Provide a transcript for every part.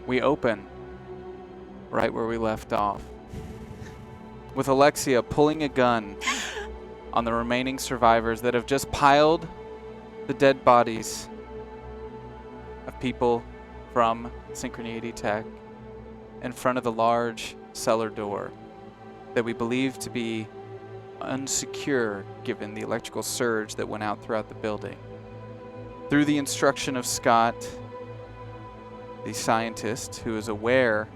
We open right where we left off, with Alexia pulling a gun on the remaining survivors that have just piled the dead bodies of people from Synchroneity Tech in front of the large cellar door that we believe to be unsecure given the electrical surge that went out throughout the building. Through the instruction of Scott, the scientist who is aware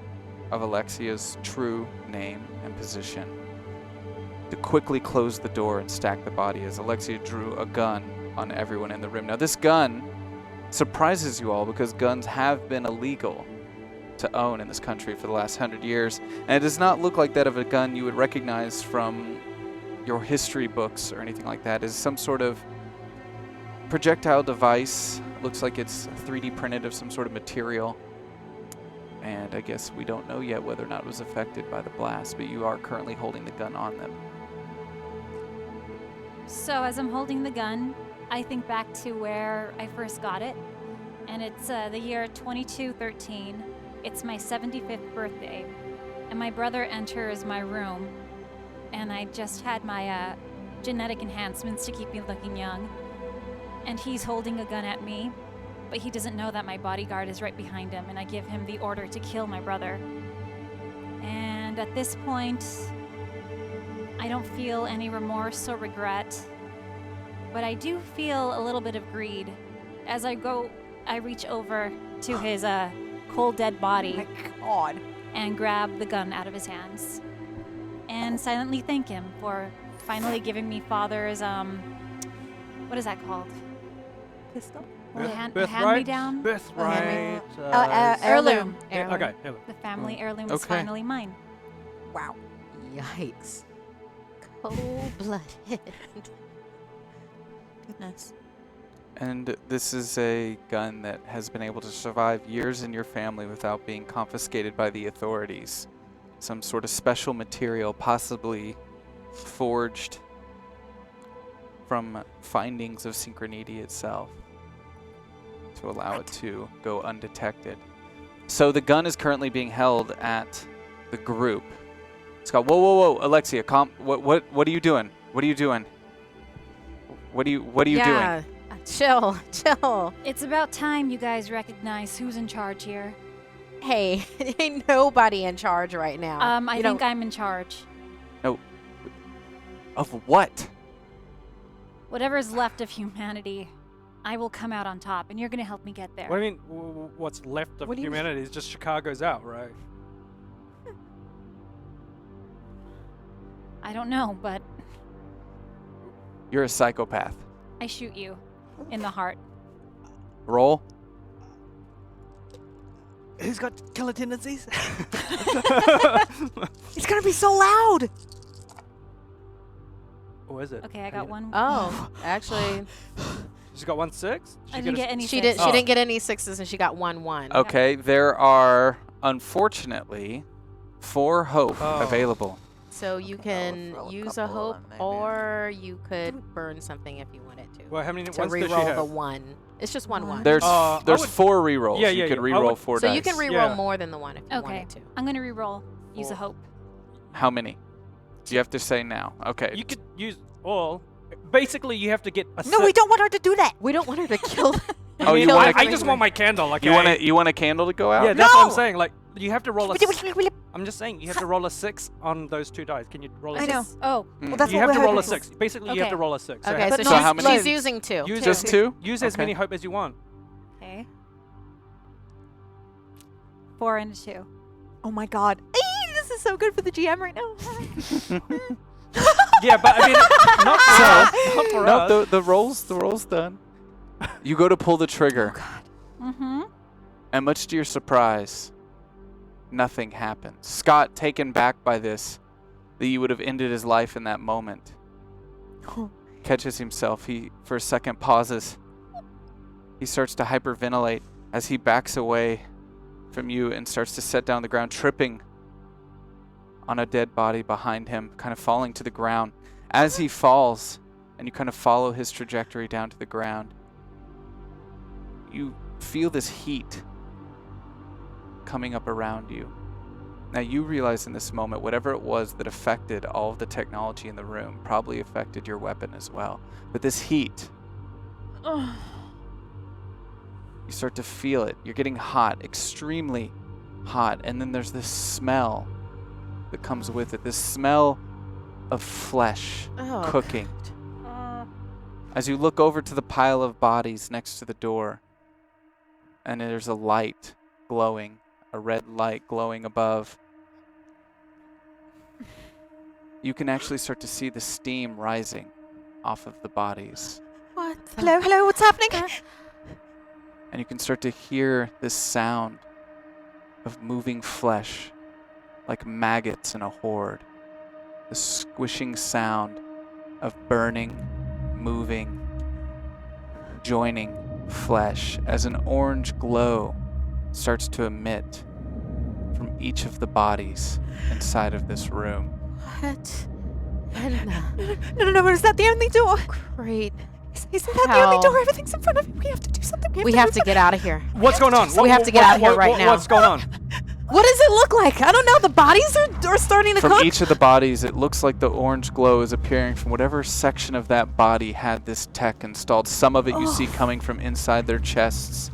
of Alexia's true name and position, to quickly close the door and stack the body as Alexia drew a gun on everyone in the room. Now this gun surprises you all because guns have been illegal to own in this country for the last 100 years, and it does not look like that of a gun you would recognize from your history books or anything like that. It is some sort of projectile device. Looks like it's 3D printed of some sort of material, and I guess we don't know yet whether or not it was affected by the blast, but you are currently holding the gun on them. So as I'm holding the gun, I think back to where I first got it, and it's the year 2213. It's my 75th birthday, and my brother enters my room, and I just had my genetic enhancements to keep me looking young, and he's holding a gun at me, but he doesn't know that my bodyguard is right behind him, and I give him the order to kill my brother. And at this point, I don't feel any remorse or regret, but I do feel a little bit of greed. As I reach over to his cold dead body and grab the gun out of his hands and silently thank him for finally giving me father's what is that called? Pistol? Hand-me-down? Birthright. Heirloom. Okay, heirloom. The family heirloom is finally mine. Wow. Yikes. Cold-blooded. Goodness. And this is a gun that has been able to survive years in your family without being confiscated by the authorities. Some sort of special material, possibly forged from findings of Synchroneity itself, to allow it to go undetected. So the gun is currently being held at the group. Scott, whoa, Alexia, what are you doing? What are you doing? What are you doing? Chill. It's about time you guys recognize who's in charge here. Hey, ain't nobody in charge right now. I think I'm in charge. No. Of what? Whatever's left of humanity, I will come out on top, and you're going to help me get there. What do you mean, what's left of humanity is just Chicago's out, right? I don't know, but You're a psychopath. I shoot you in the heart. Roll. Who's got killer tendencies? It's gonna be so loud. Or is it? Okay, I got one. Oh, actually, She's got 1 6? I didn't get any. she sixes. didn't get any sixes, and she got 1. Okay, there are, unfortunately, 4 hope available. So you can use a hope, or you could burn something if you wanted to. Well, how many To ones does she reroll have? the 1. It's just one. There's I there's would- 4 rerolls. Yeah, you yeah, could yeah. reroll 4 So dice. you can reroll Yeah. more than the 1 if you Okay, wanted to. I'm gonna reroll. Use a 4. hope. How many? You have to say now. Okay. You could use all. Basically, you have to get a No, we don't want her to do that. We don't want her to kill. Oh, you kill wanna- everyone. I just want my candle. Like You want a candle to go out? Yeah, that's what I'm No! saying. Like, you have to roll a. I'm just saying, you have to roll a 6 on those 2 dice. Can you roll a I 6? know. Oh, Mm. Well, that's You what have to we're roll a hoping. 6. Basically, you have Okay. to roll a 6. Okay, But so not- how many? she's using 2. Use Just as, 2? Use as Okay. many hope as you want. okay. 4 and a 2. Oh my God. Eee, this is so good for the GM right now. Yeah, but I mean, not for us. Not for us. No, the roll's done. You go to pull the trigger, Mm-hmm. and much to your surprise, nothing happens. Scott, taken back by this, that you would have ended his life in that moment, catches himself. He, for a second, pauses. He starts to hyperventilate as he backs away from you and starts to set down the ground, tripping on a dead body behind him, kind of falling to the ground. As he falls, and you kind of follow his trajectory down to the ground, you feel this heat coming up around you. Now you realize in this moment, whatever it was that affected all of the technology in the room probably affected your weapon as well. But this heat, you start to feel it. You're getting hot, extremely hot. And then there's this smell that comes with it. This smell of flesh cooking. As you look over to the pile of bodies next to the door, and there's a light glowing, a red light glowing above, you can actually start to see the steam rising off of the bodies. What? Hello, what's happening? And you can start to hear this sound of moving flesh like maggots in a horde. The squishing sound of burning, moving, joining flesh as an orange glow starts to emit from each of the bodies inside of this room. What? Edna. No, is that the only door? Great. Isn't that the only door? Everything's in front of it. We have to do something. We have to get out of here. What's going on? We have to get out of here right now. What's going on? What does it look like? I don't know. The bodies are starting to From cook. each of the bodies, it looks like the orange glow is appearing from whatever section of that body had this tech installed. Some of it you see coming from inside their chests,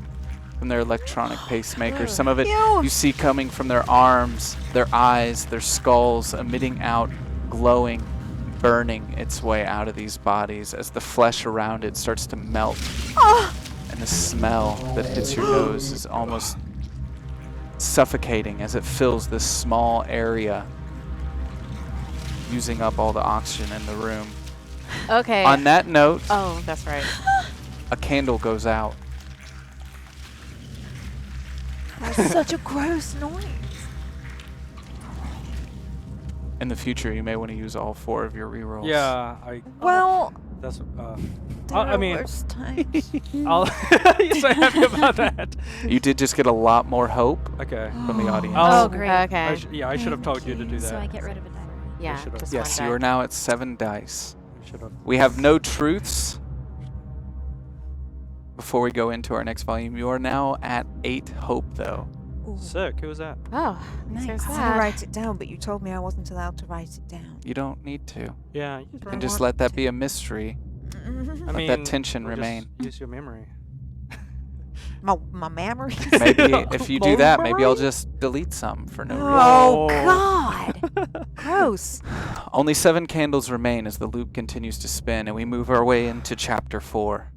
from their electronic pacemakers. Some of it you see coming from their arms, their eyes, their skulls, emitting out, glowing, burning its way out of these bodies as the flesh around it starts to melt. And the smell that hits your nose is almost suffocating as it fills this small area, using up all the oxygen in the room. Okay. On that note, Oh, that's right. a candle goes out. That's such a gross noise. In the future, you may want to use all 4 of your rerolls. Yeah, Well, that's there I are mean, worse times. you're so happy about that. You did just get a lot more hope Okay. from the audience. Oh, great. Okay. I should have told you to do that. So I get rid of a die. Yeah. should've- Just Yes, one you are die. now at 7 dice. Should have. We have no truths. Before we go into our next volume, you are now at 8 hope, though. Ooh. Sick. Who was that? Oh, Nice. so I had to sad. write it down, but you told me I wasn't allowed to write it down. You don't need to. Yeah. You can just let that be a mystery. I Let mean, that tension or just remain. Use your memory. My memory. Maybe if you do that, maybe I'll just delete some for no reason. Oh Whoa. God! Gross. Only 7 candles remain as the loop continues to spin, and we move our way into Chapter 4.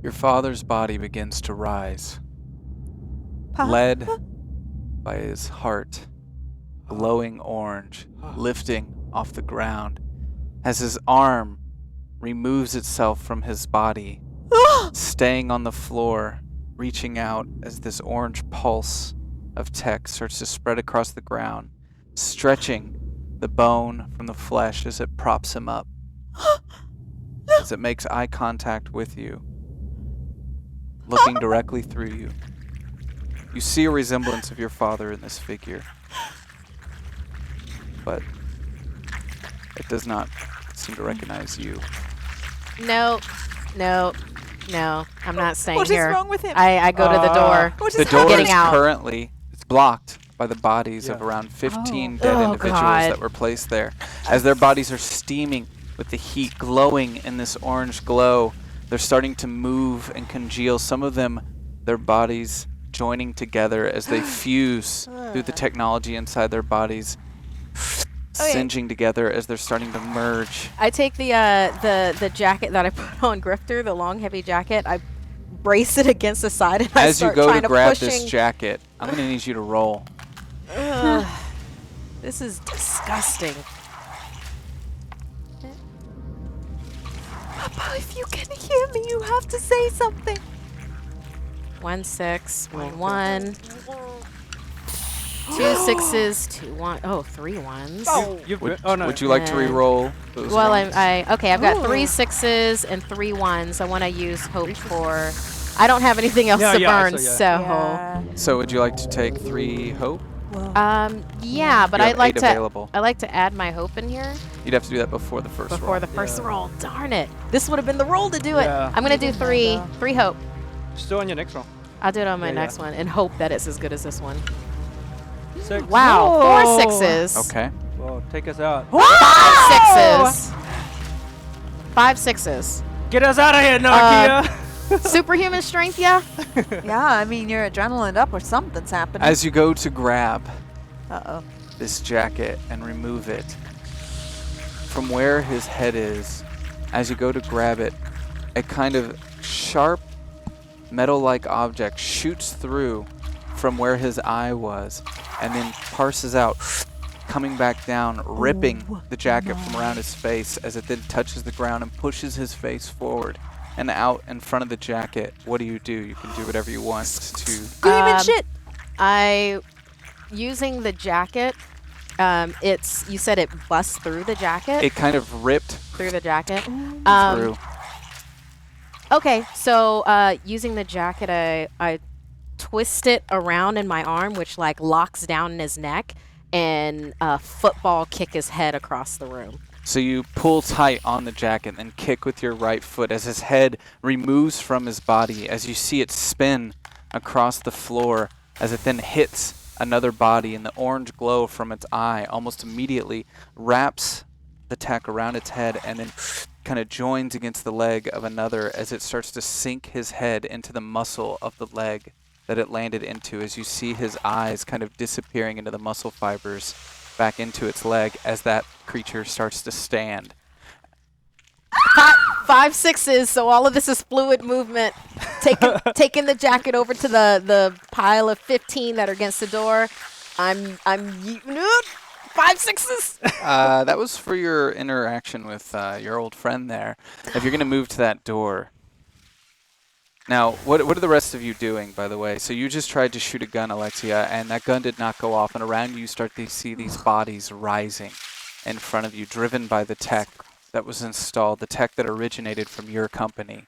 Your father's body begins to rise, led by his heart, glowing orange, lifting off the ground, as his arm removes itself from his body, staying on the floor, reaching out as this orange pulse of tech starts to spread across the ground, stretching the bone from the flesh as it props him up, as it makes eye contact with you, looking directly through you. You see a resemblance of your father in this figure, but it does not seem to recognize you. No. I'm not staying What is here. wrong with him? I go to the door. What The is door happening? is out. currently blocked by the bodies of Yeah. around 15 Oh. dead Oh, individuals God. that were placed there. As their bodies are steaming with the heat, glowing in this orange glow, they're starting to move and congeal. Some of them, their bodies joining together as they fuse through the technology inside their bodies, singeing together as they're starting to merge. I take the jacket that I put on Grifter, the long heavy jacket. I brace it against the side and I As you start go trying to grab pushing. this jacket, I'm going to need you to roll. Ugh. This is disgusting. Papa, if you can hear me, you have to say something. 1 6 1 1 2 6s, 2 1. Oh, 3 1s. Oh. No. Would you like to And- re-roll those Well, ones? okay. I've got 3 Ooh. 6s and 3 1s. I want to use hope for. I don't have anything else Yeah, to yeah, burn, so, so. Yeah. So would you like to take 3 hope? Yeah, but You I'd have like 8 to. available. I like to add my hope in here You'd have to do that before the first before roll. the first Yeah. roll. Darn it! This would have been the roll to do it. Yeah. I'm gonna do Even 3 though- 3 hope. Still on your next roll. I'll do it on my Yeah, yeah. next one and hope that it's as good as this one. 6. Wow, Whoa. 4 6s. Okay. Well, take us out. 5 6s. 5 6s. Get us out of here, Nokia! Superhuman strength, yeah. Yeah, I mean, your adrenaline up or something's happening. As you go to grab Uh-oh. this jacket and remove it from where his head is, as you go to grab it, a kind of sharp metal-like object shoots through from where his eye was and then parses out, coming back down, ripping the jacket from around his face as it then touches the ground and pushes his face forward and out in front of the jacket. What do? You can do whatever you want to. Screaming shit! Using the jacket, you said it busts through the jacket? It kind of ripped Through the jacket? through. Okay, so using the jacket, I twist it around in my arm, which like locks down in his neck, and football kick his head across the room. So you pull tight on the jacket and kick with your right foot as his head removes from his body, as you see it spin across the floor as it then hits another body, and the orange glow from its eye almost immediately wraps the tech around its head and then kind of joins against the leg of another as it starts to sink his head into the muscle of the leg that it landed into, as you see his eyes kind of disappearing into the muscle fibers back into its leg as that creature starts to stand. 5 6s, so all of this is fluid movement. Taking the jacket over to the pile of 15 that are against the door. I'm 5 6s. That was for your interaction with your old friend there. If you're going to move to that door. Now, what are the rest of you doing, by the way? So you just tried to shoot a gun, Alexia, and that gun did not go off, and around you start to see these bodies rising in front of you, driven by the tech that was installed, the tech that originated from your company.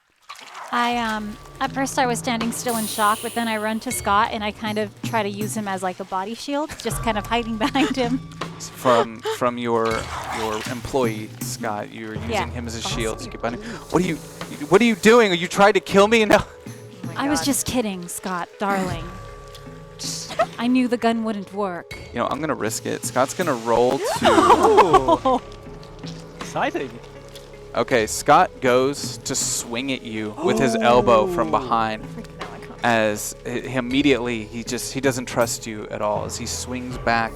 At first I was standing still in shock, but then I run to Scott and I kind of try to use him as like a body shield, just kind of hiding behind him. From your employee, Scott, you're using him as a shield to get behind him. What are you doing? You tried to kill me and now... I was just kidding, Scott, darling. I knew the gun wouldn't work. You know, I'm going to risk it. Scott's going to roll to... Ooh. Exciting. Okay, Scott goes to swing at you with his elbow from behind. As immediately he doesn't trust you at all as he swings back,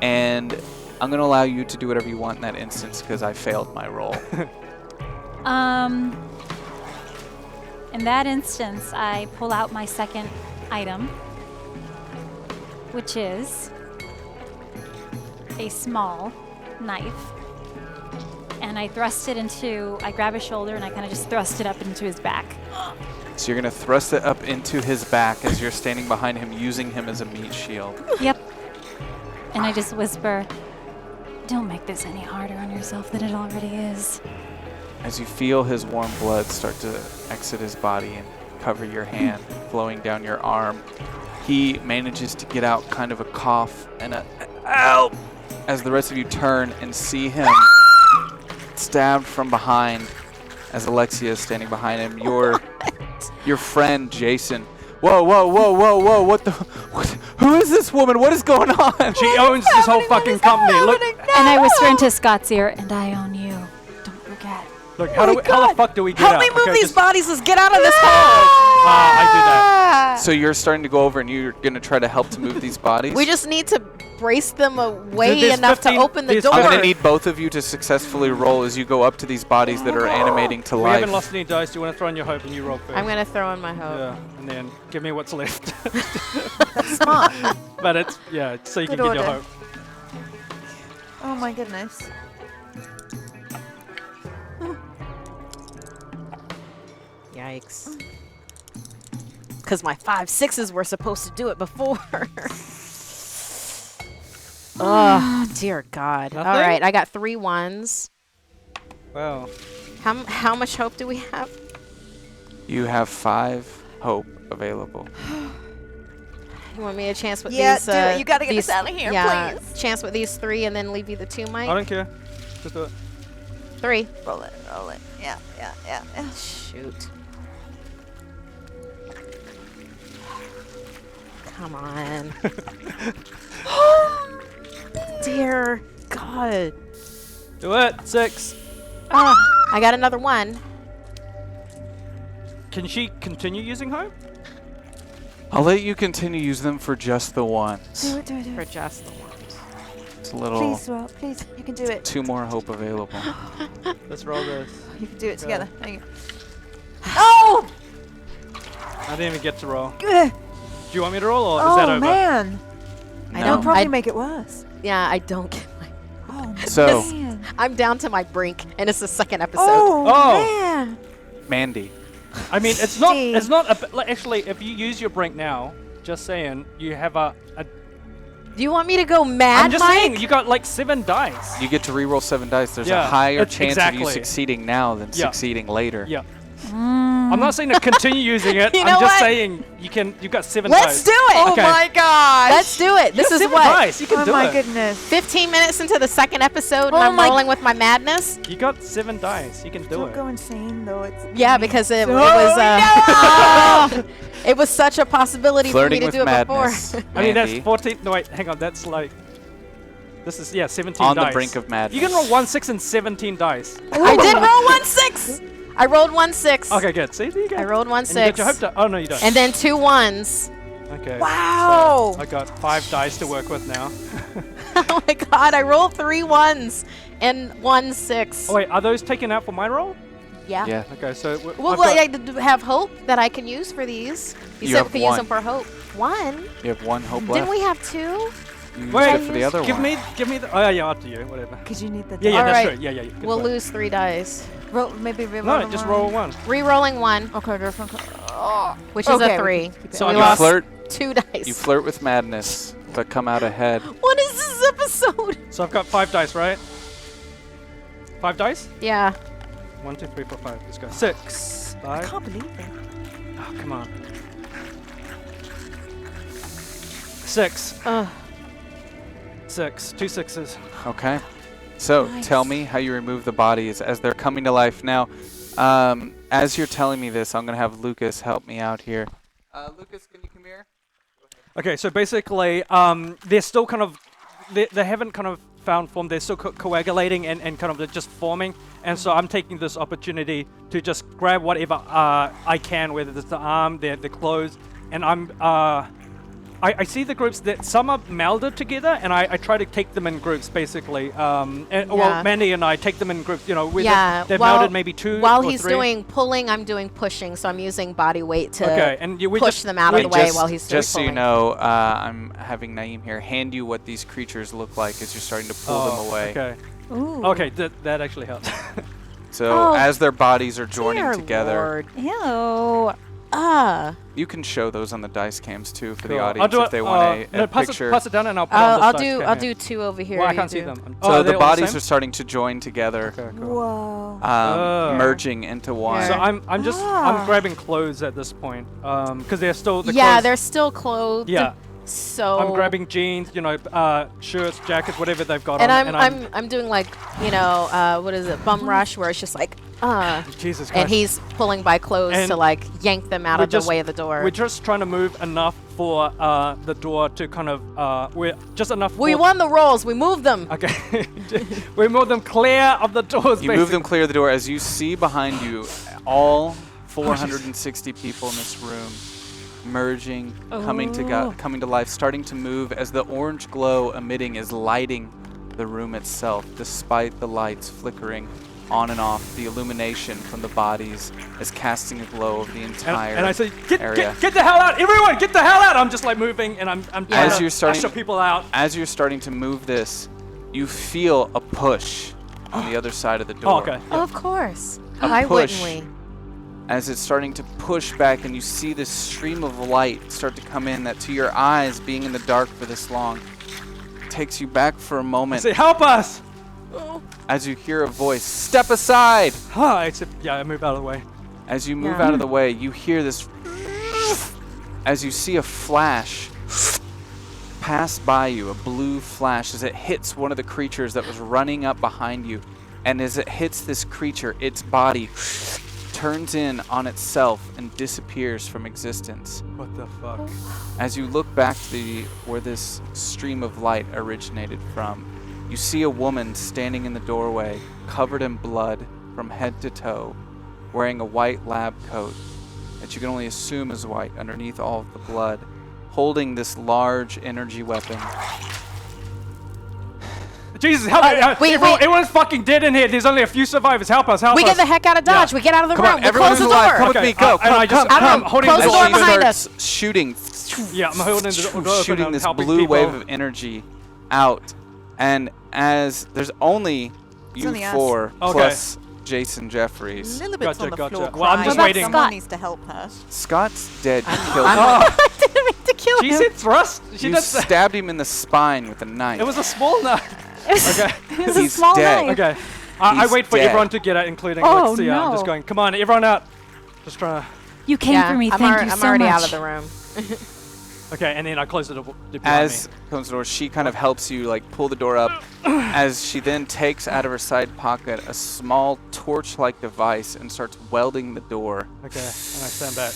and I'm gonna allow you to do whatever you want in that instance because I failed my roll. In that instance, I pull out my second item, which is a small knife. And I grab his shoulder and I kind of just thrust it up into his back. So you're gonna thrust it up into his back as you're standing behind him, using him as a meat shield. Yep. And I just whisper, "Don't make this any harder on yourself than it already is." As you feel his warm blood start to exit his body and cover your hand, flowing down your arm, he manages to get out kind of a cough and a "ow!" as the rest of you turn and see him stabbed from behind as Alexia is standing behind him. Your friend Jason. Whoa! Who is this woman? What is going on? She owns this whole fucking company. Look, And I whisper into Scott's ear, "And I own you. Don't forget." look. How the fuck do we get Help out? me move Okay, these just- bodies. Let's get out of this hole. I do that. So you're starting to go over and you're going to try to help to move these bodies? We just need to brace them away There's enough 15 to open the there's door. I'm going to need both of you to successfully roll as you go up to these bodies that are animating to We life. haven't lost any dice. Do you want to throw in your hope and you roll first? I'm gonna throw in my hope. Yeah, and then give me what's left. Smart. But it's, yeah, so you Good can get your order. hope. Oh my goodness. Yikes. Because my 5 6s were supposed to do it before. Oh, dear God. Nothing? All right, I got 3 ones. Wow. How much hope do we have? You have 5 hope available. You want me a chance with Yeah, these? do it. You gotta get these, us out of here, yeah, please. chance with these 3 and then leave you the 2, Mike? I don't care. Just do it. 3. Roll it, roll it. Yeah. Shoot. Come on. Dear God. Do it. 6. Ah, I got another 1. Can she continue using hope? I'll let you continue use them for just the ones. Do it. For just the ones. It's a little. Please, Roll. Please, you can do it. 2 more hope available. Let's roll this. You can do it Go. together. There you go. Oh! I didn't even get to roll. Ugh. Do you want me to roll, or is that Oh, over? man. I No. That'll probably I- make it worse. Yeah, I don't get my. Oh, So, man. I'm down to my brink, and it's the 2nd episode. Oh, man. Mandy. I mean, it's not. Steve. It's not. Actually, if you use your brink now, just saying, you have a. Do you want me to go mad, I'm just Mike? saying, you got like 7 dice. You get to reroll 7 dice. There's a Yeah, higher it's chance of you exactly. succeeding now than Yeah. succeeding later. Yeah. I'm not saying to continue using it. You I'm know just what? saying you've got 7 Let's dice. do it. Oh, Okay. my gosh. Let's do it. This You is have 7 what? dice. You can Oh, do my it. goodness. 15 minutes into the 2nd episode, and Oh I'm my- rolling with my madness. You got 7 dice. You can do Don't it. go insane, though. It's Yeah, because it Oh, was no! it was such a possibility Flirting for me with to do it madness. before. I mean, that's Mandy, 14. No, wait, hang on. That's like. This is 17 on dice. the brink of madness. You can roll 1, 6, and 17 dice. I did roll 1 6. I rolled 1 6. Okay, good. See, there you go. I rolled 1 And you get 6. your hope oh no, you don't. And then 2 1s. Okay. Wow. So I got 5 dice to work with now. Oh my God! I rolled 3 1s and 1 6. Oh wait, are those taken out for my roll? Yeah. Yeah. Okay, so Well, I have hope that I can use for these. You You said have we could use 1. them for hope. 1? You have 1 hope Didn't left. we have 2? You used Wait, it for the other give one. me the. Oh yeah, up to you. Whatever. Because you need the Yeah, yeah, All that's right. true. Yeah, yeah. Good We'll point. lose 3 dice. Roll, maybe reroll No, them just one. roll 1. Re-rolling 1, Okay, go from. which is Okay, a we 3. can keep it. So So we you lost flirt. 2 dice. You flirt with madness, but come out ahead. What is this episode? So I've got 5 dice, right? 5 dice? Yeah. 1, 2, 3, 4, 5. Let's go. 6. I 5. can't believe it. Oh, come on. 6. Ugh. 6. 2 6s. Okay. So tell me how you remove the bodies as they're coming to life. Now, as you're telling me this, I'm going to have Lucas help me out here. Lucas, can you come here? Okay, so basically, they're still kind of, they haven't kind of found form. They're still coagulating and kind of they're just forming. And so I'm taking this opportunity to just grab whatever I can, whether it's the arm, the clothes, and I see the groups that some are melded together, and I try to take them in groups, basically. Well, Mandy and I take them in groups. You know, they've melded maybe 2 While or he's 3. doing pulling, I'm doing pushing, so I'm using body weight to Okay, and we push just, them out of the way while he's doing Just so you pulling. know, I'm having Naeem here hand you what these creatures look like as you're starting to pull them away. Okay. Ooh. Okay, that actually helps. So Oh, as their bodies are joining Dear together, Lord. Ew. you can show those on the dice cams too for Cool. the I'll audience do if they want a pass picture. Pass it down and I'll put it on this dice I'll cam do 2 over here. Well, I you can't see do. them. So are they the all bodies same? are starting to join together, Okay, cool. Whoa. Oh. merging into one. So I'm Ah. grabbing clothes at this point, because they're still the Yeah, clothes. they're still clothed. Yeah. So I'm grabbing jeans, shirts, jackets, whatever they've got and on. I'm doing like, what is it, bum rush, where it's just like, Jesus Christ. and he's pulling by clothes And to like yank them out we're of the just- way of the door. We're just trying to move enough for the door to kind of we're just enough. We for, won the rolls. We moved them. Okay, we move them clear of the doors. You move them clear of the door as you see behind you all 460 people in this room merging, coming to life, starting to move as the orange glow emitting is lighting the room itself, despite the lights flickering on and off. The illumination from the bodies is casting a glow over the entire And I say, area. get the hell out! Everyone, get the hell out! I'm just like moving, and I'm trying As to you're starting- usher people out. As you're starting to move this, you feel a push on the other side of the door. Oh, okay. Oh, of course. A Why push. wouldn't we? As it's starting to push back and you see this stream of light start to come in that to your eyes, being in the dark for this long, takes you back for a I moment say, help us! as you hear a voice, step aside! I move out of the way. As you move Yeah. out of the way, you hear this as you see a flash pass by you, a blue flash as it hits one of the creatures that was running up behind you. And as it hits this creature, its body turns in on itself and disappears from existence. What the fuck? As you look back to where this stream of light originated from, you see a woman standing in the doorway, covered in blood from head to toe, wearing a white lab coat that you can only assume is white underneath all of the blood, holding this large energy weapon. Jesus, help me! wait. Everyone's fucking dead in here. There's only a few survivors. Help us! Help We us! get the heck out of Dodge. Yeah. We get out of the Come room. on, We everyone close who's the alive, door. come with Okay, me, go, and I come, just- come, I'm come. holding close the the As door she behind starts shooting, Yeah, I'm holding the door open. shooting I'm this helping blue people. wave of energy out, and as there's only you only us. four Okay. plus Jason Jeffries. Lilibet's on the Gotcha. floor Well, I'm crying. just What about waiting. Someone Scott? needs to help her. Scott's dead. You killed I'm- him. I didn't mean to kill She him. said thrust. She You did. stabbed him in the spine with a knife. It was a small knife. Okay. It was a He's small dead. knife. Okay. I He's wait for dead. everyone to get out, including Oh, Lexia. I'm no. just going, come on, everyone out. Just trying to. You came Yeah, for me. I'm, Thank you I'm so already much. out of the room. Okay, and then I close the door behind As me. comes the door, she kind of helps you like pull the door up. As she then takes out of her side pocket a small torch-like device and starts welding the door Okay, and I stand back.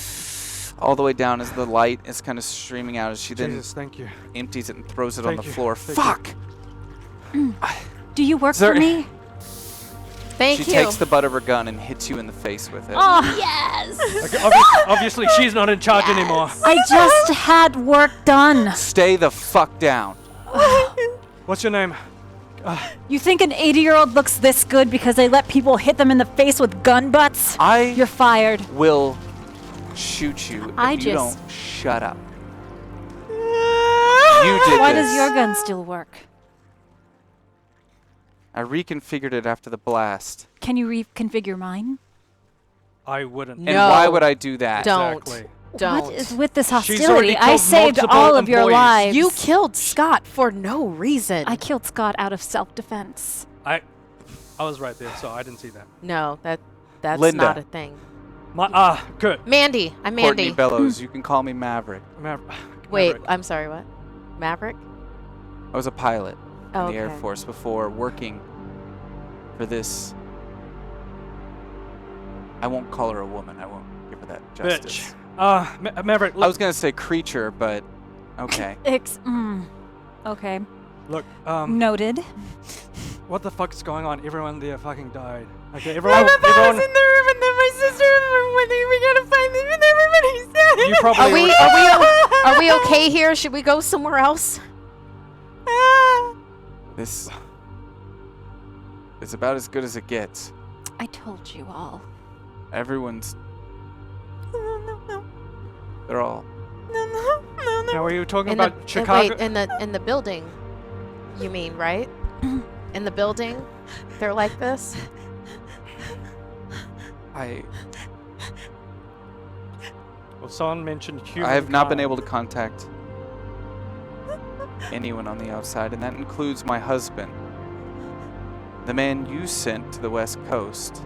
all the way down as the light is kind of streaming out. As she then Jesus, thank you. empties it and throws it on Thank the you, floor. thank you. Fuck! Do you work Is there- for me? Thank She you. takes the butt of her gun and hits you in the face with it. Oh yes. Okay, obviously, she's not in charge anymore. I just had work done. Stay the fuck down. What's your name? You think an 80-year-old looks this good because they let people hit them in the face with gun butts? I You're fired. will shoot you if I you just- don't shut up. You did Why this. does your gun still work? I reconfigured it after the blast. Can you reconfigure mine? I wouldn't. And No. why would I do that? Don't. Exactly. Don't. What is with this already hostility? I killed saved multiple all of your employees. lives. You killed Scott for no reason. I killed Scott out of self-defense. I was right there, so I didn't see that. No, that's Linda. not a thing. Good. Mandy. I'm Courtney Mandy. Bellows. You can call me Maverick. Wait, Maverick. I'm sorry, what? Maverick? I was a pilot in the Air Okay. Force before working for this. I won't call her a woman. I won't give her that justice. Bitch. Maverick, I look. was gonna say creature, but okay. Okay. Look, Noted. what the fuck is going on? Everyone there fucking died. Okay, I everyone. remember I was everyone in the room and then my sister went, we gotta find them and everybody's dead. you probably. Are we are we okay here? Should we go somewhere else? This is about as good as it gets. I told you all. Everyone's. No. They're all. Now, were you talking In about the Chicago? wait, in the building. You mean, right? In the building? They're like this? I Well, someone mentioned human. have not been able to contact anyone on the outside, and that includes my husband, the man you sent to the West Coast.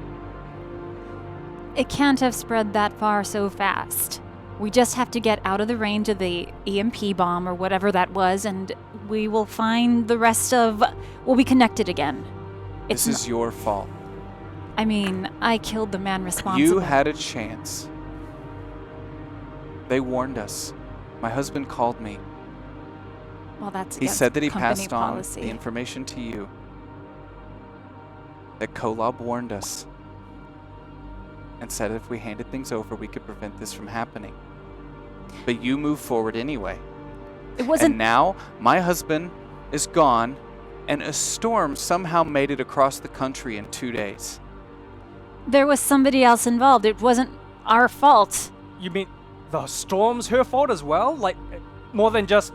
It can't have spread that far so fast. We just have to get out of the range of the EMP bomb or whatever that was, and we will find the rest of. We'll be connected again. This is your fault. I mean, I killed the man responsible. You had a chance. They warned us. My husband called me. Well, that's He against said that he company passed on policy. the information to you. That Kolob warned us. And said if we handed things over, we could prevent this from happening. But you moved forward anyway. It wasn't. And now, my husband is gone, and a storm somehow made it across the country in 2 days. There was somebody else involved. It wasn't our fault. You mean the storm's her fault as well? Like, more than just.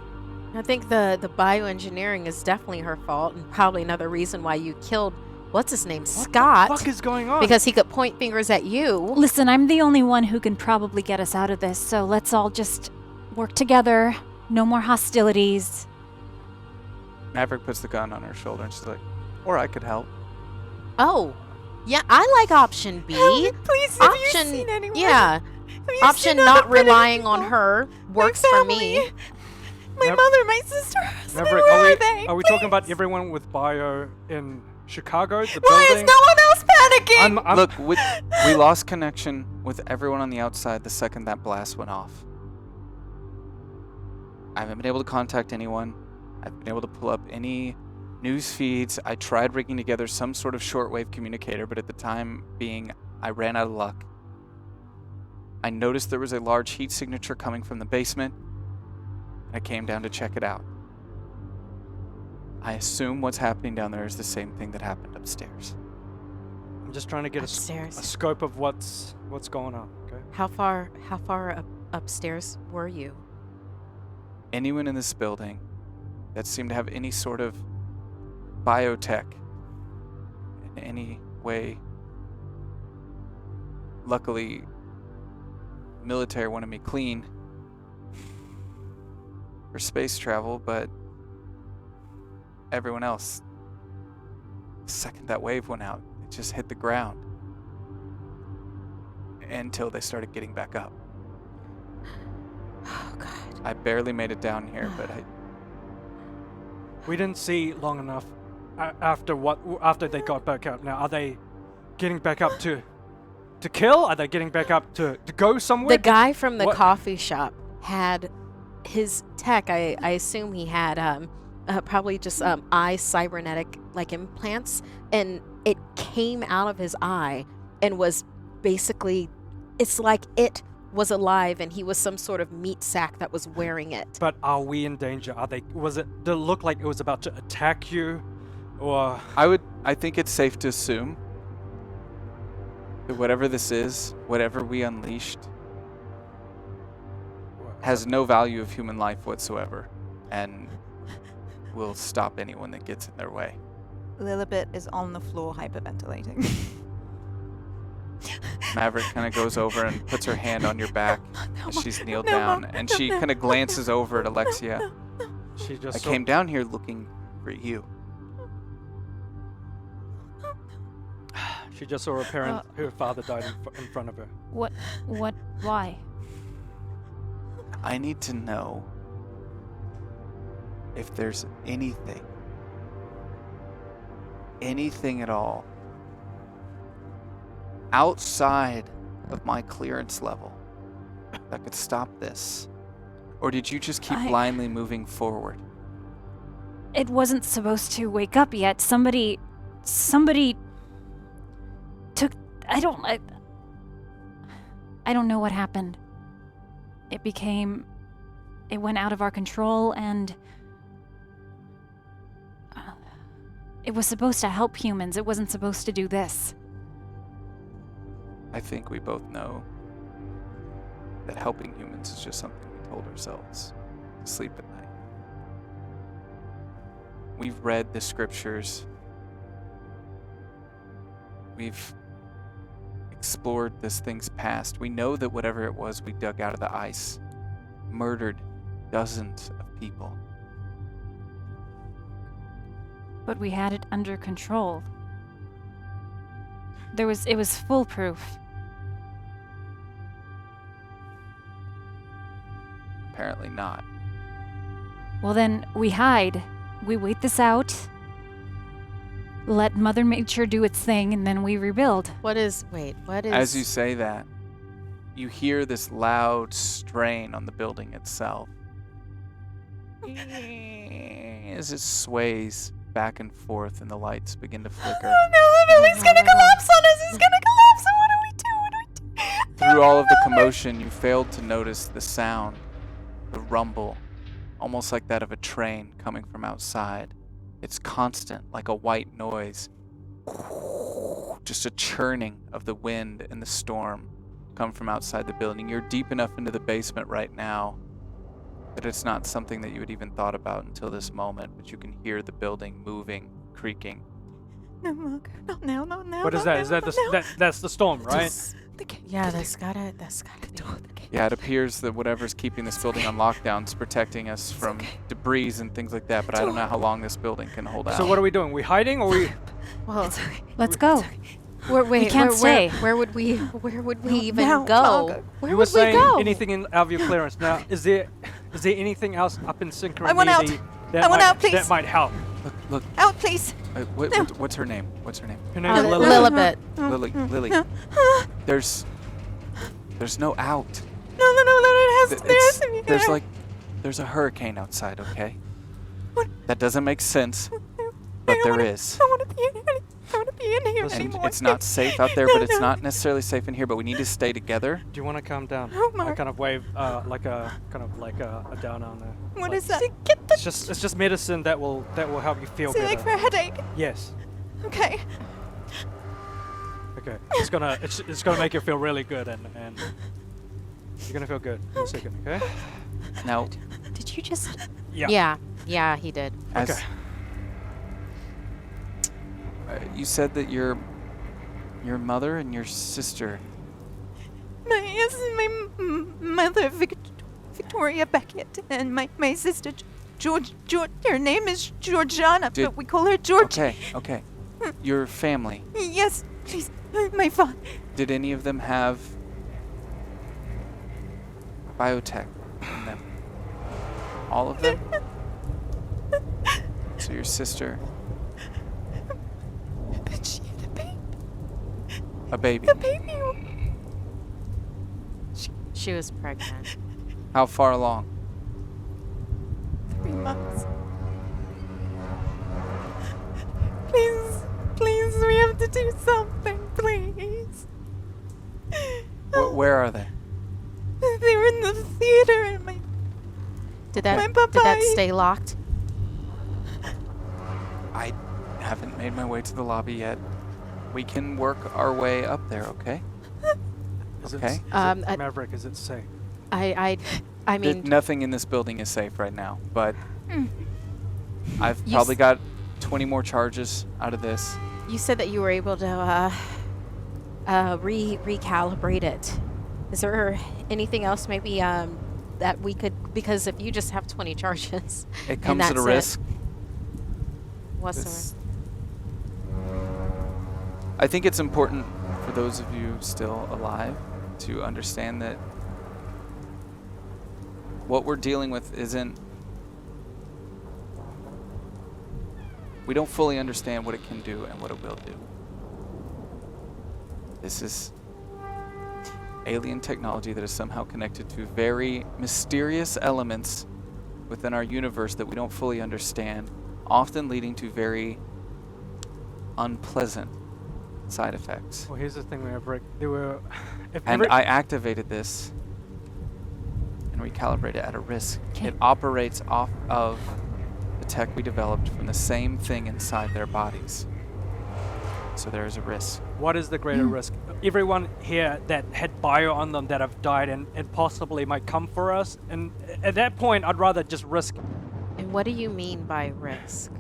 I think the bioengineering is definitely her fault, and probably another reason why you killed what's his name, Scott, What the fuck is going on? because he could point fingers at you. Listen, I'm the only one who can probably get us out of this, so let's all just work together. No more hostilities. Maverick puts the gun on her shoulder and she's like, or I could help. Oh, yeah, I like option B. Please, have you Option, seen anyone? yeah. Have you Option seen other not pretty relying on people? her My works for me. family. My Mav- mother, my sister. Maverick, Where are they? are we talking about Please. everyone with bio in Chicago? The Why building? is no one else panicking? Look, we lost connection with everyone on the outside the second that blast went off. I haven't been able to contact anyone. I've been able to pull up any news feeds. I tried rigging together some sort of shortwave communicator, but at the time being, I ran out of luck. I noticed there was a large heat signature coming from the basement, and I came down to check it out. I assume what's happening down there is the same thing that happened upstairs. I'm just trying to get a Upstairs. scope of what's going on. Okay. How far upstairs were you? Anyone in this building that seemed to have any sort of biotech in any way. Luckily, military wanted me clean for space travel, but everyone else, the second that wave went out, it just hit the ground until they started getting back up. Oh, God. I barely made it down here, but We didn't see long enough after they got back up. Now, are they getting back up to kill? Are they getting back up to go somewhere? The guy from the What? coffee shop had his tech. I assume he had probably just eye cybernetic like implants, and it came out of his eye and was basically, it's like it was alive and he was some sort of meat sack that was wearing it. But are we in danger? Did it look like it was about to attack you? Or I think it's safe to assume that whatever this is, whatever we unleashed, has no value of human life whatsoever, and will stop anyone that gets in their way. Lilibet is on the floor hyperventilating. Maverick kind of goes over and puts her hand on your back as she's kneeled no, down, Mom, and no, she no, kind of no, glances over at Alexia. she just I came down here looking for you. She just saw her father died in front of her. What, why? I need to know if there's anything at all outside of my clearance level that could stop this. Or did you just keep blindly moving forward? It wasn't supposed to wake up yet. Somebody took, I don't know what happened. It went out of our control, and it was supposed to help humans. It wasn't supposed to do this. I think we both know that helping humans is just something we told ourselves to sleep at night. We've read the scriptures. We've explored this thing's past. We know that whatever it was we dug out of the ice murdered dozens of people. But we had it under control. It was foolproof. Apparently not. Well, then we hide. We wait this out. Let Mother Nature do its thing, and then we rebuild. What is As you say that, you hear this loud strain on the building itself as it sways back and forth and the lights begin to flicker. No, he's gonna collapse on us. He's gonna collapse. What do we do? Through all of the commotion, you failed to notice the sound, the rumble, almost like that of a train coming from outside. It's constant, like a white noise. Just a churning of the wind and the storm come from outside the building. You're deep enough into the basement right now that it's not something that you had even thought about until this moment, but you can hear the building moving, creaking. No, Mark. Not now, not now. What is not that? Is now, that not the now. that's the storm, right? The gate. Yeah, that's gotta be. Yeah, it appears that whatever's keeping this building on lockdown is protecting us from debris and things like that, but I don't know how long this building can hold out. So what are we doing? We hiding or we? Well, Let's go. wait, can't stay. Where would we even now, go? Margaret. Where You would were saying we go? anything in out of your clearance. Now, is there anything else up in Synchroneity I want out. that I want might, out, please. that might help? Look, Out, please. what's her name? What's her name? Her name's Lily. Lilibet. Lily. There's no out. No, it has to be. There's a hurricane outside, okay? What? That doesn't make sense, but there is. I want to be in here. I want to be in here And anymore. it's not safe out there, but it's not necessarily safe in here, but we need to stay together. Do you want to calm down? Oh, I Mark. kind of wave like a down on there. What Like, is that? Get the. It's just medicine that will help you feel Is it better. like for a headache? Yes. Okay. Okay. It's gonna make you feel really good and you're gonna feel good in a second. Okay. Now, Did you just? Yeah. Yeah, he did. as Okay. You said that your mother and your sister. My mother, Victoria Beckett, and my sister, George. Her name is Georgiana, but we call her George. Okay. Your family. Yes, please. My father. Did any of them have biotech in them? All of them? So your sister, But she had a baby. a baby. She was pregnant. How far along? 3 months. Please, we have to do something, please. Where are they? They're in the theater, and my Did My that papa- stay locked? I haven't made my way to the lobby yet. We can work our way up there, okay? Is Okay. Maverick, is it safe? I mean, Nothing in this building is safe right now, but I've You probably s- got 20 more charges out of this. you said that you were able to recalibrate it. Is there anything else maybe that we could? Because if you just have 20 charges, It and comes at a that's risk. What's This- I think it's important for those of you still alive to understand that what we're dealing with isn't. We don't fully understand what it can do and what it will do. This is alien technology that is somehow connected to very mysterious elements within our universe that we don't fully understand, often leading to very unpleasant side effects. Well, here's the thing, Maverick. There were. If And every- I activated this and recalibrated it at a risk. Okay. It operates off of the tech we developed from the same thing inside their bodies. So there is a risk. What is the greater risk? Everyone here that had bio on them that have died and possibly might come for us. And at that point, I'd rather just risk. And what do you mean by risk?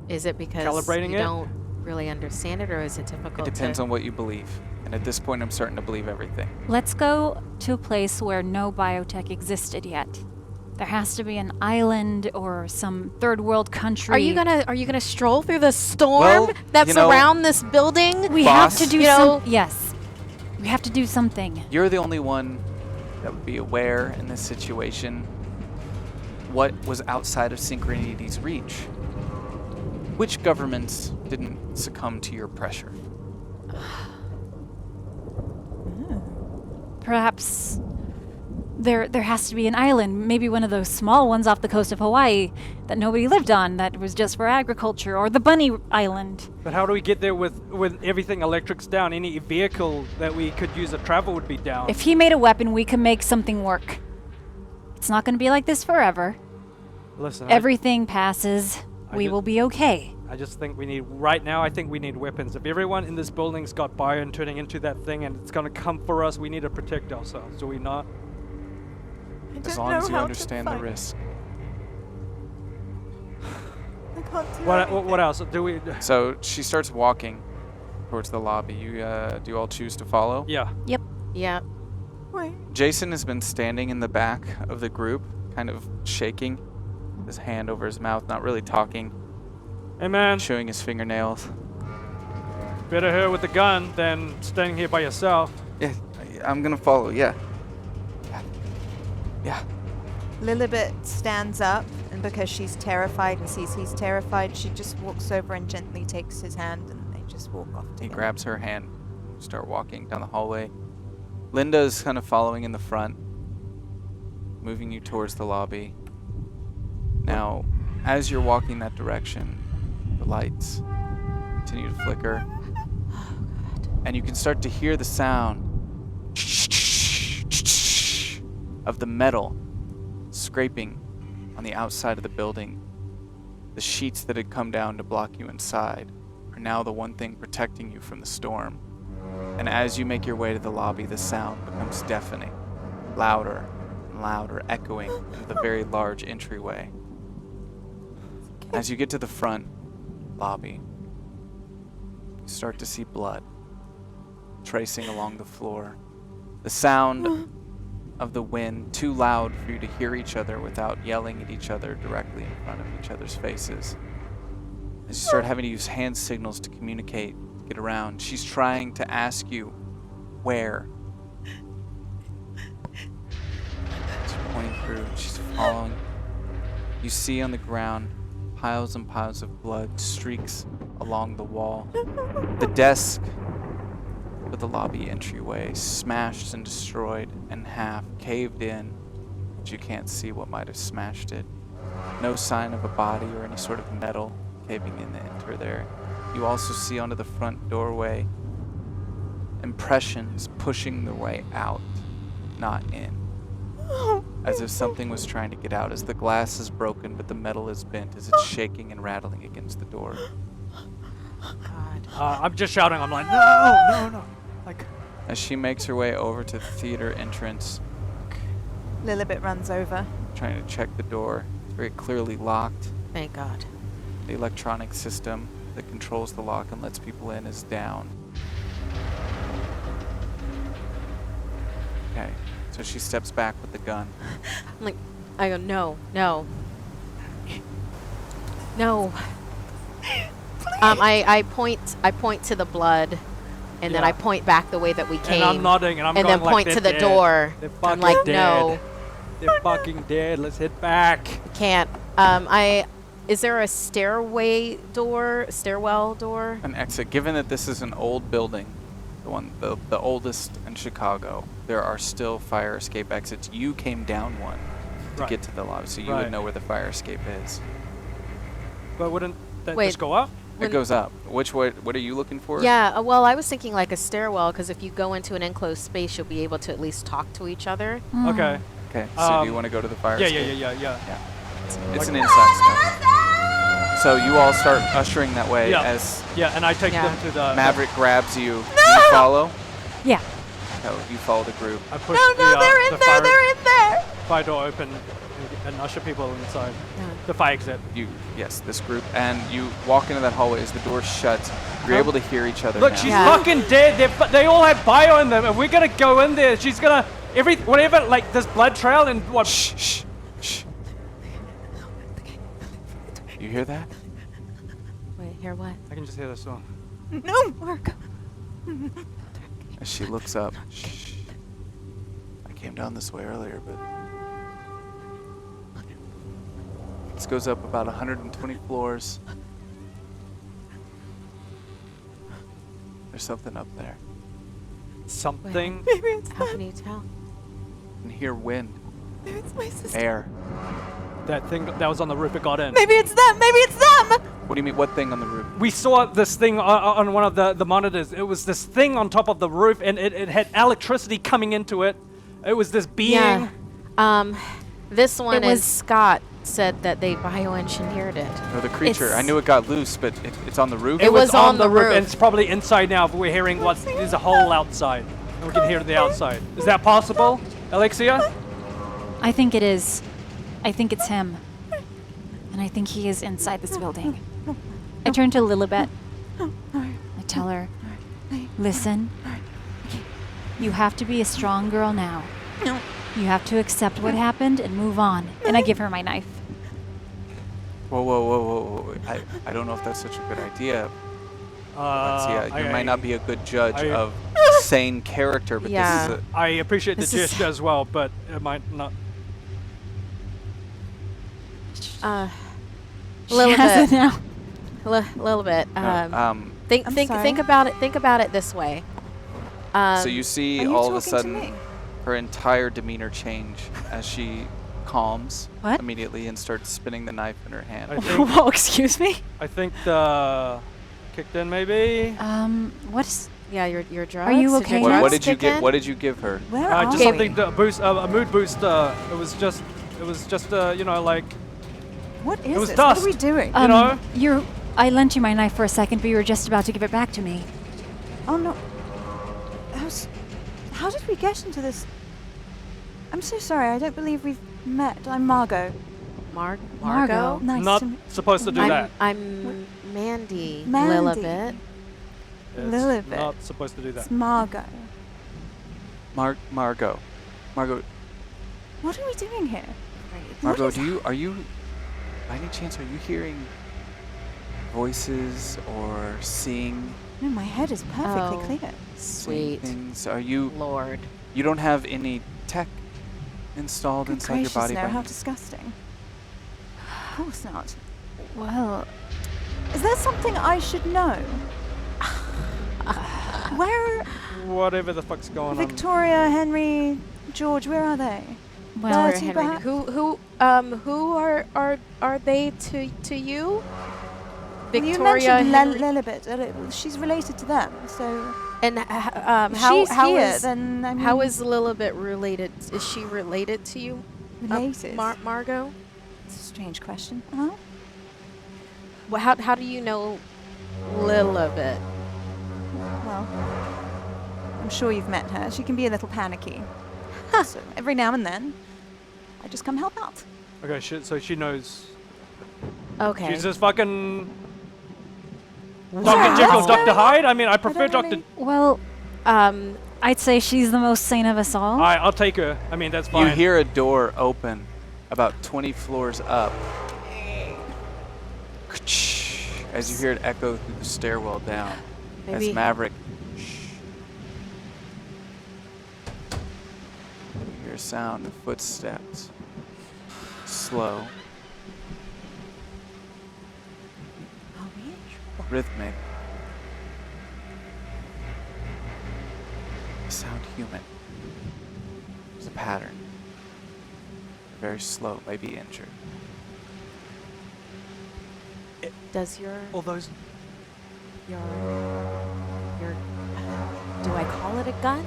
Is it because Calibrating you it? don't really understand it, or is it difficult? It depends on what you believe. And at this point, I'm starting to believe everything. Let's go to a place where no biotech existed yet. There has to be an island or some third world country. Are you gonna stroll through the storm Well, that's you know- around this building? We have Boss? to do You know- Yes. We have to do something. You're the only one that would be aware in this situation what was outside of Synchronicity's reach. Which governments didn't succumb to your pressure? Perhaps there has to be an island, maybe one of those small ones off the coast of Hawaii that nobody lived on, that was just for agriculture, or the Bunny Island. But how do we get there with everything electrics down? Any vehicle that we could use to travel would be down. If he made a weapon, we can make something work. It's not going to be like this forever. Listen, Everything passes. I We ju- will be okay. I just think we need, right now, I think we need weapons. If everyone in this building's got bio and turning into that thing and it's going to come for us, we need to protect ourselves, do we not? I As don't long know as you how to understand the fight. risk. Like, can't do What anything. else do we? So she starts walking towards the lobby. Do you all choose to follow? Yeah. Yeah. Wait. Jason has been standing in the back of the group, kind of shaking, his hand over his mouth, not really talking, Hey man, chewing his fingernails. better here with the gun than standing here by yourself. Yeah, I'm gonna follow. Yeah. Yeah. Lilibet stands up, and because she's terrified and sees he's terrified, she just walks over and gently takes his hand, and they just walk off He together. grabs her hand, start walking down the hallway. Linda's kind of following in the front, moving you towards the lobby. Now, as you're walking that direction, the lights continue to flicker, and you can start to hear the sound of the metal scraping on the outside of the building. The sheets that had come down to block you inside are now the one thing protecting you from the storm. And as you make your way to the lobby, the sound becomes deafening, louder and louder, echoing into the very large entryway. As you get to the front lobby, you start to see blood tracing along the floor. The sound of the wind, too loud for you to hear each other without yelling at each other directly in front of each other's faces. As you start having to use hand signals to communicate, to get around, she's trying to ask you where. She's pointing through, she's following. You see on the ground piles and piles of blood, streaks along the wall. The desk with the lobby entryway smashed and destroyed in half, caved in, but you can't see what might have smashed it. No sign of a body or any sort of metal caving in to enter there. You also see onto the front doorway impressions pushing their way out, not in. As if something was trying to get out, as the glass is broken but the metal is bent, as it's shaking and rattling against the door. God. I'm just shouting. I'm like, no. Like, As she makes her way over to the theater entrance, Lilibet runs over. trying to check the door, it's very clearly locked. Thank God. The electronic system that controls the lock and lets people in is down. Okay, so she steps back with the gun. I'm like, I go, no. I point to the blood, and then Yeah. I point back the way that we came. and I'm nodding, and I'm and going then like, point they're to the dead. door. They're I'm fucking like, dead. no, They're fucking dead. Let's head back. can't. Is there a stairwell door? An exit. Given that this is an old building, the oldest in Chicago, there are still fire escape exits. You came down one to Right. get to the lobby, so you Right. would know where the fire escape is. But wouldn't that Wait. just go up? When- It goes up. Which way? What are you looking for? Yeah, well, I was thinking like a stairwell, because if you go into an enclosed space, you'll be able to at least talk to each other. Okay. Okay. So do you Um, want to go to the fire Yeah, escape? yeah. It's an inside step. So you all start ushering that way Yeah. as Yeah, and I take Yeah. them to the... Maverick grabs you. Do you follow? Yeah. No, you follow the group. I push No, the, they're in the there. They're in there. fire door open and usher people inside. The fire exit. Yes, this group, and you walk into that hallway. As the door shuts, you're able to hear each other. Look, now. she's Yeah. fucking dead. They all have bio in them. If we're gonna go in there, she's gonna whatever, like this blood trail and what? Shh, shh, shh. You hear that? Wait, hear what? I can just hear this one. No, Mark. As she looks up. Shh. I came down this way earlier, but this goes up about 120 floors. There's something up there. Something. Maybe it's How them. can you tell? And hear wind, Maybe it's my sister. air. That thing that was on the roof, it got in. Maybe it's them. Maybe it's them. What do you mean? What thing on the roof? We saw this thing on one of the monitors. It was this thing on top of the roof, and it had electricity coming into it. It was this being. Yeah. This one It was- is Scott said that they bioengineered it. Or the creature? It's- I knew it got loose, but it's on the roof. It was on the roof. and it's probably inside now. But we're hearing there's a hole outside, and we can hear the outside. Is that possible, Alexia? I think it is. I think it's him. and I think he is inside this building. I turn to Lilibet. I tell her, listen, you have to be a strong girl now. No. You have to accept what happened and move on. And I give her my knife. Whoa. I don't know if that's such a good idea. Alexia, you might not be a good judge of sane character, but Yeah. this is I appreciate the This is- gesture as well, but it might not. She has it now. Little bit. Think I'm think sorry. think about it. Think about it this way. so you see Are you all of a talking to sudden me? her entire demeanor change as she calms What? immediately and starts spinning the knife in her hand. I think, Whoa, excuse me? I think the kicked in maybe. What's... Yeah, your drugs. you Did your okay What, now? what drugs did you kick give? in? What did you give her? Where are Just we? something to boost, a mood booster. It was just, you know, like, What is was this? dust. What are we doing? you know. I lent you my knife for a second, but you were just about to give it back to me. Oh no. How did we get into this? I'm so sorry. I don't believe we've met. I'm Margot. Margot. Nice Not to meet supposed to do that. I'm Mandy. Mandy. Lilibet. It's Lilibet. not supposed to do that. It's Margot. Margot. What are we doing here? Margot, are you, by any chance, are you hearing voices or seeing No, my head is perfectly Oh. clear. Sweet things? Are you, Lord. you don't have any tech installed Good inside your gracious, body? no, by how any- disgusting. Of course not. Well, Is there something I should know? Where Whatever the fuck's going on. Victoria, Henry, George, where are they? well, Bertie, perhaps? Who are they to you? Well, Victoria. you mentioned Henry- Lilibet. She's related to them, so and if how she's how here, is then I mean, how is Lilibet related? Is she related to you? related? Margot? It's a strange question. Huh? Well, how do you know Lilibet? Well, I'm sure you've met her. She can be a little panicky. So every now and then, I just come help out. Okay, so she knows. Okay. She's just fucking Yeah, Dr. Jekyll, that's Dr. very- Hyde. I mean, I prefer don't Dr. really- well, Um, I'd say she's the most sane of us all. I'll take her. I mean, that's fine. You hear a door open about 20 floors up. As you hear it echo through the stairwell down. Maybe- As Maverick. You hear a sound of footsteps. Slow, rhythmic. They sound human. There's a pattern. Very slow, maybe injured. does your All those. do I call it a gun?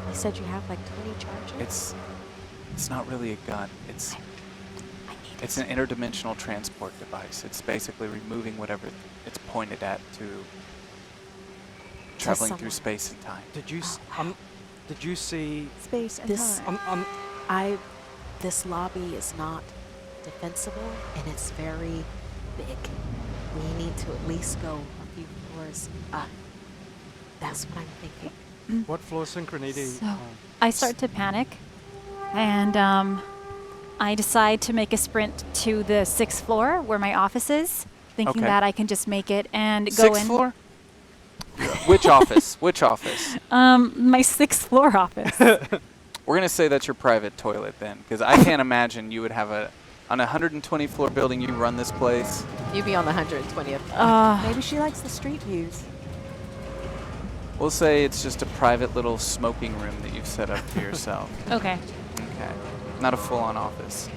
You said you have like 20 charges. It's not really a gun. It's an interdimensional transport device. It's basically removing whatever it's pointed at to traveling through someone. space and time. Did you? Did you see? Space and This- time. This lobby is not defensible and it's very big. We need to at least go a few floors up. That's what I'm thinking. What floor synchroneity? So I start to panic, and I decide to make a sprint to the 6th floor where my office is, thinking Okay. that I can just make it and go Sixth in. floor? Which office? Which office? My 6th floor office. We're gonna say that's your private toilet then, because I can't imagine you would have on a 120 floor building. You run this place. You'd be on the 120th. Maybe she likes the street views. We'll say it's just a private little smoking room that you've set up for yourself. Okay. Okay, not a full-on office.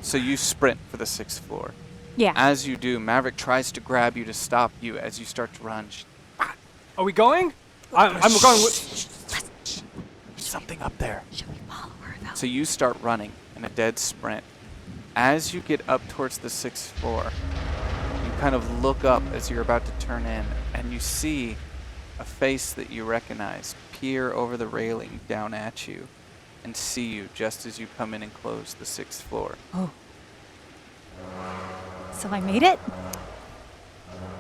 So you sprint for the 6th floor. Yeah. As you do, Maverick tries to grab you to stop you as you start to run. Are we going? I'm going. There's something up there. Should we follow her though? So you start running in a dead sprint. As you get up towards the 6th floor, you kind of look up as you're about to turn in, and you see a face that you recognize peer over the railing down at you and see you just as you come in and close the 6th floor. Oh. So I made it?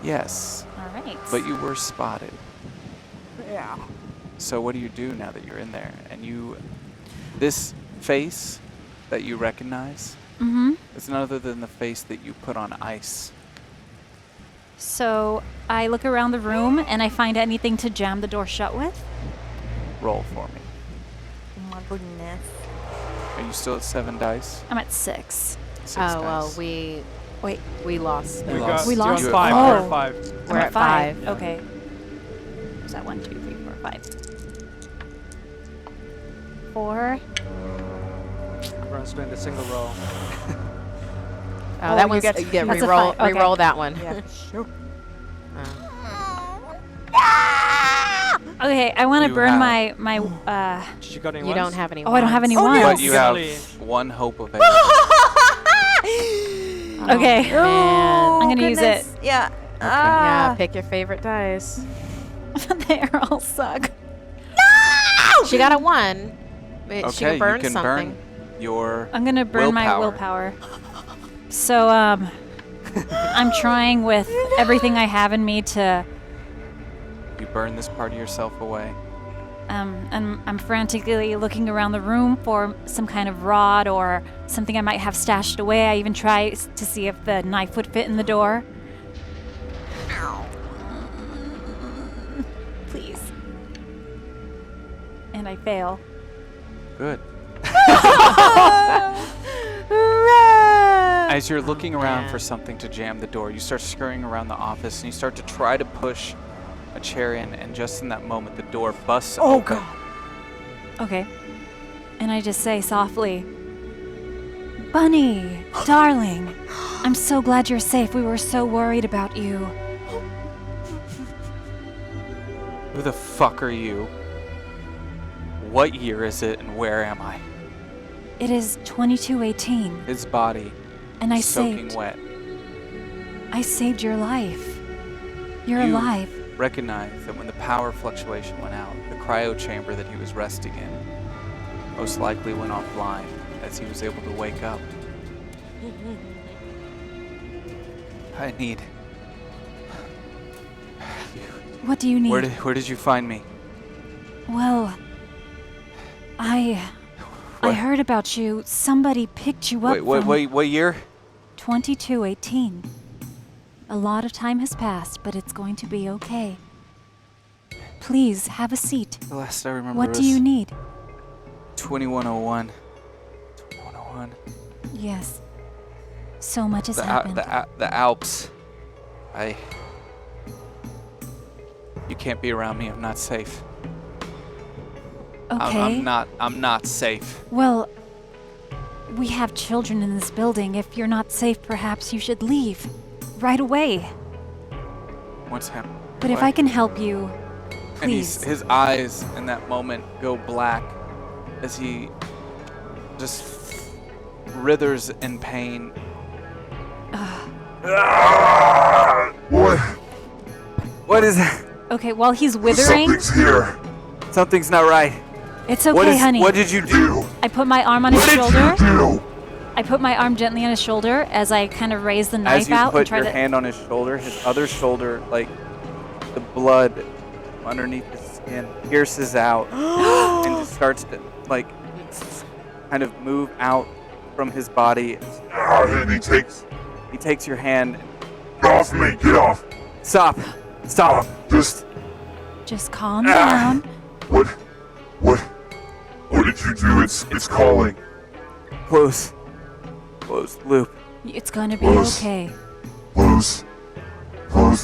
Yes, All right. but you were spotted. Yeah. So what do you do now that you're in there? And this face that you recognize, Mm-hmm. is none other than the face that you put on ice. So I look around the room and I find anything to jam the door shut with. Roll for me. Oh my goodness. Are you still at 7 dice? I'm at 6. 6 Oh, well, dice. we Wait, lost. We those. lost. We lost? You're at 5. Oh. You're at 5. We're I'm at 5. Okay. Is that 1, 2, 3, 4, 5? 4. Everyone's doing the single roll. Oh, that you one's get- you get That's a re-roll, 5, okay. re-roll that one. Yeah, sure. Okay, I want to You burn have- my Did you got any You ones? don't have any. Oh, I don't have any wands. wands. But you have Really? 1 hope available. Oh, Okay. man. I'm gonna use it. Goodness. Yeah. Yeah, pick your favorite dice. They all suck. She got a 1. She Okay, can burn you can something. burn your I'm gonna burn my willpower. So I'm trying with everything I have in me to You burn this part of yourself away. and I'm frantically looking around the room for some kind of rod or something I might have stashed away. I even try to see if the knife would fit in the door. Please. And I fail. Good. As you're looking around man. for something to jam the door, you start scurrying around the office and you start to try to push a chair in, and just in that moment, the door busts open. God. Okay. And I just say softly, Bunny, darling, I'm so glad you're safe. We were so worried about you. Who the fuck are you? What year is it, and where am I? It is 2218, His body and I soaking saved. wet. I saved your life. You're You alive. recognize that when the power fluctuation went out, the cryo chamber that he was resting in most likely went offline as he was able to wake up. I need. What do you need? Where did you find me? Well, I What? heard about you. Somebody picked you up from What year? 2218. A lot of time has passed, but it's going to be okay. Please have a seat. The last I remember What was do you need? 2101. 2101. Yes. So much has The happened. the Alps. You can't be around me. I'm not safe. Okay. I'm not safe. Well, we have children in this building. If you're not safe, perhaps you should leave. Right away. What's him? But if I can help you, And please. his eyes in that moment go black as he just writhers in pain. What is that? Okay, while he's withering, Something's here. Something's not right. it's okay, honey. What did you do? I put my arm on his What shoulder. did you do? I put my arm gently on his shoulder as I kind of raise the As knife you out and put try your to. hand on his shoulder, his other shoulder, like the blood underneath the skin, pierces out and just starts to like kind of move out from his body. And He takes your hand. get off me. Get off. Stop! Stop! Just Just calm down. what did you do? It's calling. Close the loop. It's gonna be Close. okay. Close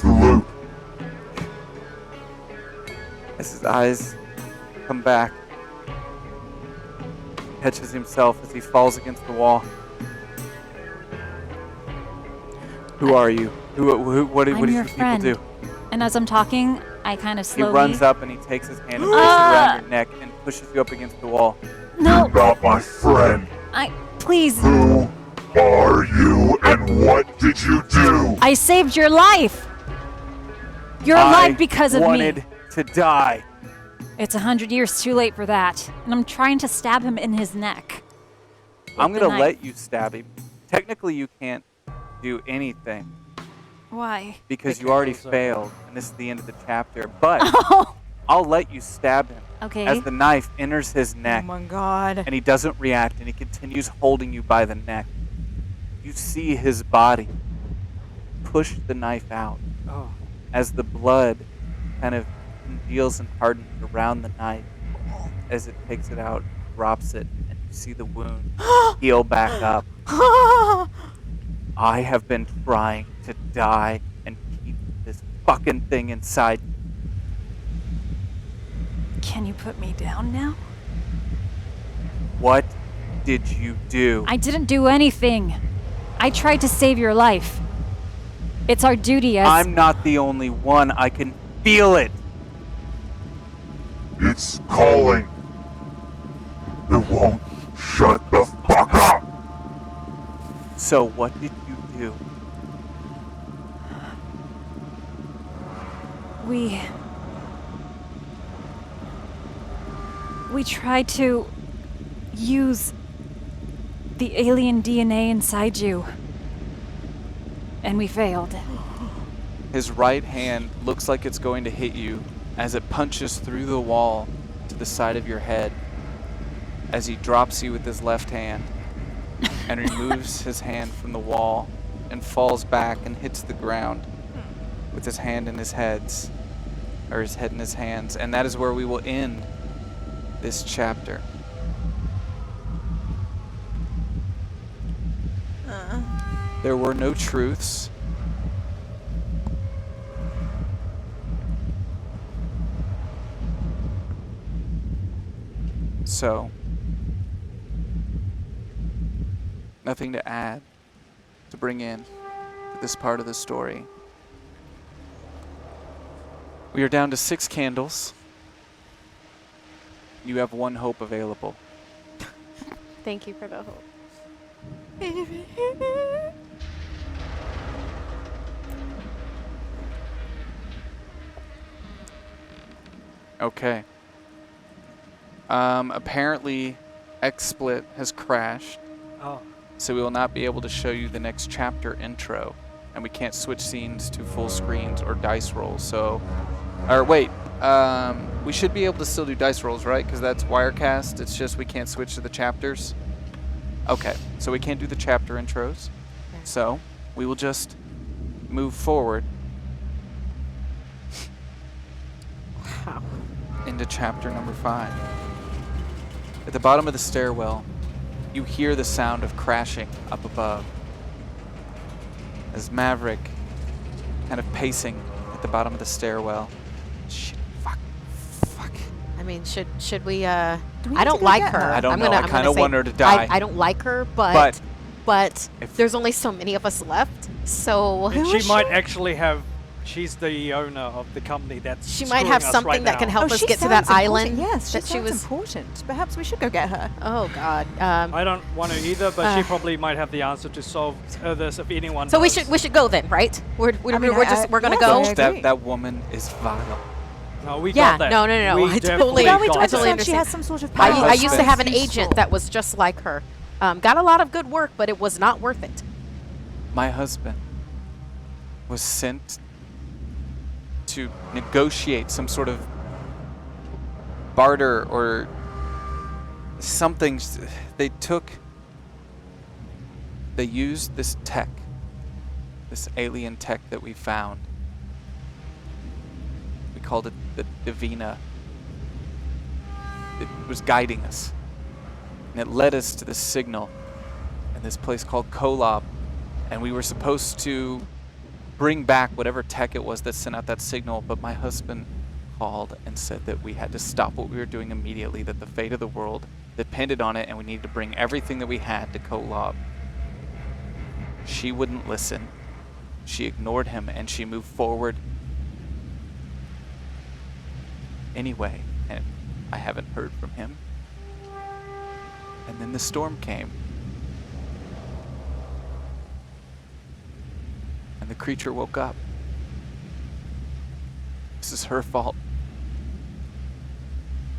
the loop. As his eyes come back, catches himself as he falls against the wall. Who are you? What I'm did your you people friend. do? And as I'm talking, I kind of He slowly. runs up and he takes his hand and puts it around your neck and pushes you up against the wall. No, You're not my friend. please. Who are you and what did you do? I saved your life. You're alive because of I wanted me. to die. It's 100 years too late for that. And I'm trying to stab him in his neck. I'm the gonna knife. let you stab him. Technically, you can't do anything Why? because you already Because, failed, and this is the end of the chapter. But Oh, I'll let you stab him okay. as the knife enters his Oh neck, my god. and he doesn't react, and he continues holding you by the neck. You see his body push the knife out Oh. as the blood kind of congeals and hardens around the knife as it takes it out, drops it, and you see the wound heal back up. I have been trying to die and keep this fucking thing inside. Can you put me down now? What did you do? I didn't do anything. I tried to save your life. It's our duty as. I'm not the only one. I can feel it. It's calling. It won't shut the fuck up. So what did you do? We tried to use the alien DNA inside you. And we failed. His right hand looks like it's going to hit you as it punches through the wall to the side of your head as he drops you with his left hand and removes his hand from the wall and falls back and hits the ground with his hand in his heads, or his head in his hands. And that is where we will end this chapter. There were no truths. So, nothing to add, to bring in to this part of the story. We are down to 6 candles. You have 1 hope available. Thank you for the hope. Okay. Apparently, XSplit has crashed, Oh. so we will not be able to show you the next chapter intro, and we can't switch scenes to full screens or dice rolls. So, or wait, we should be able to still do dice rolls, right? Because that's Wirecast. It's just we can't switch to the chapters. Okay, so we can't do the chapter intros. So we will just move forward Wow. into chapter number 5. At the bottom of the stairwell, you hear the sound of crashing up above as Maverick, kind of pacing at the bottom of the stairwell. Shit, fuck. I mean, should we? Do we I need don't to go like get her. her? I don't I'm know. Gonna, I I'm kinda gonna say want her to die. I don't like her, But but if- there's only so many of us left, so And Who is she might she? actually have. She's the owner of the company that's. she might screwing have us something right that can now. help us she get to that sounds important. island. Yes, that she she sounds was. important. Perhaps we should go get her. Oh God. I don't want to either, but she Uh. probably might have the answer to solve this if anyone. So we does. should go then, right? We're I mean, we're gonna yes, go. I agree. that woman is vile. No, we Yeah, got that. no, no. We I definitely totally- But are we got to I that. totally understand she understand. has some sort of My power? I used to have an Useful. agent that was just like her. Got a lot of good work, but it was not worth it. My husband was sent to negotiate some sort of barter or something. They used this tech, this alien tech that we found. We called it the Divina. It was guiding us, and it led us to this signal in this place called Kolob, and we were supposed to bring back whatever tech it was that sent out that signal, but my husband called and said that we had to stop what we were doing immediately, that the fate of the world depended on it, and we needed to bring everything that we had to Kolob. She wouldn't listen. She ignored him, and she moved forward anyway, and I haven't heard from him. And then the storm came. And the creature woke up. This is her fault.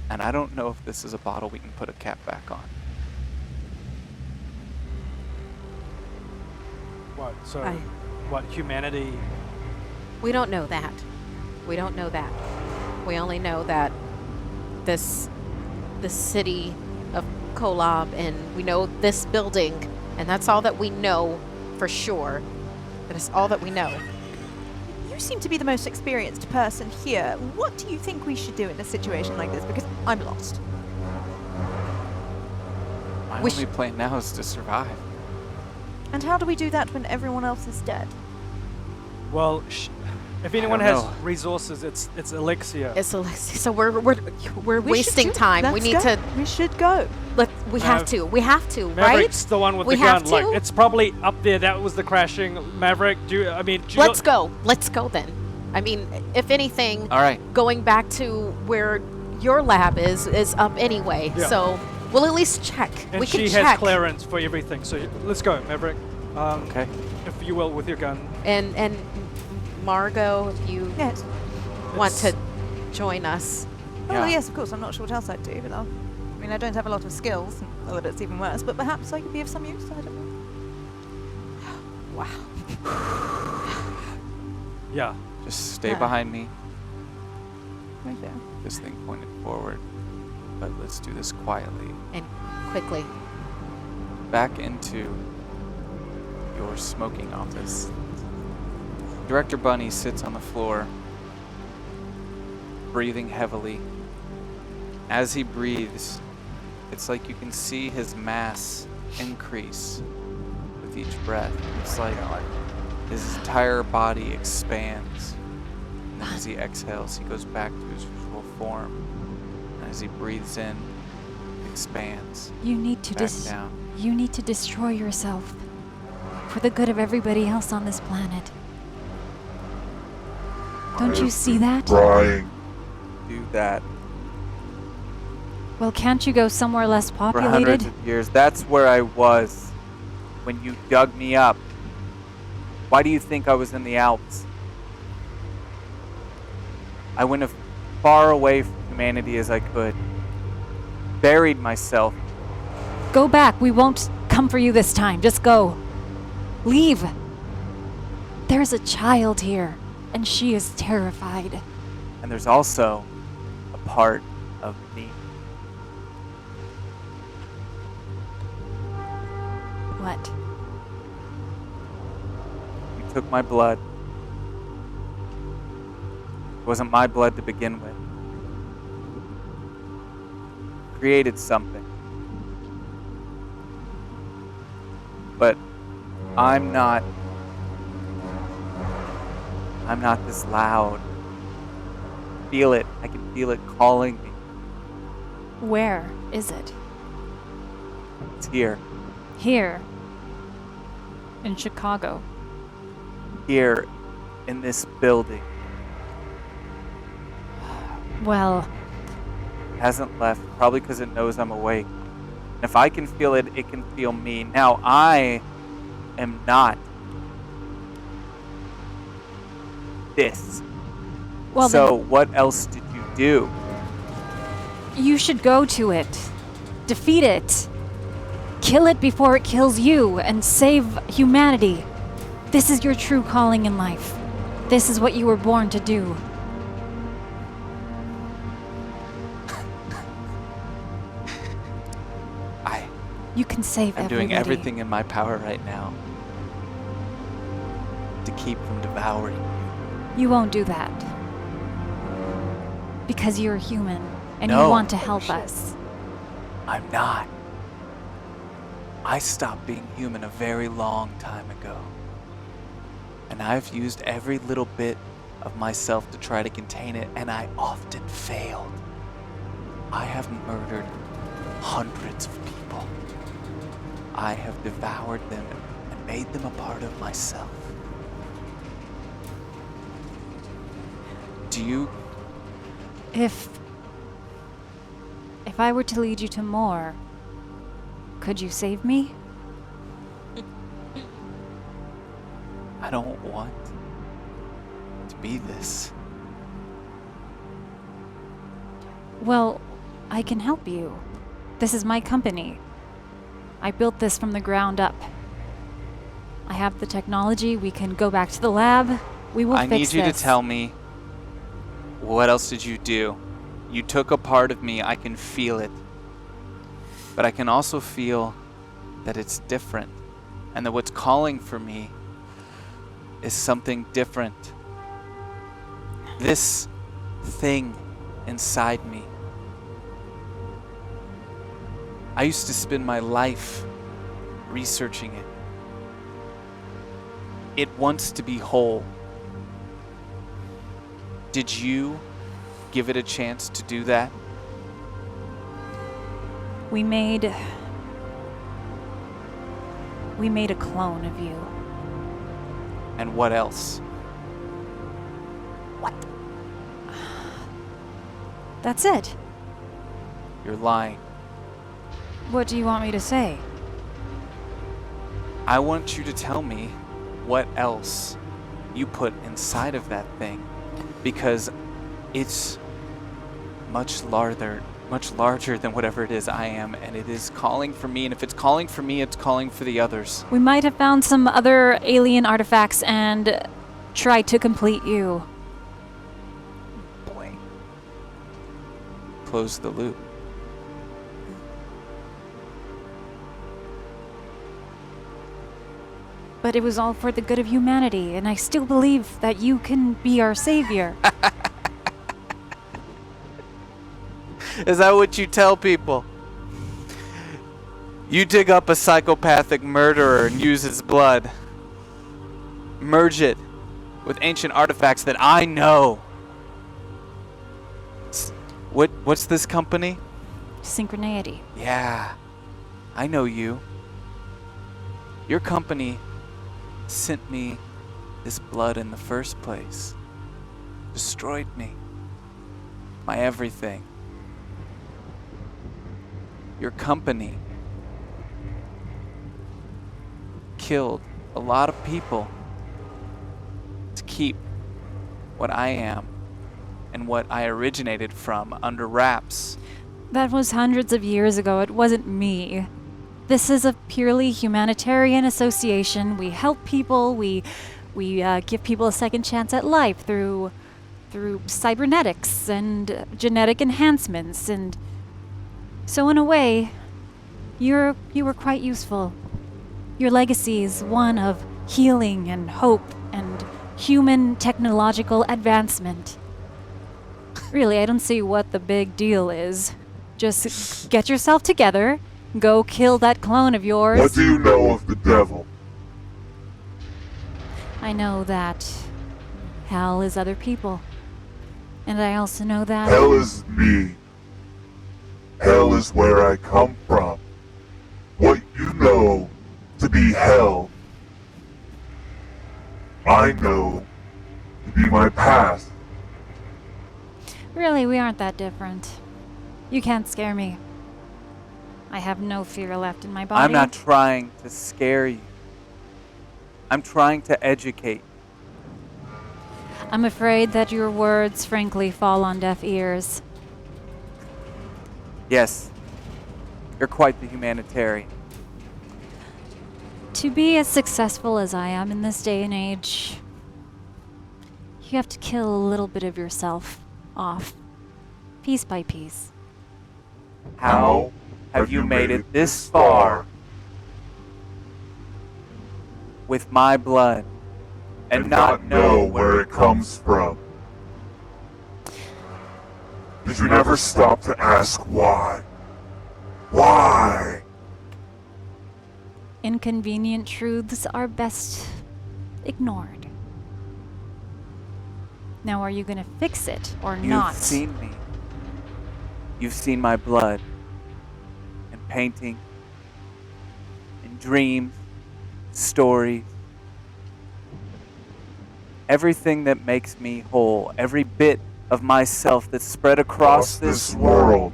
And I don't know if this is a bottle we can put a cap back on. What? So, I- what? Humanity? We don't know that. We don't know that. We only know that the city of Kolob, and we know this building, and that's all that we know for sure. That is all that we know. You seem to be the most experienced person here. What do you think we should do in a situation like this? Because I'm lost. My We only plan now is to survive. And how do we do that when everyone else is dead? Well, if anyone don't has know. resources, it's elixir. It's Alexi. So we're We should wasting do it. time. We Let's need go. to. We should go. We have to. We have to. Maverick's Right? the one with We the gun. have Like, to? it's probably up there. That was the crashing. Maverick, do you Let's go. Let's go then. I mean, if anything, All right. going back to where your lab is up anyway. Yeah. So we'll at least check. And we can she check. has clearance for everything. So let's go, Maverick. Okay. If you will, with your gun. And Margot, if you Yes. want It's- to join us. Oh, Yeah. yes, of course. I'm not sure what else I'd do, but I mean, I don't have a lot of skills, or that it's even worse, but perhaps I could be of some use. I don't know. Wow. Yeah. Just stay Yeah. behind me. Right there. This thing pointed forward. But let's do this quietly. And quickly. Back into your smoking office. Director Bunny sits on the floor, breathing heavily. As he breathes, it's like you can see his mass increase with each breath. It's like his entire body expands. And then as he exhales, he goes back to his usual form. And as he breathes in, expands You need to back down. You need to destroy yourself for the good of everybody else on this planet. Don't you see that? Trying. Do that Well, can't you go somewhere less for hundreds populated? of years. That's where I was when you dug me up. Why do you think I was in the Alps? I went as far away from humanity as I could. Buried myself. Go back. We won't come for you this time. Just go. Leave. There's a child here, and she is terrified. And there's also a part of me. What? You took my blood. It wasn't my blood to begin with. Created something. But I'm not this loud. Feel it. I can feel it calling me. Where is it? It's here. Here. In Chicago. Here in this building. Well, It hasn't left, probably because it knows I'm awake. And if I can feel it, it can feel me. Now, I am not this. well So, what else did you do? then you should go to it. Defeat it. Kill it before it kills you and save humanity. This is your true calling in life. This is what you were born to do. You can save I'm everybody. doing everything in my power right now to keep from devouring you. You won't do that. Because you're human and No. you want to help us. I'm not. I stopped being human a very long time ago. And I've used every little bit of myself to try to contain it, and I often failed. I have murdered hundreds of people. I have devoured them and made them a part of myself. Do you? If I were to lead you to more, could you save me? I don't want to be this. Well, I can help you. This is my company. I built this from the ground up. I have the technology. We can go back to the lab. We will I fix need you this. to tell me, what else did you do? You took a part of me. I can feel it. But I can also feel that it's different. And that what's calling for me is something different. This thing inside me. I used to spend my life researching it. It wants to be whole. Did you give it a chance to do that? We made a clone of you. And what else? What? That's it. You're lying. What do you want me to say? I want you to tell me what else you put inside of that thing, because it's much larger than whatever it is I am, and it is calling for me, and if it's calling for me, it's calling for the others. We might have found some other alien artifacts and tried to complete you. Boy. Close the loop. But it was all for the good of humanity, and I still believe that you can be our savior. Is that what you tell people? You dig up a psychopathic murderer and use his blood. Merge it with ancient artifacts that I know. What's this company? Synchroneity. Yeah, I know you. Your company sent me this blood in the first place. Destroyed me. My everything. Your company killed a lot of people to keep what I am and what I originated from under wraps. That was hundreds of years ago. It wasn't me. This is a purely humanitarian association. We help people. We give people a second chance at life through cybernetics and genetic enhancements, and so in a way, you were quite useful. Your legacy is one of healing and hope and human technological advancement. Really, I don't see what the big deal is. Just get yourself together, go kill that clone of yours. What do you know of the devil? I know that hell is other people. And I also know that... Hell is me. Hell is where I come from. What you know to be hell, I know to be my past. Really, we aren't that different. You can't scare me. I have no fear left in my body. I'm not trying to scare you. I'm trying to educate. I'm afraid that your words, frankly, fall on deaf ears. Yes, you're quite the humanitarian. To be as successful as I am in this day and age, you have to kill a little bit of yourself off, piece by piece. How have you made it this far with my blood and not know where it comes from? Did you never stop to ask why? Why? Inconvenient truths are best ignored. Now, are you going to fix it or not? You've seen me. You've seen my blood in painting, in dreams, stories. Everything that makes me whole, every bit of myself that's spread across this world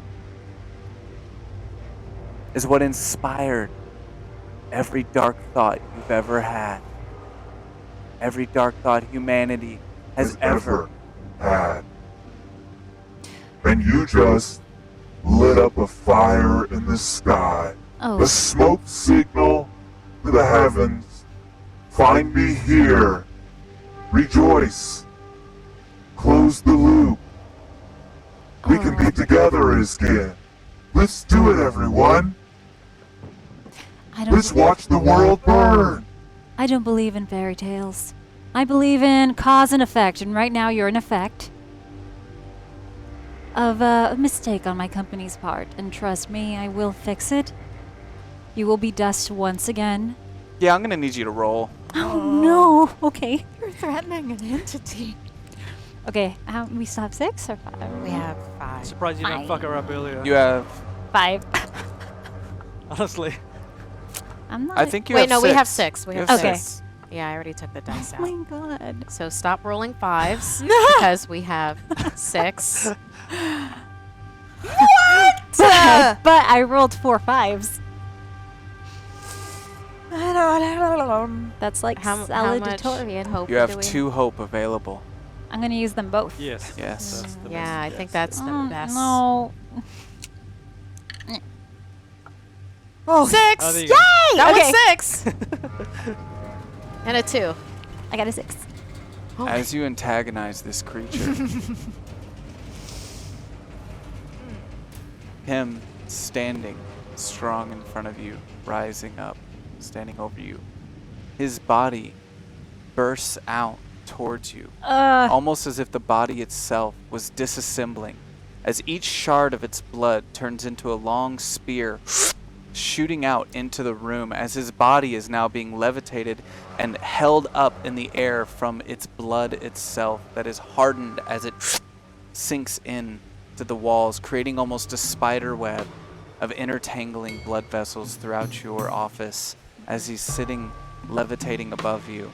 is what inspired every dark thought you've ever had. Every dark thought humanity has ever had. And you just lit up a fire in the sky. Oh. A smoke signal to the heavens Find me here. Rejoice. Close the loop. We can be together again. Let's do it, everyone. Let's watch the world burn. I don't believe in fairy tales. I believe in cause and effect, and right now you're an effect of a mistake on my company's part. And trust me, I will fix it. You will be dust once again. Yeah, I'm gonna need you to roll. Oh no. Okay. You're threatening an entity. Okay. We still have 6 or 5? We have 5. Surprised you didn't fuck her up earlier. You have. 5. Honestly. I'm not. I think you Wait, have no, 6. we have 6. We have Okay. 6. Yeah, I already took the dice Oh out. my god. So stop rolling 5s because we have 6. But I rolled 4 5s. That's like How much salutatorian. hope You do have we 2 hope available. I'm gonna use them both. Yes. Yes. That's the Yeah, I best think guess. that's the Oh, best. no. Oh, 6! Oh, there you Yay! go. That Okay. was 6! And a 2. I got a 6. Oh As you antagonize this creature, him standing strong in front of you, rising up, standing over you, his body bursts out towards you, almost as if the body itself was disassembling, as each shard of its blood turns into a long spear shooting out into the room, as his body is now being levitated and held up in the air from its blood itself that is hardened as it sinks in to the walls, creating almost a spider web of intertangling blood vessels throughout your office as he's sitting levitating above you.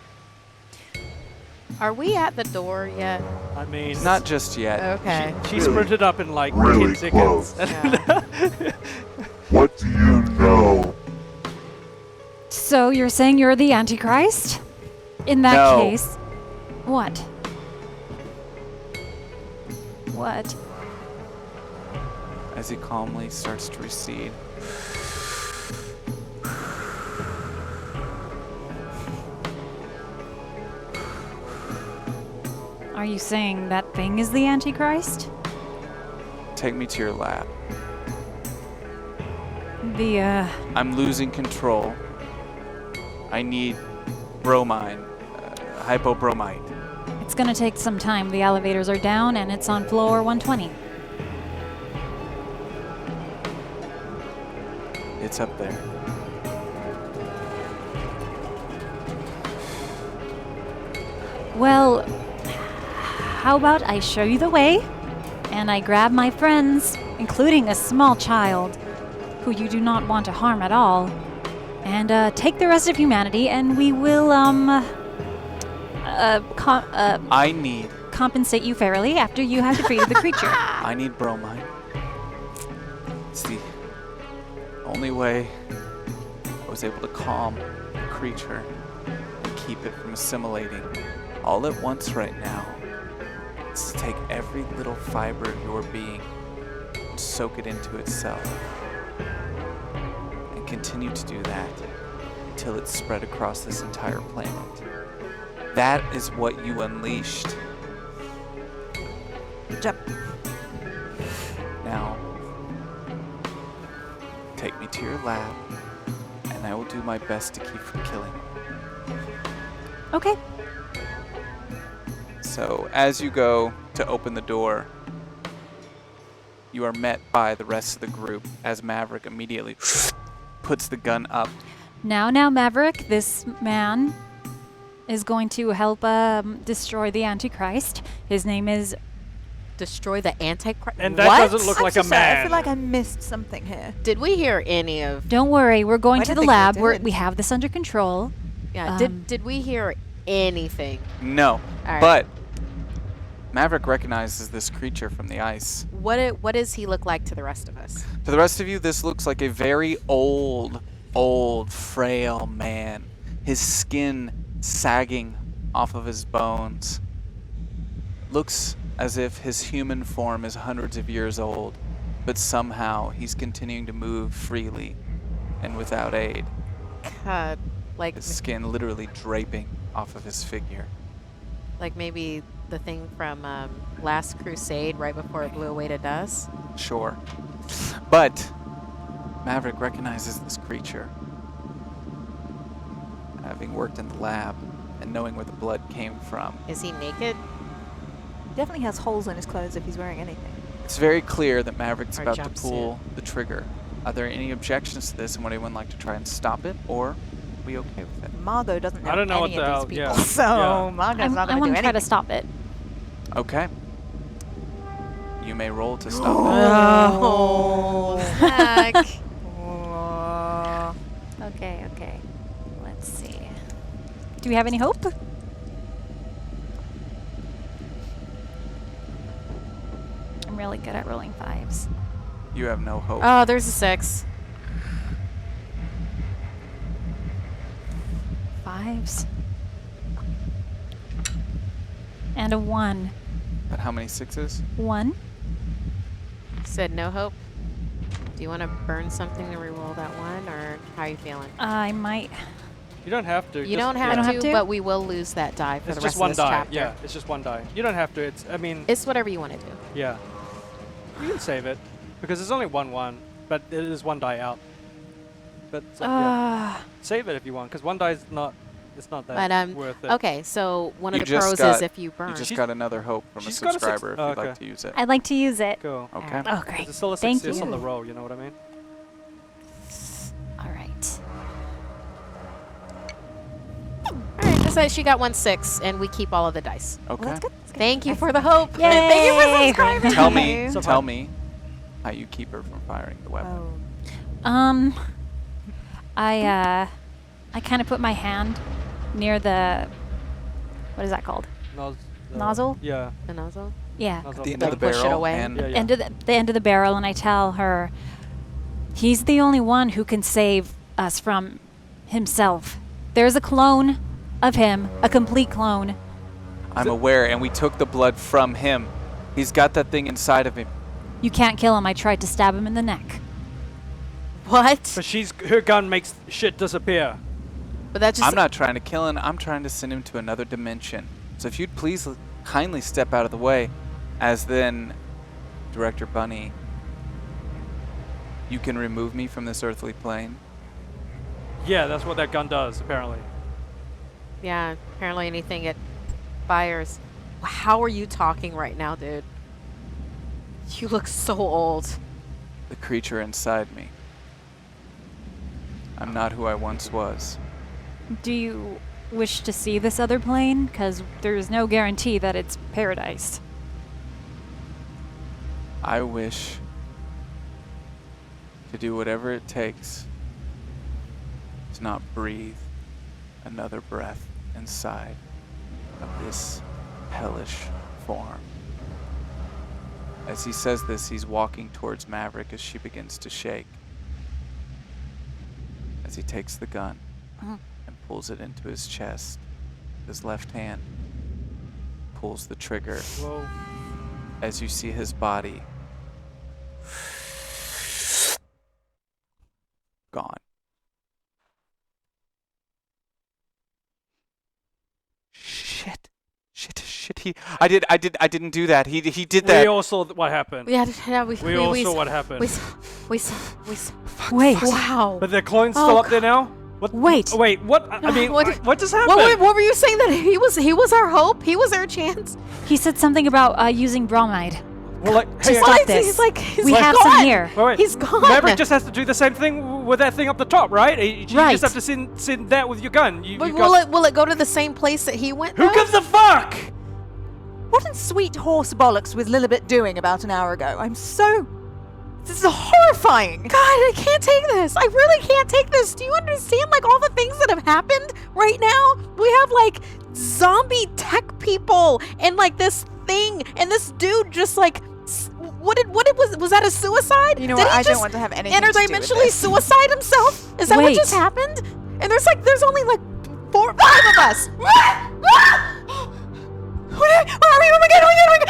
Are we at the door yet? I mean, Not just yet. Okay. she sprinted up in like Really 10 seconds. close. Yeah. What do you know? So you're saying you're the Antichrist? In that No. case, what? What? As he calmly starts to recede. Are you saying that thing is the Antichrist? Take me to your lab. The, I'm losing control. I need bromine, hypobromite. it's gonna take some time. The elevators are down and it's on floor 120. It's up there. Well, how about I show you the way, and I grab my friends, including a small child, who you do not want to harm at all, and take the rest of humanity, and we will, I need compensate you fairly after you have defeated the creature. I need bromine. It's the only way I was able to calm the creature and keep it from assimilating all at once right now. It's to take every little fiber of your being and soak it into itself. And continue to do that until it's spread across this entire planet. That is what you unleashed. Now, take me to your lab, and I will do my best to keep from killing you. Okay. So, as you go to open the door, you are met by the rest of the group as Maverick immediately puts the gun up. Now, Maverick, this man is going to help destroy the Antichrist. His name is... Destroy the Antichrist. And that What? doesn't look I'm like so a sorry. man. I feel like I missed something here. Did we hear any of? Don't worry, we're going I to didn't the think we lab. did. We have this under control. Yeah. Um, Did we hear anything? No, All right. but Maverick recognizes this creature from the ice. What does he look like to the rest of us? To the rest of you, this looks like a very old, frail man. His skin sagging off of his bones. Looks as if his human form is hundreds of years old, but somehow he's continuing to move freely and without aid. God, Like, his skin literally draping off of his figure. like maybe the thing from Last Crusade right before it blew away to dust. Sure. But Maverick recognizes this creature. Having worked in the lab and knowing where the blood came from, Is he naked? Definitely has holes in his clothes if he's wearing anything. it's very clear that Maverick's Or about to jumpsuit. pull the trigger. Are there any objections to this, and would anyone like to try and stop it, or are we okay with it? Margot doesn't know I don't know any what the of these hell- people, yeah. so Yeah. Margot's not I going to want do to try anything. to stop it. Okay. You may roll to stop Oh, Zach. Okay, okay. Let's see. Do we have any hope? I'm really good at rolling 5s. it. You have no hope. Oh, there's a 6. 5s. And a 1. But how many 6s? 1. Said no hope. Do you want to burn something to reroll that one, or how are you feeling? I might. You don't have to. You just- don't I have, don't to, have to? but we will lose that die for It's the just rest one of this die. chapter. Yeah, it's just one die. You don't have to. It's. I mean, It's whatever you want to do. yeah. You can save it because there's only one, but it is one die out. But so, yeah. Save it if you want, because one die is not. It's not that But worth it. okay, so one of You the just pros got- is if you burn. You just She's- got another hope from a she's got a six- subscriber if oh, you'd like okay. to use it. I'd like to use it. Cool. Okay. Oh, great. It's still a Thank success on the you. roll. You know what I mean? All right. All right, just like she got 1 6, and we keep all of the dice. Okay. Well, that's good. Thank you for the hope. Yay! Thank you for subscribing. Tell me, So tell far- me how you keep her from firing the weapon. Oh. I kind of put my hand near the, what is that called? Nozzle? Yeah. The nozzle. Yeah. Nozzle. At the end Like of the push it barrel, away? and Yeah, yeah. End of the end of the barrel, and I tell her, he's the only one who can save us from himself. There's a clone of him, a complete clone. I'm aware, and we took the blood from him. He's got that thing inside of him. You can't kill him. I tried to stab him in the neck. What? But her gun makes shit disappear. But that just. I'm not trying to kill him. I'm trying to send him to another dimension. So if you'd please kindly step out of the way, as then, Director Bunny, you can remove me from this earthly plane. Yeah, that's what that gun does, apparently. Yeah, apparently anything it fires. How are you talking right now, dude? You look so old. The creature inside me. I'm not who I once was. Do you wish to see this other plane? Because there's no guarantee that it's paradise. I wish to do whatever it takes to not breathe another breath inside of this hellish form. As he says this, he's walking towards Maverick as she begins to shake. As he takes the gun and pulls it into his chest, his left hand pulls the trigger. Whoa. As you see his body gone. Shit. I didn't do that. He did that. We all saw what happened. Yeah, We all saw what happened. We saw. Wait. Wow. But the clone's Oh, still up there now? What? Wait. Wait, what? I mean, What- what just happened? What were you saying that he was our hope? He was our chance. He said something about using bromide. Well, like, To hey, stop What? this. He's like, he's We like have gone. some here. wait. He's gone. Maverick just has to do the same thing with that thing up the top, right? You Right. just have to send that with your gun. But will it go to the same place that he went? Who though? gives a fuck? What in sweet horse bollocks was Lilibet doing about an hour ago? This is horrifying. God, I can't take this. I really can't take this. Do you understand, like, all the things that have happened right now? We have, like, zombie tech people and, like, this thing, and this dude just, like, was that a suicide? You know Did what? he I don't just want to have anything to do with interdimensionally this. suicide himself? Is that what Wait. just happened? And there's only, like, 4 or 5 of us. Where are we? Oh my god!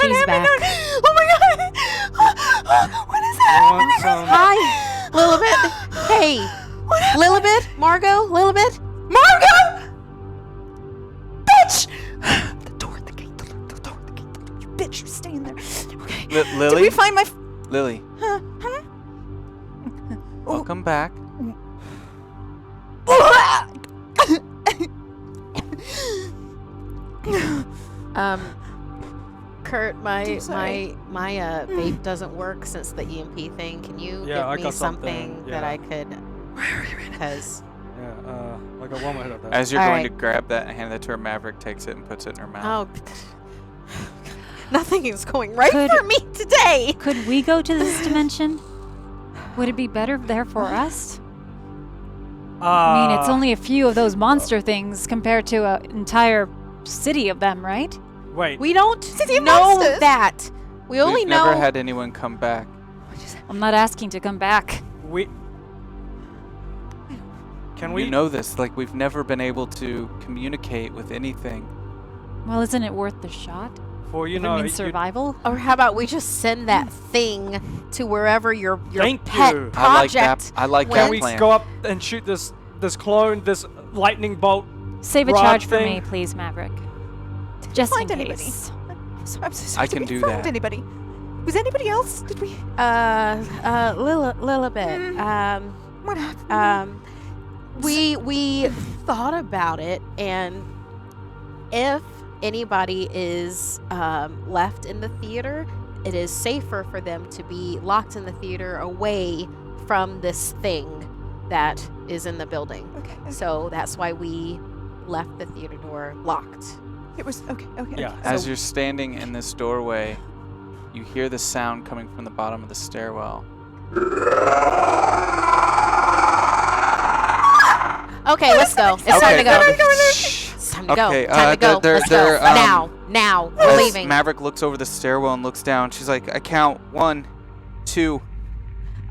She's back. Oh my god! What is happening? Want some- Hi, Lilibet. Hey, Lilibet? Margot? Lilibet? Margot! Bitch! The door, the gate, the door, the gate. You bitch, you stay in there. Okay. Lily? Did we find my... Lily, Huh? welcome back. Kurt, my I'm sorry. vape doesn't work since the EMP thing. Can you Yeah, I give me got something something, that yeah. I could? Because Yeah, I got one more hit of that. As you're All going right. to grab that and hand it to her, Maverick takes it and puts it in her mouth. oh, nothing is going right Could- for me today. Could we go to this dimension? Would it be better there for us? I mean, it's only a few of those monster things compared to an entire city of them, right? Wait. We don't City of know Monsters. that. We only We've know. never had anyone come back. I'm not asking to come back. We. Can we? You know this, like we've never been able to communicate with anything. Well, isn't it worth the shot? For you If it know. means survival? Or how about we just send that thing to wherever your Thank pet you. I like project? that. I like went. that Can we plan. go up and shoot this clone, this lightning bolt? Save a Rod charge for thing. me, please, Maverick. Just in find anybody? case. I'm so sorry. I can Did we do find that. anybody? Was anybody else? Did we... Lilibet. What happened? We thought about it, and if anybody is left in the theater, it is safer for them to be locked in the theater away from this thing that is in the building. Okay. So that's why we left the theater door locked. It was... Okay, okay. Yeah. okay. As So- you're standing in this doorway, you hear the sound coming from the bottom of the stairwell. Okay, let's go. It's time to go. It's time to go. Okay, Time to go. they're- Let's go. they're, Now. We're As leaving. Maverick looks over the stairwell and looks down. She's like, I count 1, 2,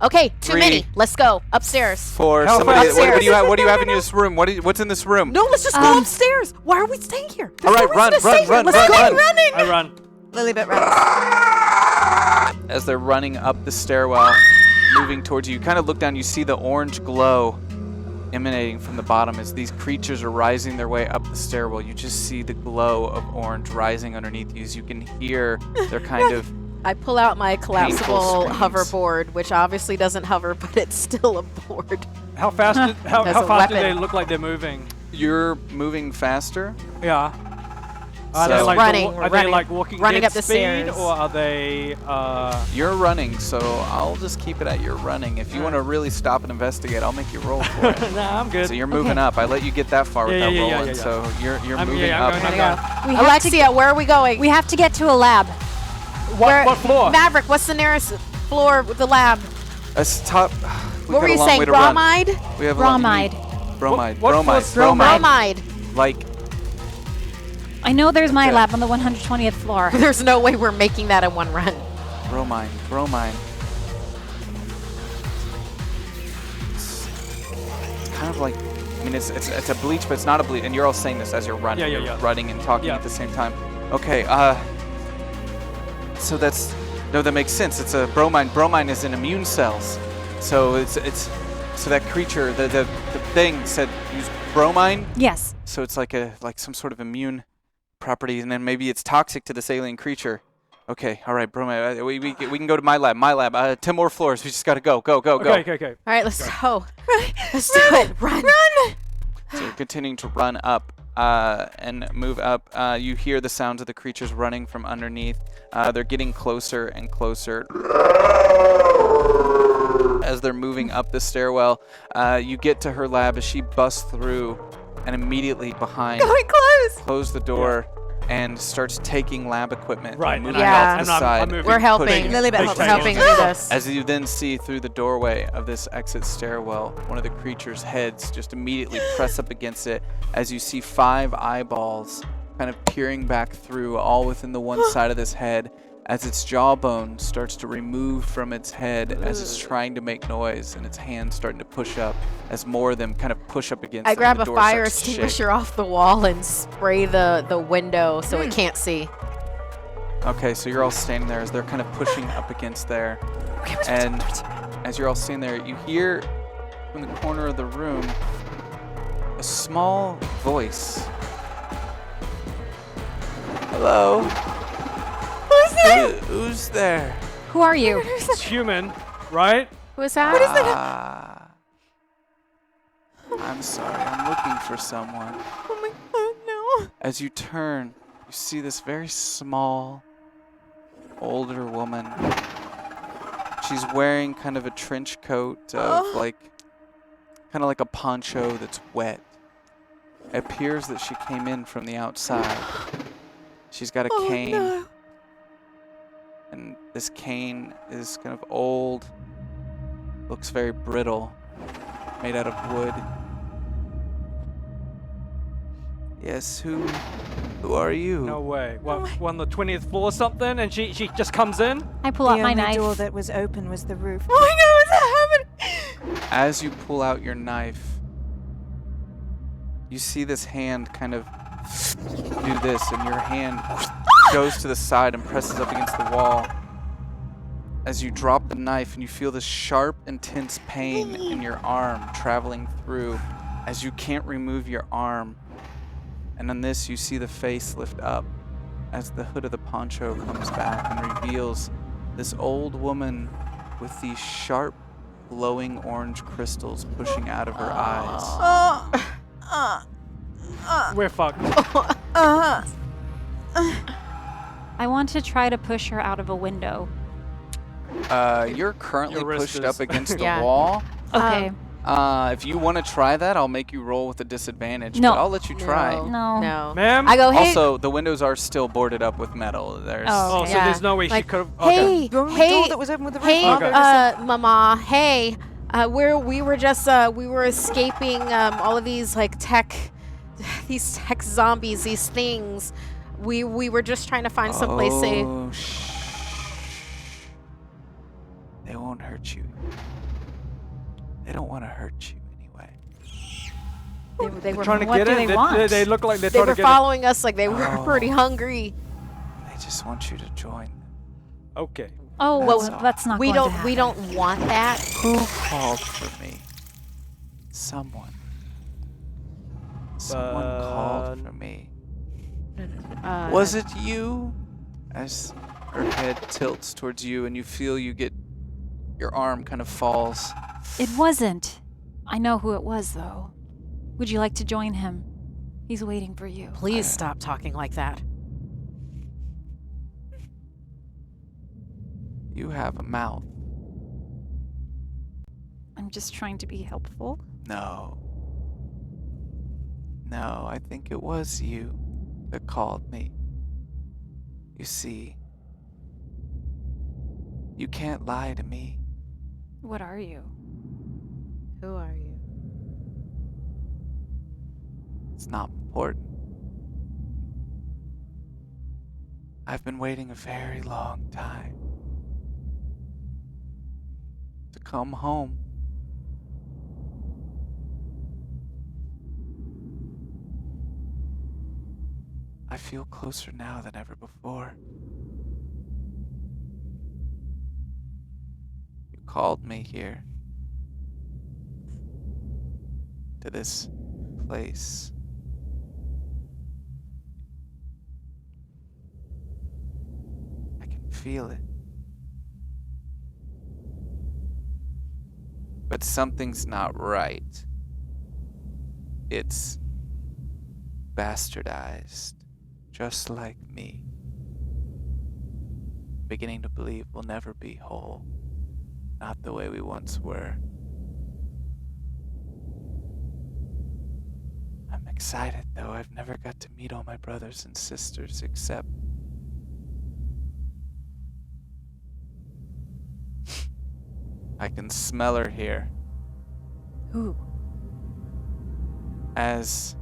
Okay, too 3. many. Let's go upstairs. 4. Hell, Somebody, upstairs. what do you have? What do you have in this room? What's in this room? No, let's just go upstairs. Why are we staying here? All right, run. Let's Let's go. run. I run. Lilibet runs. As they're running up the stairwell, moving towards you, you kind of look down. You see the orange glow emanating from the bottom as these creatures are rising their way up the stairwell. You just see the glow of orange rising underneath you as you can hear their kind of I pull out my collapsible screams. hoverboard, which obviously doesn't hover, but it's still a board. How fast? How That's a fast do they weapon. look like they're moving? you're moving faster. Yeah. Are So- they like Running, are running. they like walking Running dead up the speed, stairs. or are they? You're running, so I'll just keep it at you're running. If you want to really stop and investigate, I'll make you roll for it. Nah, I'm good. So you're moving up. I let you get that far Yeah, without yeah, yeah, rolling. yeah, yeah. So you're I'm- moving yeah, up. I'm Gotta going. go. We have to Alexia, where are we going? We have to get to a lab. What floor? Maverick, what's the nearest floor with the lab? That's top. What were you saying? Bromide? We have a long- Bromide. Bromide. What Bromide. was Bromide. Bromide. Like I know there's my Okay. lab on the 120th floor. There's no way we're making that in one run. bromine. Bromine. It's kind of like. I mean, it's a bleach, but it's not a bleach. And you're all saying this as you're running. Yeah, yeah, You're yeah. running and talking Yeah. at the same time. Okay. So that's no, that makes sense. It's a bromine. Bromine is in immune cells. So it's so that creature, the thing said use bromine. Yes. So it's like some sort of immune property, and then maybe it's toxic to this alien creature. Okay, all right, bromine. We can go to my lab. 10 more floors. We just gotta go. Go. Okay. All right, let's go. Let's do it. Run. So you're continuing to run up and move up. You hear the sounds of the creatures running from underneath. They're getting closer and closer. As they're moving up the stairwell, you get to her lab as she busts through and immediately behind Going close. close the door and starts taking lab equipment Right. and and moving Yeah. off to I'm the not- side. I'm moving. We're helping. pushing- Lilibet Big helps. time. Helping do this. As you then see through the doorway of this exit stairwell, one of the creature's heads just immediately press up against it as you see 5 eyeballs kind of peering back through, all within the one side of this head, as its jawbone starts to remove from its head as it's trying to make noise, and its hands starting to push up as more of them kind of push up against I them, grab the a door fire starts to shake. extinguisher off the wall and spray the window so it can't see. Okay, so you're all standing there as they're kind of pushing up against there. And as you're all standing there, you hear from the corner of the room, a small voice. Hello? Who's there? Who are you? It's human, right? Who is that? I'm sorry, I'm looking for someone. Oh my god, no. As you turn, you see this very small, older woman. She's wearing kind of a trench coat of kind of like a poncho that's wet. It appears that she came in from the outside. She's got a cane. No. And this cane is kind of old, looks very brittle, made out of wood. Yes, who are you? No way. What, on the 20th floor or something? And she just comes in? I pull out The my only knife. door that was open was the roof. Oh my god, what's happening? As you pull out your knife, you see this hand kind of do this, and your hand goes to the side and presses up against the wall. As you drop the knife and you feel this sharp, intense pain in your arm traveling through as you can't remove your arm. And on this, you see the face lift up as the hood of the poncho comes back and reveals this old woman with these sharp, glowing orange crystals pushing out of her eyes. We're fucked. I want to try to push her out of a window. You're currently Your wrist pushed up is- against the Yeah. wall. Okay. If you want to try that, I'll make you roll with a disadvantage, No. but I'll let you try. No. No. Ma'am? I go, hey. Also, the windows are still boarded up with metal. There's Oh, Oh, so Yeah. there's no way she Like, could have. hey, The only hey, door that was open with the roof. hey, Okay. Mama, hey, we were just we were escaping all of these like these tech zombies, these things. We were just trying to find someplace safe. Oh, shh. They won't hurt you. They don't want to hurt you anyway. They were Trying to What get do it? they want? They look like they're they trying were to get following us like they were Oh. pretty hungry. They just want you to join them. it. Okay. Oh, That's well, all. that's not We going to don't happen. we don't want that. Who called for me? Someone. Someone called for me. Was it you? As her head tilts towards you and you feel your arm kind of falls. It wasn't. I know who it was, though. Would you like to join him? He's waiting for you. Please stop talking like that. You have a mouth. I'm just trying to be helpful. No. No, I think it was you that called me. You see, you can't lie to me. What are you? Who are you? It's not important. I've been waiting a very long time to come home. I feel closer now than ever before. You called me here to this place. I can feel it. But something's not right. It's bastardized, just like me. Beginning to believe we'll never be whole. Not the way we once were. I'm excited, though. I've never got to meet all my brothers and sisters except... I can smell her here. Who? As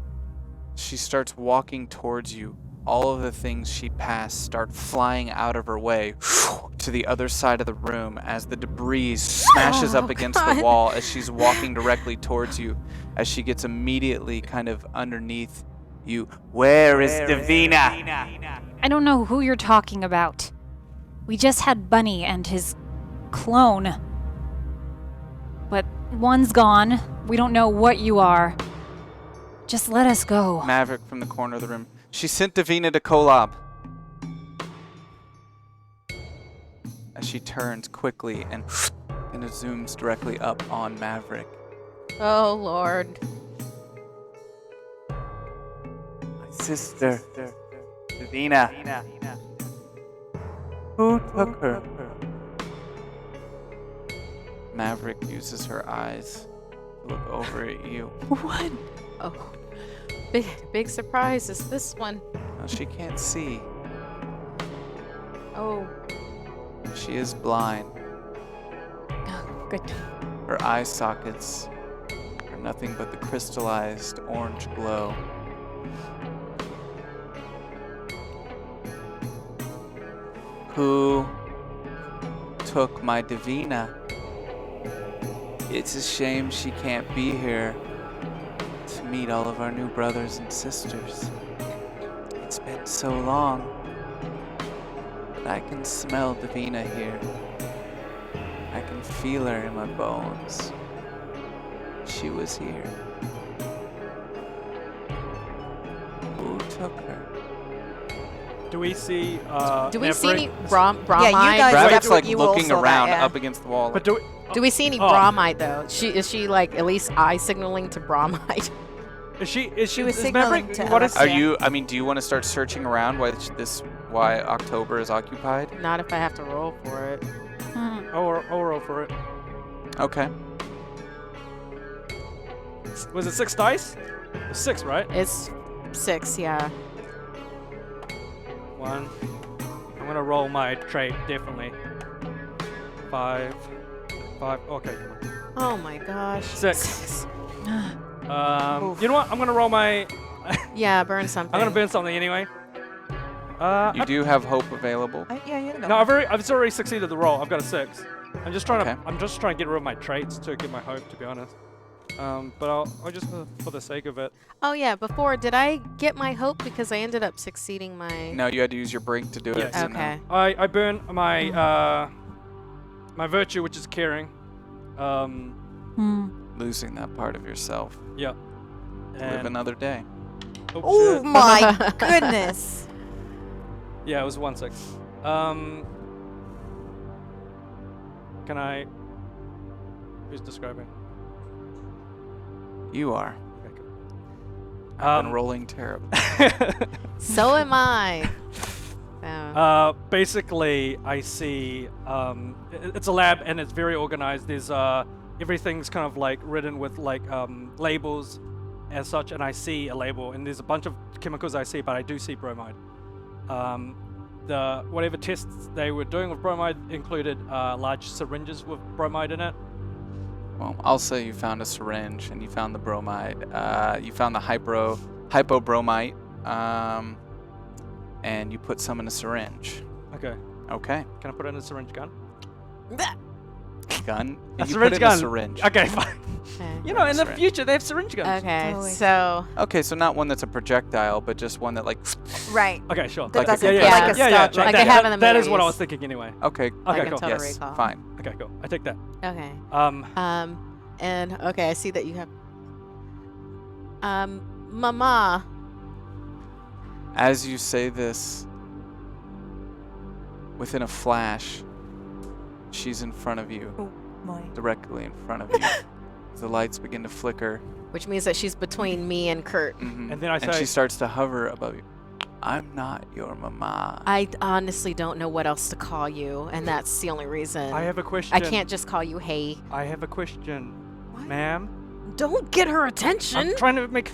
she starts walking towards you, all of the things she passed start flying out of her way to the other side of the room as the debris smashes up against the wall as she's walking directly towards you, as she gets immediately kind of underneath you. Where is Davina? I don't know who you're talking about. We just had Bunny and his clone. But One's gone. We don't know what you are. Just let us go. Maverick from the corner of the room. She sent Davina to Kolob. As she turns quickly and it zooms directly up on Maverick. Oh, Lord. My sister, Davina. Who took her? Maverick uses her eyes to look over at you. What? Oh, big surprise is this one. Now she can't see. Oh, She is blind. good. Her eye sockets are nothing but the crystallized orange glow. Who took my Davina? It's a shame she can't be here to meet all of our new brothers and sisters. It's been so long, but I can smell Davina here. I can feel her in my bones. She was here. Who took her? Do we see? Do we see any Maverick? bromide? guys- Rabbit's you like all looking saw that, around yeah. up against the wall. But do we, Do we see any bromide though? Is she like at least eye signaling to bromide? Is she? She was is signaling Maverick? to What us. is? Are Yeah. you? I mean, do you want to start searching around why October is occupied? Not if I have to roll for it. I'll roll for it. Okay. Was it 6 dice? It's 6, right? It's 6, yeah. 1. I'm gonna roll my trait definitely. 5. Okay. Oh my gosh. 6. You know what? I'm gonna roll my. Yeah, burn something. I'm gonna burn something anyway. You do have hope available. Yeah. No, I've already succeeded the roll. I've got a 6. I'm just trying Okay. to get rid of my traits to get my hope, to be honest. But I'll just for the sake of it. Oh yeah, before did I get my hope because I ended up succeeding my? No, you had to use your brink to do it. Yes. so no. Okay. I burn my my virtue, which is caring. Losing that part of yourself. Yeah. Live And another day. Oh shit. my goodness. Yeah, it was 1/6. Can I? Who's describing? You are. Okay, cool. I've been rolling terribly. So am I. So, Basically, I see it's a lab and it's very organized. There's everything's kind of like written with like labels as such, and I see a label, and there's a bunch of chemicals I see, but I do see bromide. The whatever tests they were doing with bromide included large syringes with bromide in it. Well, I'll say you found a syringe and you found the bromide. You found the hypobromite, and you put some in a syringe. Okay. Okay. Can I put it in a syringe gun? Gun. A And you syringe put it gun. in a syringe. Okay, fine. okay. You know, in the Syringe. future they have syringe guns. Okay, Totally. so Okay, so not one that's a projectile, but just one that like. Right. Okay, sure. That Like doesn't a- feel yeah, like a yeah, Star yeah, Trek. like they have in the That is what I movies. was thinking anyway. Okay. Like Okay, in cool. Total Yes. Recall. Fine. Okay, cool. I take that. Okay. Um, And okay, I see that you have. Mama. As you say this, within a flash, she's in front of you, Oh my. directly in front of you. As the lights begin to flicker, Which means that she's between me and Kurt. mhm, And then I and say- she starts to hover above you. I'm not your mama. I honestly don't know what else to call you, and that's the only reason. I have a question. I can't just call you Hey. I have a question, What? ma'am. Don't get her attention. I'm trying to make.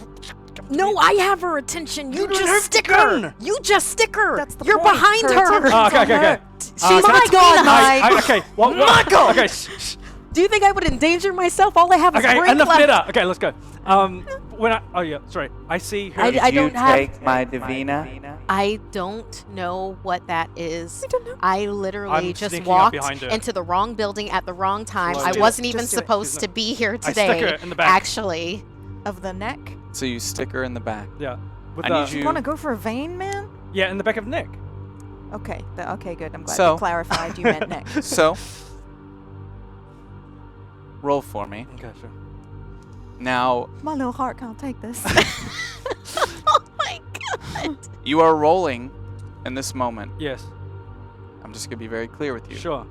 No, I have her attention. You You don't just have stick the her. gun. You just stick her. That's the You're point. behind Her her. attention's Oh, okay, on okay, her. okay. She's can I between go, us. Mike? Okay. Well, Michael! Okay. Shh. Do you think I would endanger myself? All I have is Okay. brake Enough left. better. Okay, let's go. Oh yeah. Sorry. I see her. I don't have. my Davina? I don't know what that is. I don't know. I literally I'm just sneaking up walked behind her. into the wrong building at the wrong time. Just I do it. wasn't even Just do it. supposed to be here I stick today. her in the back. Actually, Of the neck. So you stick her in the back. Yeah. With I the, need You you- want to go for a vein, man? Yeah, in the back of Nick. Okay. Okay, good. I'm glad So- you clarified you meant neck. So, roll for me. Okay, sure. Now, My little heart can't take this. Oh my god. you are rolling in this moment. Yes. I'm just going to be very clear with you. Sure.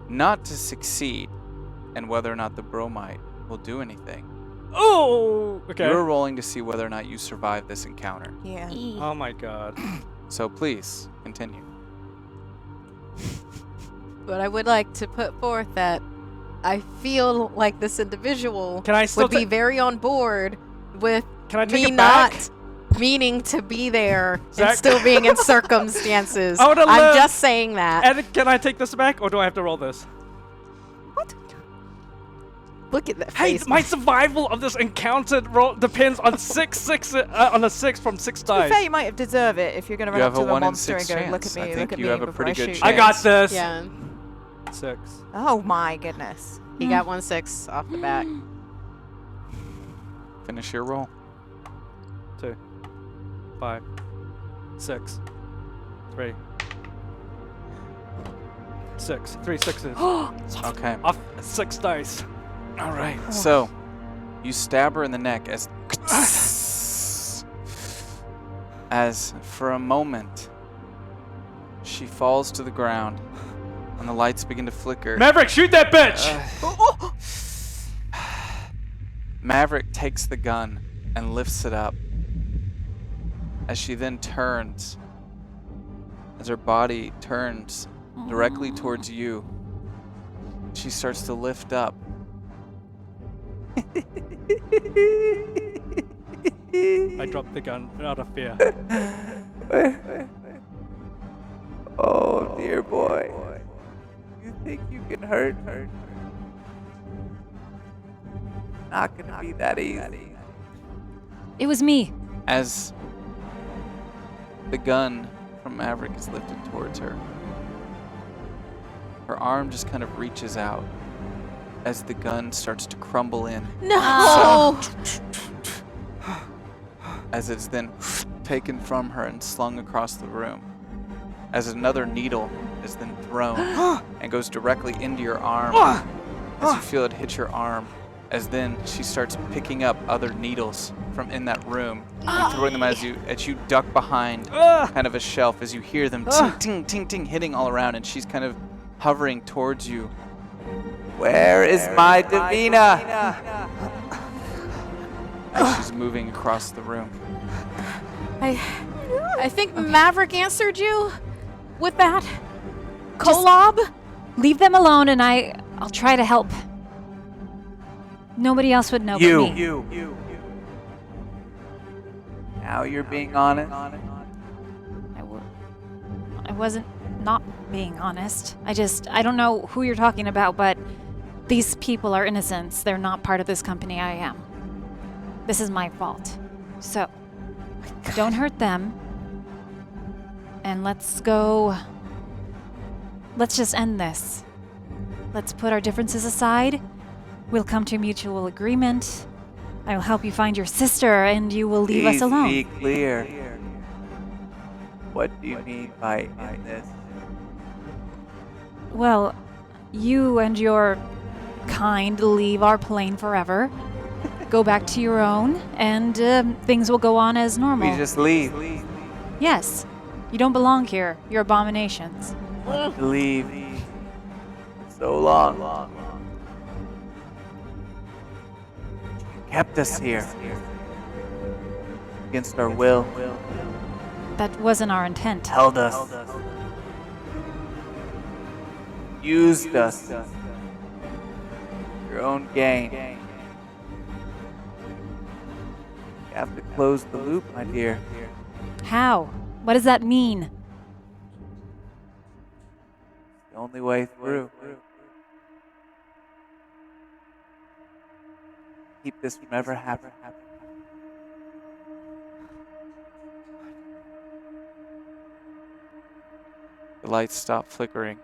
Not to succeed and whether or not the bromide will do anything. Oh! Okay. You're rolling to see whether or not you survive this encounter. Yeah. Oh my god. So please, continue. But I would like to put forth that I feel like this individual Can I still would be very on board with Can I take me it back? not meaning to be there Zach? and still being in circumstances. I would've I'm loved- just saying that. And can I take this back, or do I have to roll this? Look at that Hey, face. my survival of this encounter roll depends on on a 6 from 6 To be fair, dice. you might deserve it if you're going to You run have up a to the 1 in monster and 6 go, look chance. at I me, think look at you me have a before pretty I good shoot I you. got this. Yeah, 6. Oh my goodness. he got 1-6 off the bat. Finish your roll. 2, 5, 6, 3, 6. 3 sixes. Okay. Off 6 dice. All right. So, you stab her in the neck as for a moment she falls to the ground and the lights begin to flicker. Maverick, shoot that bitch! Maverick takes the gun and lifts it up. As she then turns, as her body turns directly towards you, she starts to lift up. I dropped the gun out of fear. Oh, dear boy. You think you can hurt her? Not gonna be that easy. It was me. As the gun from Maverick is lifted towards her, her arm just kind of reaches out as the gun starts to crumble in, No! as it's then taken from her and slung across the room. As another needle is then thrown and goes directly into your arm, as you feel it hit your arm, as then she starts picking up other needles from in that room and throwing them as you duck behind kind of a shelf, as you hear them ting ting ting ting hitting all around, and she's kind of hovering towards you. Where is my Davina? As she's moving across the room. I think Maverick answered you with that. Kolob? Leave them alone and I'll try to help. Nobody else would know but me. You. Now you're being honest. I wasn't not being honest. I don't know who you're talking about, but these people are innocents. They're not part of this company I am. This is my fault. So, don't hurt them. And let's just end this. Let's put our differences aside. We'll come to a mutual agreement. I will help you find your sister, and you will leave us alone. Be clear. What do you mean by this? Well, you and your kind leave our plane forever. Go back to your own, and things will go on as normal. We just leave. Yes. You don't belong here. You're abominations. Leave. So long. You kept us here. Against our will. That wasn't our intent. Held us. Used us. Your own gain. You have to close the loop, my dear. How? What does that mean? The only way through. Keep this from ever happening. The lights stop flickering.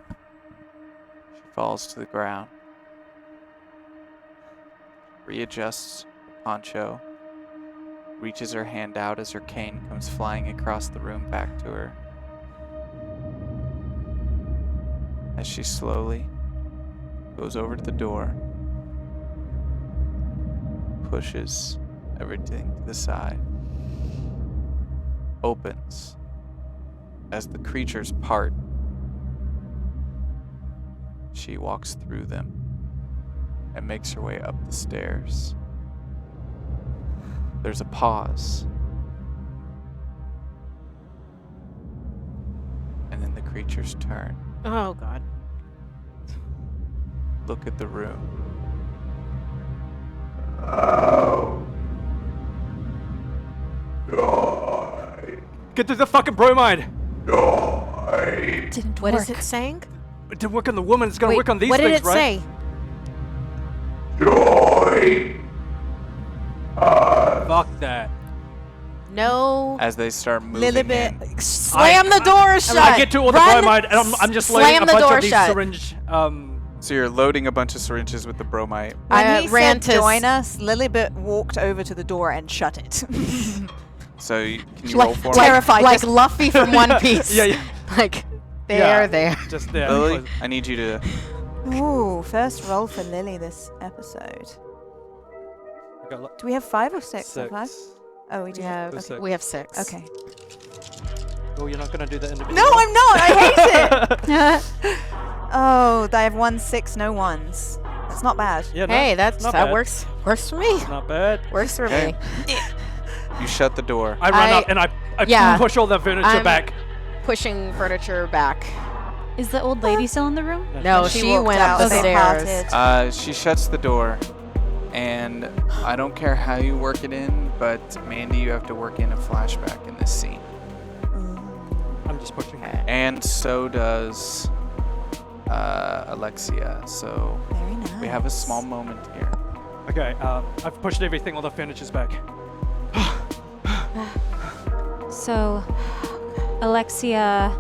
She falls to the ground. Readjusts the poncho. Reaches her hand out as her cane comes flying across the room back to her. As she slowly goes over to the door, pushes everything to the side, opens. As the creatures part, she walks through them and makes her way up the stairs. There's a pause. And then the creatures turn. Oh, God. Look at the room. Get to the fucking bromide. Didn't What work. is it saying? It didn't work on the woman. It's gonna Wait, work on these what things, did it right? say? Fuck that. No. As they start moving Lilibet. in. Slam the door shut. I get to all the Run. bromide, and I'm just Slam laying a the bunch door of these shut. syringe. So you're loading a bunch of syringes with the bromite. When he ran said to join us, Lilibet walked over to the door and shut it. So can you roll for me? Terrified, like just- Luffy from One Piece. Yeah. Like, Yeah. there. Just there. Lily, I need you to. Ooh, first roll for Lily this episode. I got lo- Do we have 5 or 6? Six. 5? Oh, we do. Yeah, There's six. we have 6. Okay. Oh, you're not gonna do the individual. No, I'm not. I hate it. Oh, I have 1 6, no 1s. That's not bad. Yeah, Hey, no, that not bad. works for me. Not bad. Works for Okay. me. You shut the door. I run up and I yeah, push all the furniture I'm- back. Pushing furniture back. Is the old lady still in the room? No, She she walked went out, up the they stairs. parted. She shuts the door, and I don't care how you work it in, but Mandy, you have to work in a flashback in this scene. I'm just pushing. And so does Alexia. So Very nice. we have a small moment here. Okay, I've pushed everything, all the furniture's back. So, Alexia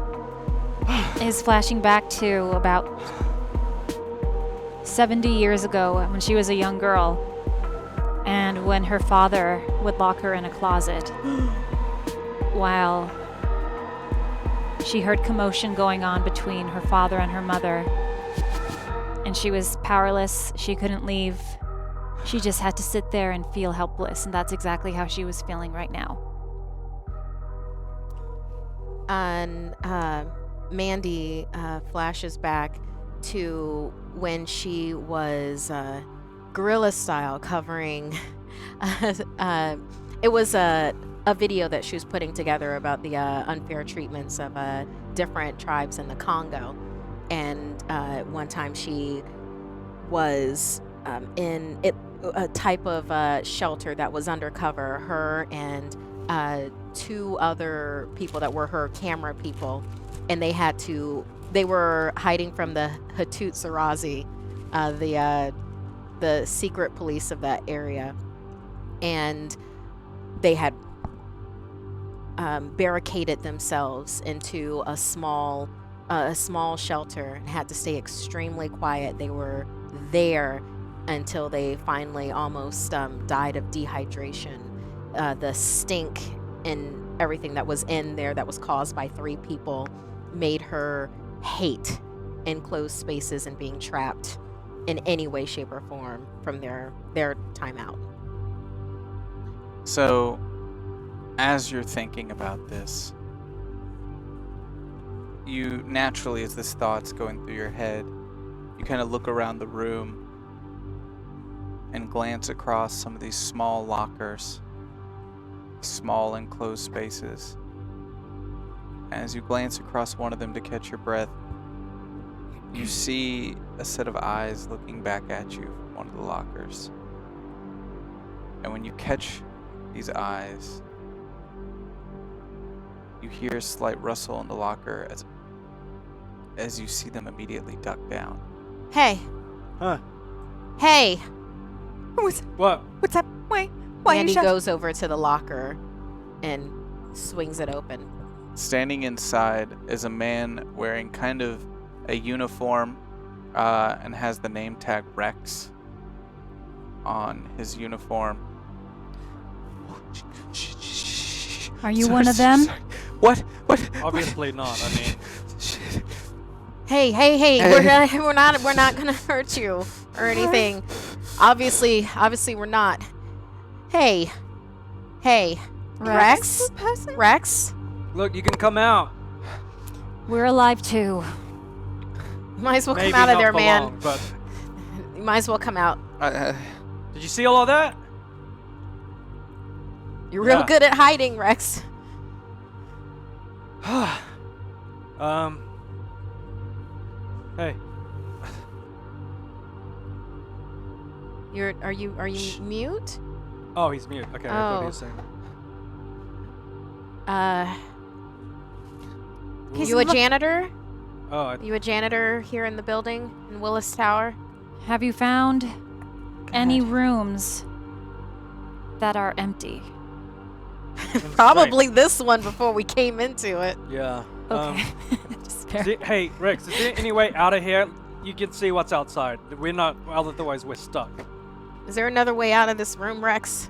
is flashing back to about 70 years ago when she was a young girl, and when her father would lock her in a closet while she heard commotion going on between her father and her mother, and she was powerless. She couldn't leave. She just had to sit there and feel helpless, and that's exactly how she was feeling right now. And Mandy flashes back to when she was guerrilla style covering. It was a video that she was putting together about the unfair treatments of different tribes in the Congo. And one time she was in a type of shelter that was undercover. Her and 2 other people that were her camera people, and they were hiding from the Hattusarazi, the secret police of that area, and they had barricaded themselves into a small shelter and had to stay extremely quiet. They were there until they finally almost died of dehydration. The stink and everything that was in there that was caused by 3 people made her hate enclosed spaces and being trapped in any way, shape, or form from their time out. So, as you're thinking about this, you naturally, as this thought's going through your head, you kind of look around the room and glance across some of these small lockers, small enclosed spaces. As you glance across one of them to catch your breath, you see a set of eyes looking back at you from one of the lockers. And when you catch these eyes, you hear a slight rustle in the locker as you see them immediately duck down. Hey. Huh. Hey. What? What's up? Why are Mandy you shut? goes over to the locker and swings it open. Standing inside is a man wearing kind of a uniform and has the name tag Rex on his uniform. Are you one of them? What? Obviously not. I mean, Hey, we're not gonna hurt you or anything. Obviously we're not. Hey, Rex. Rex, Look, you can come out. We're alive too. you might as well Maybe come out of not there, for man. long, but You might as well come out. did you see all of that? You're real Yeah. good at hiding, Rex. Hey. Are you mute? Oh, he's mute. Okay, I thought he Oh. was saying. You a janitor? Oh, You a janitor here in the building in Willis Tower? Have you found any rooms that are empty? Probably this one before we came into it. Yeah. Okay. Just fair. Hey, Rex, is there any way out of here? You can see what's outside. We're not, otherwise we're stuck. Is there another way out of this room, Rex?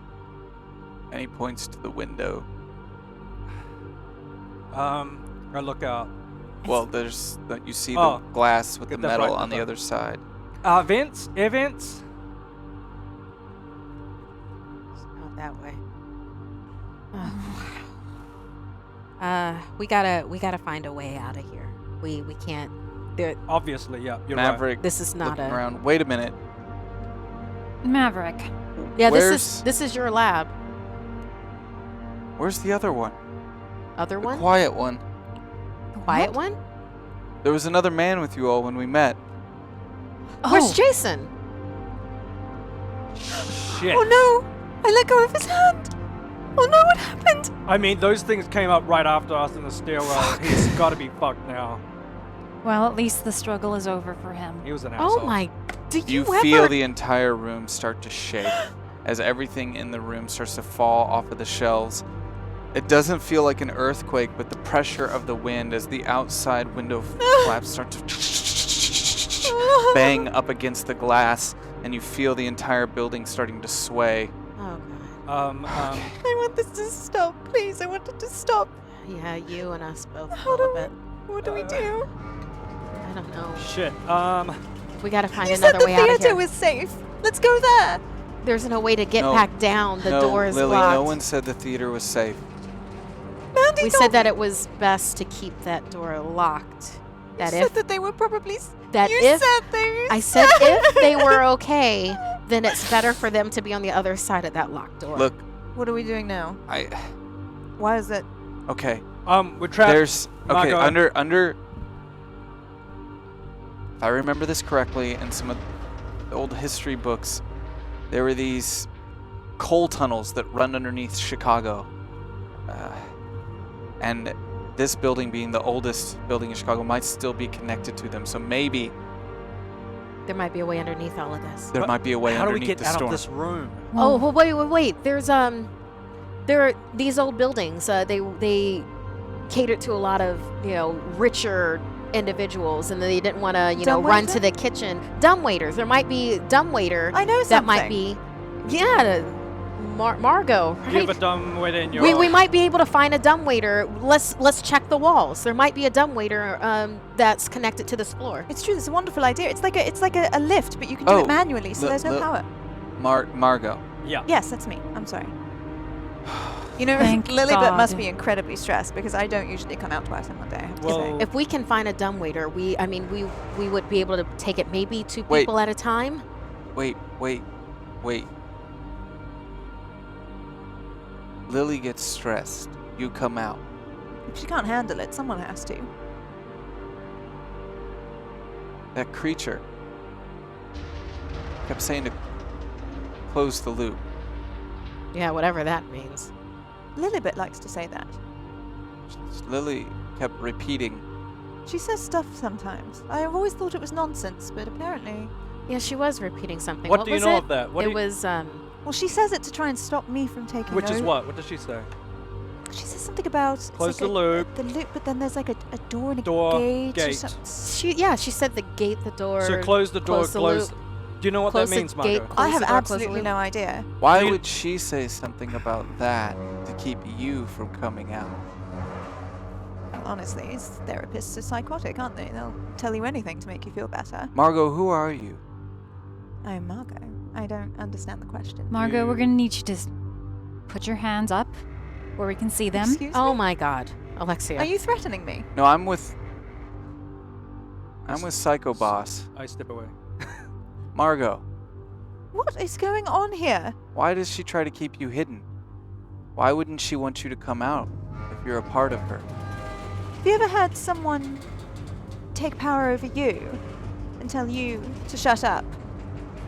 And he points to the window. I look out. Well, you see the Oh, glass with the get that metal right, on the okay. other side. Vents? Air vents? Out that way. We gotta find a way out of here. We can't. Obviously, yeah, you're Maverick This is not looking a. around. Wait a minute. Maverick. Yeah, Where's this is your lab. where's the other one? Other The one, quiet one. quiet one. There was another man with you all when we met. Where's Jason? right. Shit. Oh no! I let go of his hand. Oh no! What happened? I mean, those things came up right after us in the stairwell. He's got to be fucked now. Well, at least the struggle is over for him. He was an asshole. Oh my! Do You you, ever? feel the entire room start to shake as everything in the room starts to fall off of the shelves. It doesn't feel like an earthquake, but the pressure of the wind as the outside window flaps start to bang up against the glass, and you feel the entire building starting to sway. Oh god. I want this to stop, please. I want it to stop. Yeah, you and us both a How little do bit. What do we do? I don't know. Shit. We gotta find You said another the way out of theater here. was safe. Let's go there. There's no way to get No. back down. The no, door is Lily, locked. no one said the theater was safe. Mandy We told said that it was best to keep that door locked. That you if said that they were probably. that you if said they. I said if they were okay, then it's better for them to be on the other side of that locked door. Look, What are we doing now? I Why is that? okay. we're trapped. There's okay Marco. under. If I remember this correctly, in some of the old history books, there were these coal tunnels that run underneath Chicago, and this building, being the oldest building in Chicago, might still be connected to them. So maybe There might be a way underneath all of this. there might be a way How do we underneath get the out storm. of this room? Oh, well, wait. There's there are these old buildings. They catered to a lot of richer individuals, and they didn't want to run Dumbwaiter? to the kitchen. Dumbwaiters. There might be dumbwaiter. I know that something. might be. Yeah, Margot. Do you have Right? a dumb way in your... We might be able to find a dumbwaiter. Let's check the walls. There might be a dumbwaiter that's connected to this floor. It's true. It's a wonderful idea. It's like a lift, but you can do Oh, it manually, so look- there's no look. power. Margot. Yeah. Yes, that's me. I'm sorry. You know, Thank Lilibet must God. be incredibly stressed because I don't usually come out twice in one day. I have to say. Well, If we can find a dumbwaiter, we would be able to take it maybe two Wait. people at a time. Wait. Lily gets stressed. You come out. If she can't handle it, someone has to. That creature kept saying to close the loop. Yeah, whatever that means. Lilibet likes to say that. Lily kept repeating. She says stuff sometimes. I've always thought it was nonsense, but apparently... Yeah, she was repeating something. what do you was know it? of that? What It do you- was Well, she says it to try and stop me from taking Which is over. what? What does she say? She says something about... it's Close like the loop. The loop, but then there's like a door and a Door, gate. Or gate. something. she said the gate, the door. So close the door, close the close... loop. Do you know what Close that the means, gate, Margot? I close have the door, close the absolutely loop. no idea. Why Do you- would she say something about that to keep you from coming out? honestly, therapists are psychotic, aren't they? They'll tell you anything to make you feel better. Margot, who are you? I'm Margot. I don't understand the question. Margot, we're gonna need you to put your hands up where we can see them. Excuse Oh me? my God, Alexia. Are you threatening me? No, I'm with Psycho Boss. I step away. Margot, What is going on here? why does she try to keep you hidden? Why wouldn't she want you to come out if you're a part of her? Have you ever had someone take power over you and tell you to shut up?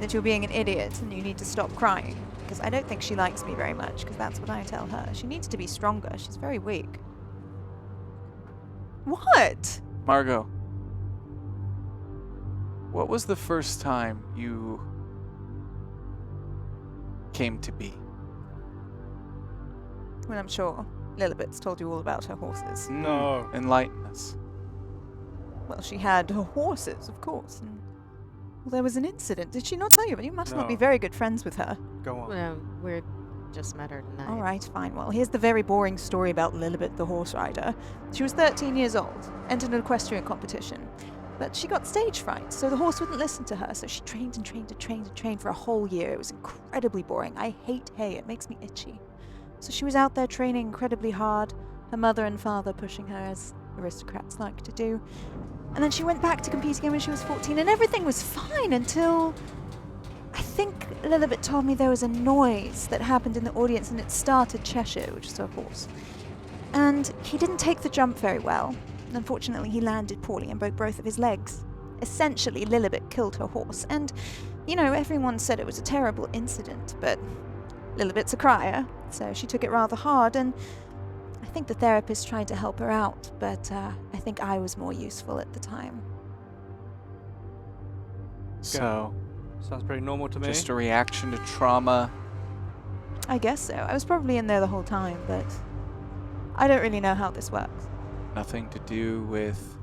That you're being an idiot and you need to stop crying? Because I don't think she likes me very much, because that's what I tell her. She needs to be stronger. She's very weak. What? Margot, what was the first time you came to be? Well, I'm sure Lilibet's told you all about her horses. No. Enlighten us. Well, she had her horses, of course. And well, there was an incident. Did she not tell you? But you must not be No. very good friends with her. Go on. Well, we're just met her tonight. All right, fine. Well, here's the very boring story about Lilibet the horse rider. She was 13 years old, entered an equestrian competition, but she got stage fright, so the horse wouldn't listen to her. So she trained and trained and trained and trained for a whole year. It was incredibly boring. I hate hay. It makes me itchy. So she was out there training incredibly hard, her mother and father pushing her, as aristocrats like to do. And then she went back to compete again when she was 14, and everything was fine until I think Lilibet told me there was a noise that happened in the audience, and it started Cheshire, which is her horse. And he didn't take the jump very well. Unfortunately, he landed poorly and broke both of his legs. Essentially, Lilibet killed her horse, and, you know, everyone said it was a terrible incident, but Lilibet's a crier, so she took it rather hard, and I think the therapist tried to help her out, but I think I was more useful at the time. So, Sounds pretty normal to me. just a reaction to trauma. I guess so. I was probably in there the whole time, but I don't really know how this works. Nothing to do with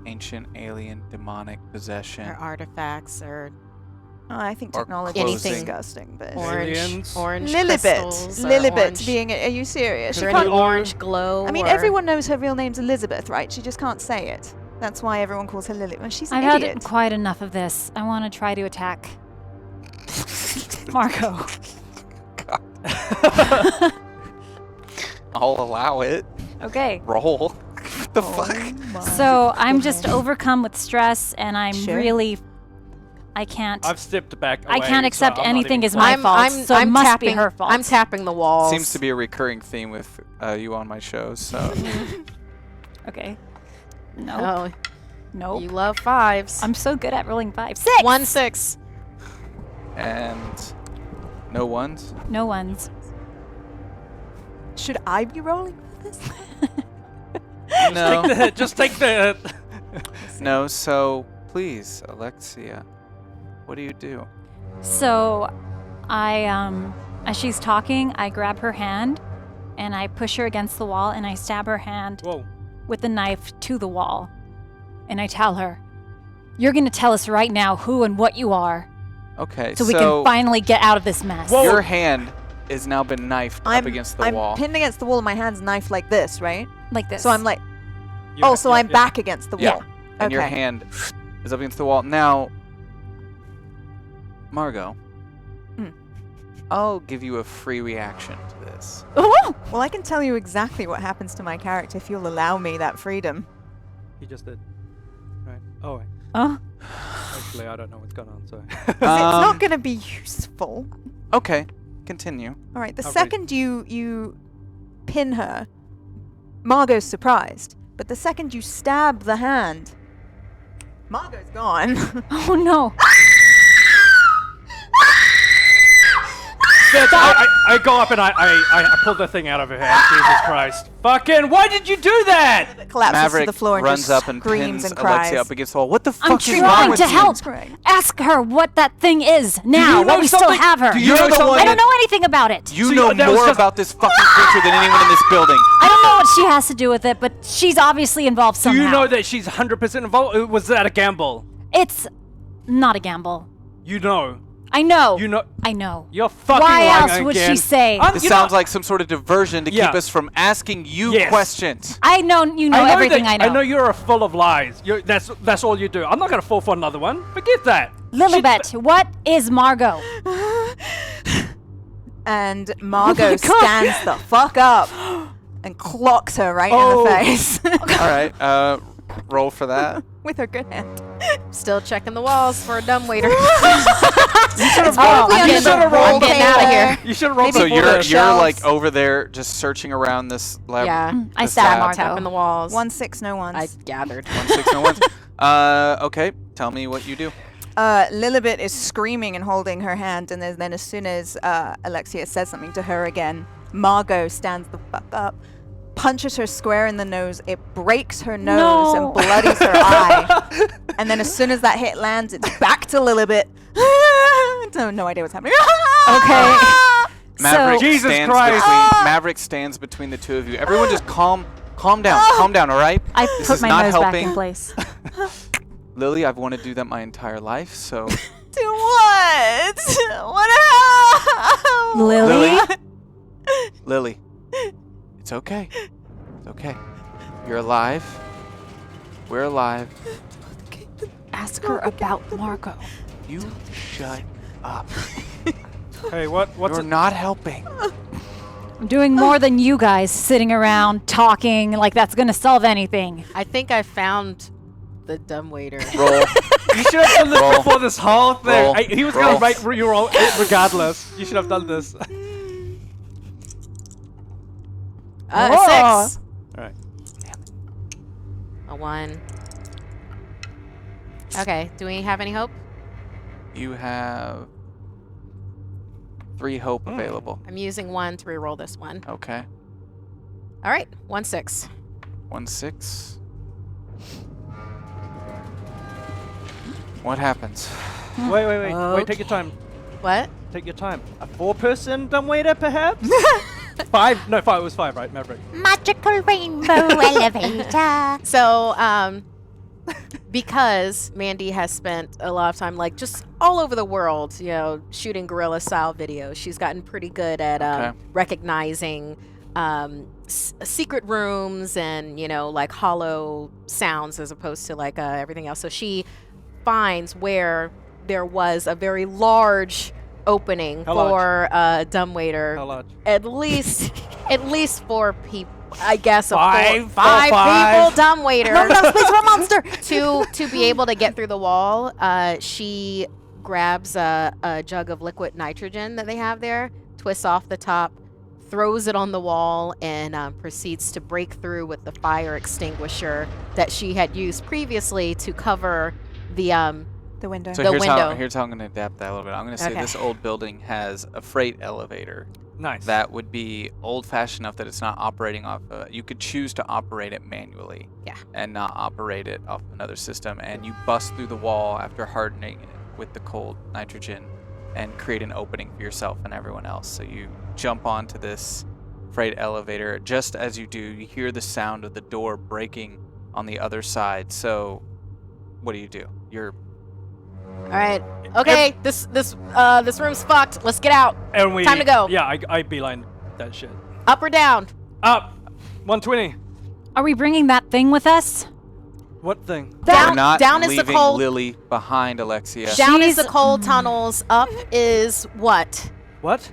ancient alien demonic possession. Or artifacts or I think Or technology is clothing. disgusting, but Aliens. orange Lilibet, crystals. or Lilibet orange- being are you serious? Is She there any can't, orange glow? I mean, or- everyone knows her real name's Elizabeth, right? She just can't say it. That's why everyone calls her Lily. Well, she's an I've idiot. had quite enough of this. I want to try to attack Margot. I'll allow it. Okay. Roll. What the fuck? my So I'm just goodness. overcome with stress, and I'm Sure. really, I can't. I've stepped back away. I can't accept so I'm not anything even is my I'm, fault. I'm, so it I'm must tapping, be her fault. I'm tapping the walls. Seems to be a recurring theme with you on my shows. So Okay. No. Oh, No. you love fives. I'm so good at rolling 5. 6. 1 6. and no ones. No ones. Should I be rolling for this? No, Just take the. no. So please, Alexia, what do you do? So I as she's talking, I grab her hand and I push her against the wall and I stab her hand Whoa. with the knife to the wall. And I tell her, "You're going to tell us right now who and what you are Okay, so we can finally get out of this mess." Whoa. your hand has now been knifed up against the I'm wall. pinned against the wall and my hand's knifed like this, right? Like this. So I'm like, You oh, ha- so yeah, I'm yeah. back against the Yeah. wall. And your Okay. hand is up against the wall. Now, Margot, Mm. I'll give you a free reaction to this. Oh! Well, I can tell you exactly what happens to my character if you'll allow me that freedom. He just did. Right. Oh, wait. Oh, Actually, I don't know what's going on, so. 'Cause it's not going to be useful. Okay, continue. All right, the I'll read- second you pin her, Margot's surprised. But the second you stab the hand, Margot's gone. oh no. I go up and I pull the thing out of her hand. Jesus Christ. Fucking, why did you do that? Collapses Maverick to the floor and runs just up and screams pins and cries. Alexia up against the wall. What the I'm fuck is wrong trying with to you? help. Crying. Ask her what that thing is now you know while we still something? have her. Do You're you know the something? one I don't know anything about it. You So know that was more just- about this fucking creature than anyone in this building. I don't know what she has to do with it, but she's obviously involved Do somehow. you know that she's 100% involved? Was that a gamble? It's not a gamble. You know. I know. You know. I know. You're fucking Why lying else would again. she say? This sounds like some sort of diversion to keep us from asking you Yes. questions. I know you know everything I know. I know you're full of lies. That's all you do. I'm not gonna fall for another one. Forget that. Lilibet, what is Margot? And Margot stands the fuck up and clocks her right in the face All right, roll for that. with her good hand. Still checking the walls for a dumbwaiter. You should have I'm rolled. getting out of here. You should have rolled. So Maybe before you're shelves. like over there just searching around this lab. Yeah. I this stab lab. Margot. Tapping the walls. 1 6 no ones. I gathered. 1 6 no ones. Okay, tell me what you do. Lilibet is screaming and holding her hand, and then as soon as Alexia says something to her again, Margot stands the fuck up, punches her square in the nose. It breaks her nose No. and bloodies her eye. And then as soon as that hit lands, it's back to Lilibet. No idea what's happening. Okay. Maverick Jesus stands Christ. between Maverick stands between the two of you. Everyone just calm down, all right? I This put is my not nose helping. back in place. Lily, I've wanted to do that my entire life, so Do what? What? Lily? Lily, it's okay. It's okay. You're alive. We're alive. Ask her about Margot. You shut up. Hey, what's You're it? not helping. I'm doing more than you guys sitting around talking like that's gonna solve anything. I think I found the dumbwaiter. Roll. You should have done this Roll. before this whole thing. Roll. He was Roll. gonna write you roll regardless. You should have done this. 6. All right. A 1. Okay. Do we have any hope? You have 3 hope available. I'm using 1 to reroll this one. Okay. All right. 1 6. 1 6. What happens? Wait. Take your time. What? Take your time. A 4-person dumbwaiter, perhaps? 5? No, 5. It was 5, right, Maverick? Magical rainbow elevator. So, because Mandy has spent a lot of time, like, just all over the world, you know, shooting guerrilla-style videos, she's gotten pretty good at Okay. recognizing secret rooms and, you know, like, hollow sounds as opposed to, like, everything else. So she finds where there was a very large opening How for a dumbwaiter. How large? At least 4 people. I guess Five? five Five? people dumbwaiter. No, space for a monster. to be able to get through the wall, she grabs a jug of liquid nitrogen that they have there, twists off the top, throws it on the wall, and proceeds to break through with the fire extinguisher that she had used previously to cover the The window. So The here's window. how I'm going to adapt that a little bit. I'm going to say Okay. this old building has a freight elevator Nice. that would be old-fashioned enough that it's not operating off. You could choose to operate it manually, Yeah. and not operate it off another system. And you bust through the wall after hardening it with the cold nitrogen, and create an opening for yourself and everyone else. So you jump onto this freight elevator. Just as you do, you hear the sound of the door breaking on the other side. So what do? You're All right. Okay. This room's fucked. Let's get out. And we, Time to go. Yeah, I beeline that shit. Up or down? Up. 120. Are we bringing that thing with us? What thing? Down. not Down is the leaving cold. Lily behind, Alexia. Down is She's- the cold tunnels. Up is what? What?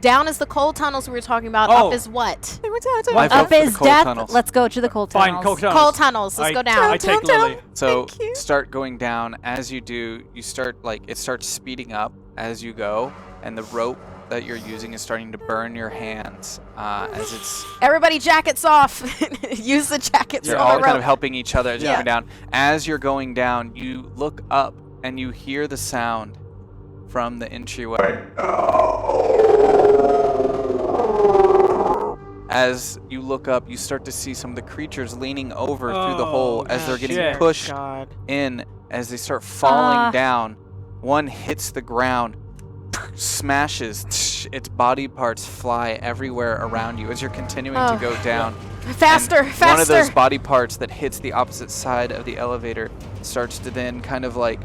Down is the cold tunnels we were talking about. Oh. Up is what? Why vote Up for the is cold death. tunnels? Let's go to the cold tunnels. Fine, cold tunnels. Cold tunnels. Let's go down. I take Lily. So Thank you. start going down. As you do, you start it starts speeding up as you go, and the rope that you're using is starting to burn your hands as it's. Everybody, jackets off. Use the jackets You're on all the kind rope. of helping each other as you're Yeah. going down. As you're going down, you look up and you hear the sound from the entryway. As you look up, you start to see some of the creatures leaning over through the hole as they're getting shit. pushed God. in. As they start falling down, one hits the ground, smashes, its body parts fly everywhere around you as you're continuing to go down. Faster, And faster. one of those body parts that hits the opposite side of the elevator starts to then kind of like,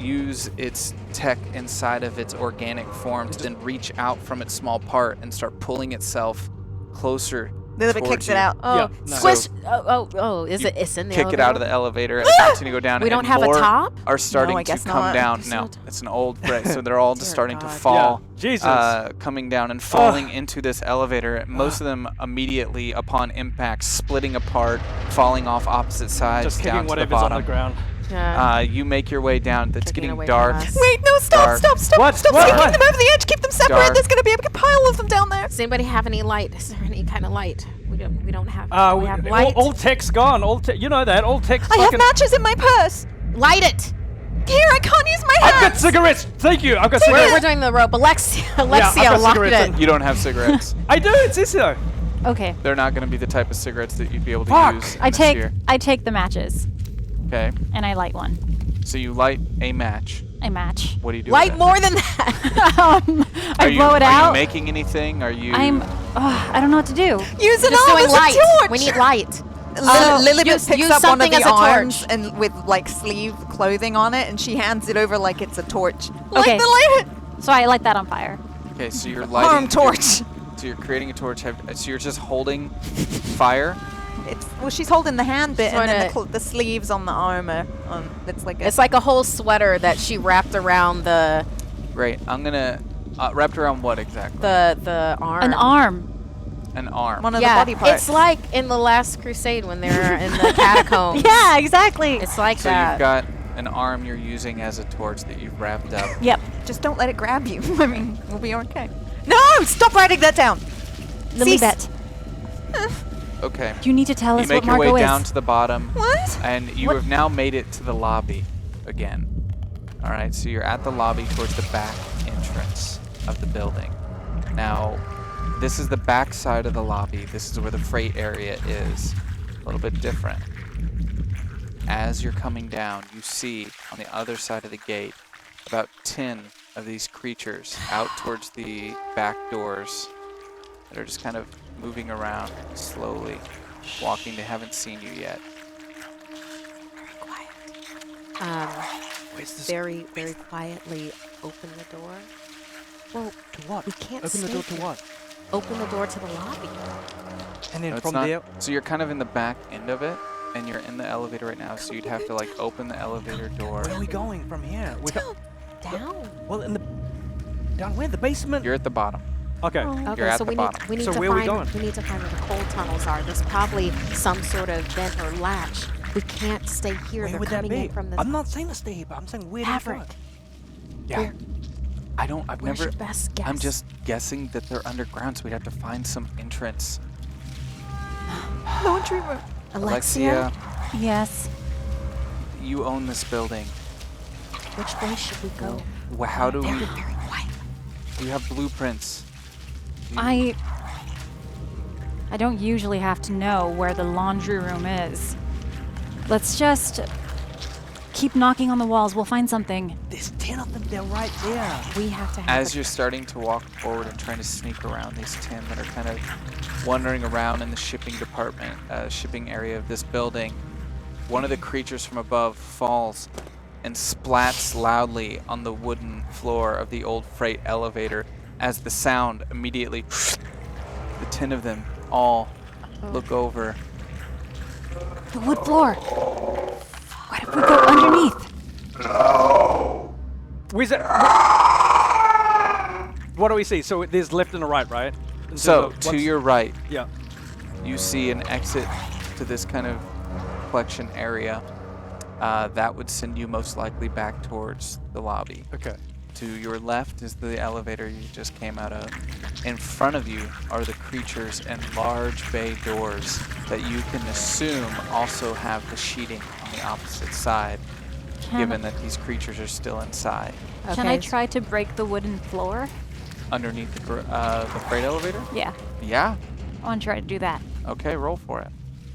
use its tech inside of its organic form to then reach out from its small part and start pulling itself closer. Lilibet kicks it out. Oh, Yeah, nice. squish. So Is you it? It's in the Kick elevator. it out of the elevator and continue to go down. We don't and have a more top? Are starting No, I to guess come not. down. It's No, not- it's an old brick, so they're all just Dear starting to God. fall. Yeah, Jesus. Coming down and falling into this elevator. Most of them immediately upon impact, splitting apart, falling off opposite sides Just down kicking to the whatever's on the bottom. ground. Yeah. You make your way down. It's Kicking getting away dark. from us. Wait, no, stop, Dark. stop, stop, What? stop What? taking What? them over the edge. Keep them separate. Dark. There's going to be a big pile of them down there. Does anybody have any light? Is there any kind of light? We don't have. We have light. All tech's gone. You know that. All tech's I have fucking... matches in my purse. Light it. Here, I can't use my hands. I've got cigarettes. Thank you. I've got We're cigarettes. doing the rope. Alexia I've got locked cigarettes it. You don't have cigarettes. I do. It's this though. Okay. They're not going to be the type of cigarettes that you'd be able to Fuck. use. I in this take here. I take the matches Okay. and I light one. So you light a match. I match. What do you do? Light with it? more than that. I blow it Are out. you making anything? Are you? I don't know what to do. Use an Just arm doing as light. a torch. We need light. Lilibet use- picks use up one of something the as a arms torch. and with like sleeve clothing on it, and she hands it over like it's a torch. Okay. Light So I light that on fire. Okay, so you're the lighting. arm torch. So you're creating a torch. So you're just holding fire. Well, she's holding the hand bit, and then Sorta- the sleeves on the arm are it's like a. It's like a whole sweater that she wrapped around the Great. I'm gonna wrapped around what exactly? the arm. An arm. An arm. one of Yeah, the body parts. it's like in the Last Crusade when they're in the catacombs. Yeah, exactly. It's like So that. you've got an arm you're using as a torch that you've wrapped up. Yep. Just don't let it grab you. I mean, we'll be okay. No, stop writing that down. Lilibet, Okay. you need to tell You us make what your Margot way is. down to the bottom, What? and you have now made it to the lobby again. All right, so you're at the lobby towards the back entrance of the building. Now, this is the back side of the lobby. This is where the freight area is. A little bit different. As you're coming down, you see on the other side of the gate about 10 of these creatures out towards the back doors that are just kind of moving around slowly, walking. They haven't seen you yet. Very, very quietly open the door. Well, To what? we can't Open the stay door to here. what? Open the door to the lobby. And then No, it's from not. there, So you're kind of in the back end of it, and you're in the elevator right now, so you'd have to like open the elevator door. where are we going from here? We go, Down. well, in the down where? The basement? You're at the bottom. Okay. Okay, You're at so the we bottom. need we need So to where are we find going? we need to find where the coal tunnels are. There's probably some sort of vent or latch. We can't stay here. Where They're would that coming be? in from the I'm not saying to stay here, but I'm saying where do you Maverick. go? Yeah. I don't. I've Where's never. your best guess? I'm just guessing that they're underground, so we'd have to find some entrance. Laundry room. Alexia. Yes. You own this building. Which way should we go? How do we? Very, very quiet. You have blueprints. Do you- I don't usually have to know where the laundry room is. Let's just keep knocking on the walls. We'll find something. There's 10 of them. They're right there. We have to have As a- you're starting to walk forward and trying to sneak around these 10 that are kind of wandering around in the shipping department, shipping area of this building, one of the creatures from above falls and splats loudly on the wooden floor of the old freight elevator as the sound immediately, the 10 of them all look over. The wood floor. What if we go underneath? Where's it? What do we see? So there's left and a right, right? In So, terms of to what's- your right, Yeah. you see an exit to this kind of collection area. That would send you most likely back towards the lobby. Okay. To your left is the elevator you just came out of. In front of you are the creatures and large bay doors that you can assume also have the sheeting on the opposite side, given that these creatures are still inside. Can I Okay. try to break the wooden floor? Underneath the freight elevator? Yeah. Yeah. I want to try to do that. Okay, roll for it.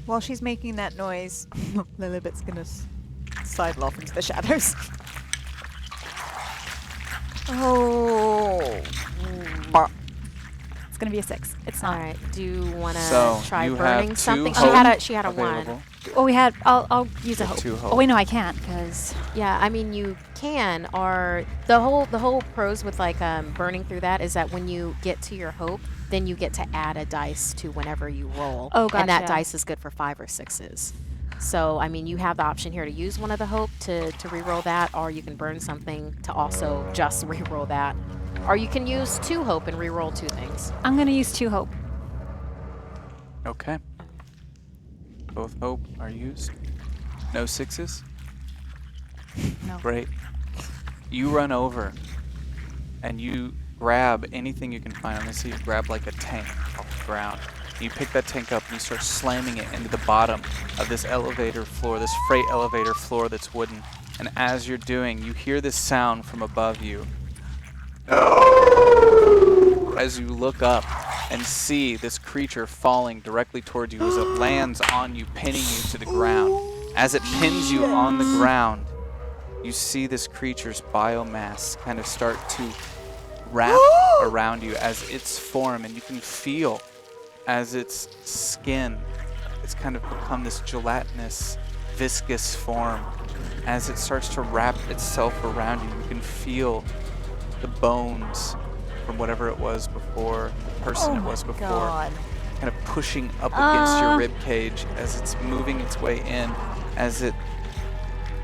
While she's making that noise, Lilibet's gonna sidle off into the shadows. Oh. It's gonna be a 6. It's All not. right. Do you want to So try you burning have something? two She had a hope she had a one. available. Well, we had. I'll use a Get hope. 2 hope. Oh wait, no, I can't because. Yeah, I mean you can. Or the whole pros with like burning through that is that when you get to your hope, then you get to add a dice to whenever you roll. Oh, And that gotcha. dice is good for 5 or 6s. So I mean you have the option here to use one of the hope to re-roll that, or you can burn something to also just re-roll that. Or you can use 2 hope and re-roll 2 things. I'm gonna use 2 hope. Okay. Both hope are used. No 6s? No. Great. You run over and you grab anything you can find. I'm gonna see you grab like a tank off the ground. You pick that tank up and you start slamming it into the bottom of this elevator floor, this freight elevator floor that's wooden. And as you're doing, you hear this sound from above you. As you look up and see this creature falling directly towards you as it lands on you, pinning you to the ground. As it pins you on the ground, you see this creature's biomass kind of start to wrap around you as its form, and you can feel as its skin, it's kind of become this gelatinous, viscous form. As it starts to wrap itself around you, you can feel the bones from whatever it was before, the person it was before, God. kind of pushing up against your rib cage as it's moving its way in, as it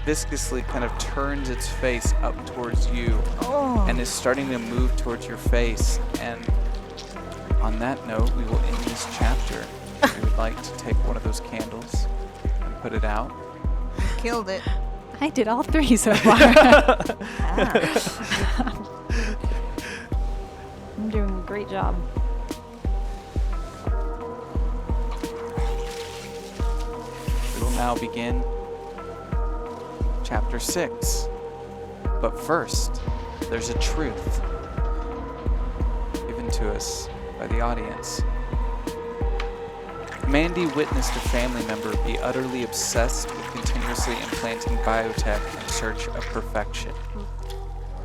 viscously kind of turns its face up towards you and is starting to move towards your face. And on that note, we will end this chapter. We would like to take one of those candles and put it out. Killed it. I did all 3 so far. I'm doing a great job. We will now begin chapter 6. But first, there's a truth given to us by the audience. Mandy witnessed a family member be utterly obsessed with continuously implanting biotech in search of perfection.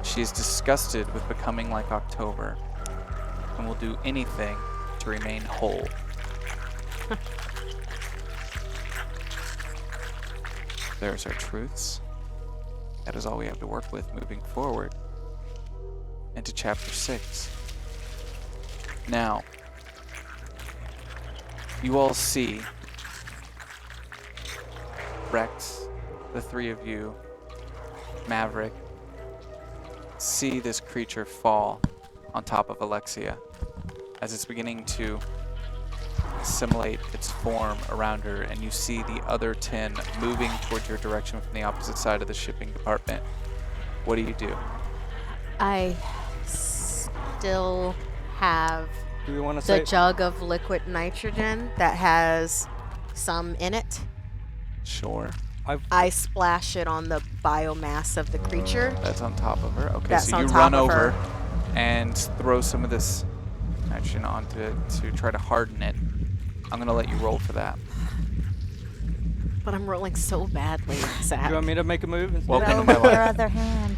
She is disgusted with becoming like October and will do anything to remain whole. There's our truths. That is all we have to work with moving forward into chapter 6. Now, you all see Rex, the 3 of you, Maverick, see this creature fall on top of Alexia as it's beginning to assimilate its form around her, and you see the other 10 moving towards your direction from the opposite side of the shipping department. What do you do? I still have Do we want to the say? jug of liquid nitrogen that has some in it. Sure. I splash it on the biomass of the creature. That's on top of her. Okay, That's so on you top run of over her. and throw some of this nitrogen onto it to try to harden it. I'm going to let you roll for that. But I'm rolling so badly, Do Zach. you want me to make a move? instead? Welcome to Roll my with your life. other hand.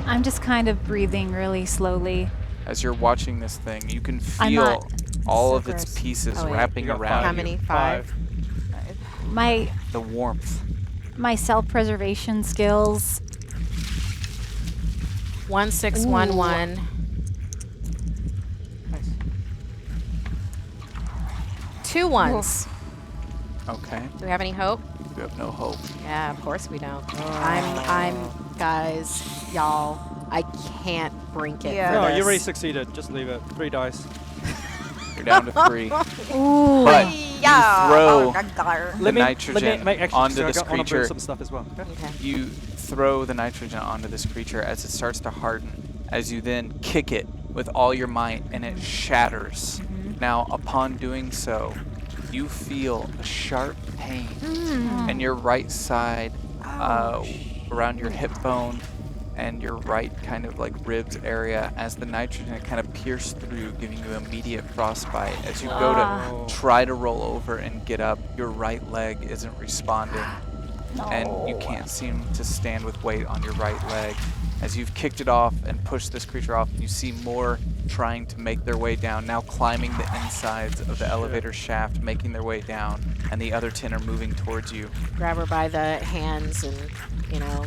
I'm just kind of breathing really slowly. As you're watching this thing, you can I'm feel not- all so of its gross. pieces Oh, wait. wrapping You got around How you. many? 5? My The warmth. my self-preservation skills. 1611. Nice. 2 ones. Okay. Do we have any hope? You have no hope. Yeah, of course we don't. I'm guys, y'all. I can't brink it. Yeah. for No, this. you already succeeded. Just leave it. 3 dice. You're down to 3. Ooh. But Yeah. throw Let me nitrogen make extra onto so this I wanna burn creature. some stuff as well. Okay? Okay. You throw the nitrogen onto this creature as it starts to harden, as you then kick it with all your might and it shatters. Now, upon doing so, you feel a sharp pain in your right side, around your hip bone and your right kind of like ribs area, as the nitrogen kind of pierced through, giving you immediate frostbite. As you go to try to roll over and get up, your right leg isn't responding. And you can't seem to stand with weight on your right leg. As you've kicked it off and pushed this creature off, you see more trying to make their way down, now climbing the insides of the elevator shaft, making their way down, and the other 10 are moving towards you. Grab her by the hands and, you know,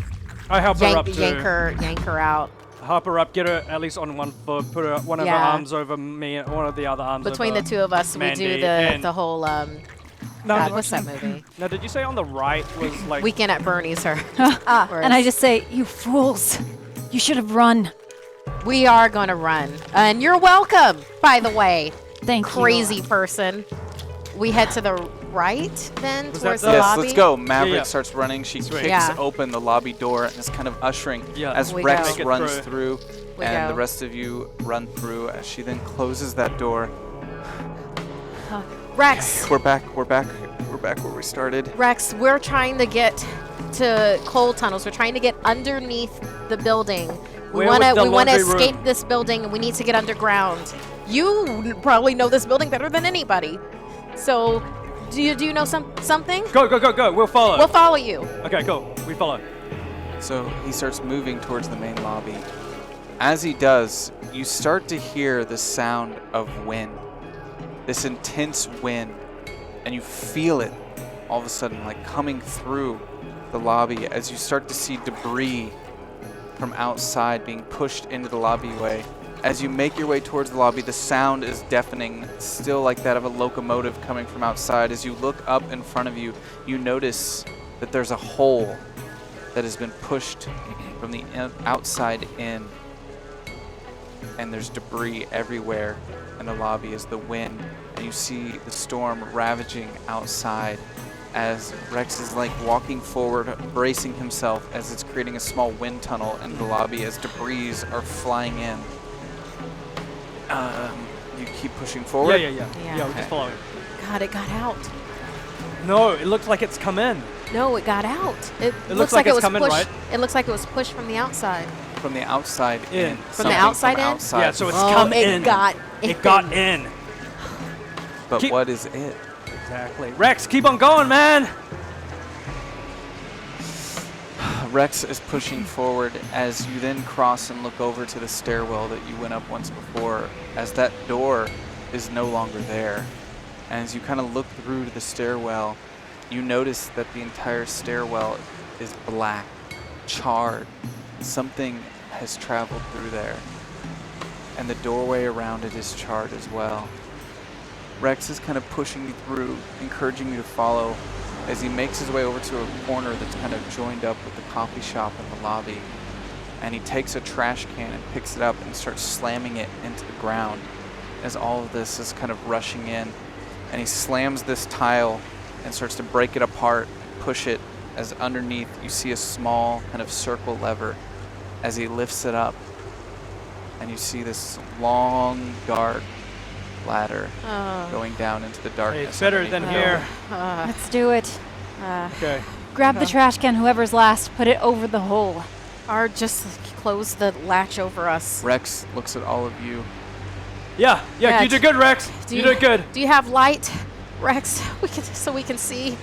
I help her up too. yank her out. Help her up, get her at least on one foot, put her one of her arms over me, and one of the other arms Between over the two of us, Mandy, we do and the whole, God, what's that movie? Now, did you say on the right was like... Weekend at Bernie's, her. And I just say, you fools, you should have run. We are going to run. And you're welcome, by the way. Thank you. Crazy person. We head to the right then, Was towards that the the- Yes, lobby. let's go. Maverick yeah. starts running. She Sweet. kicks Yeah. open the lobby door and is kind of ushering as We Rex go. Make it runs through. through, We and go. the rest of you run through as she then closes that door. Rex, We're back. We're back. We're back where we started. Rex, we're trying to get to coal tunnels. We're trying to get underneath the building. We Where want was to the escape room? this building, and we need to get underground. You probably know this building better than anybody. So, do you know something? Go, go, go, go. We'll follow. We'll follow you. Okay, cool. We follow. So he starts moving towards the main lobby. As he does, you start to hear the sound of wind, this intense wind, and you feel it all of a sudden like coming through the lobby as you start to see debris from outside being pushed into the lobbyway. As you make your way towards the lobby, the sound is deafening, still like that of a locomotive coming from outside. As you look up in front of you, you notice that there's a hole that has been pushed from the outside in, and there's debris everywhere in the lobby as the wind, and you see the storm ravaging outside as Rex is like walking forward, bracing himself as it's creating a small wind tunnel in the lobby as debris are flying in. You keep pushing forward? Yeah. Yeah. Yeah, we're just following. God, it got out. No, it looks like it's come in. No, it got out. It looks like it it's was coming, pushed. right? It looks like it was pushed from the outside. From the outside in. From the Something outside from in? outside. Yeah, so it's Oh, come it in. got It got in. But keep- what is it? Exactly. Rex, keep on going, man. Rex is pushing forward as you then cross and look over to the stairwell that you went up once before, as that door is no longer there. And as you kind of look through to the stairwell, you notice that the entire stairwell is black, charred. Something has traveled through there. And the doorway around it is charred as well. Rex is kind of pushing you through, encouraging you to follow, as he makes his way over to a corner that's kind of joined up with the coffee shop in the lobby. And he takes a trash can and picks it up and starts slamming it into the ground as all of this is kind of rushing in. And he slams this tile and starts to break it apart, push it, as underneath you see a small kind of circle lever as he lifts it up. And you see this long, dark ladder going down into the Hey, darkness. it's better underneath than the here. Let's do it. Okay. Grab the trash can, whoever's last, put it over the hole. Or just close the latch over us. Rex looks at all of you. Yeah, Yeah, you did good, Rex. do You you- did good. Do you have light, Rex? So we can see.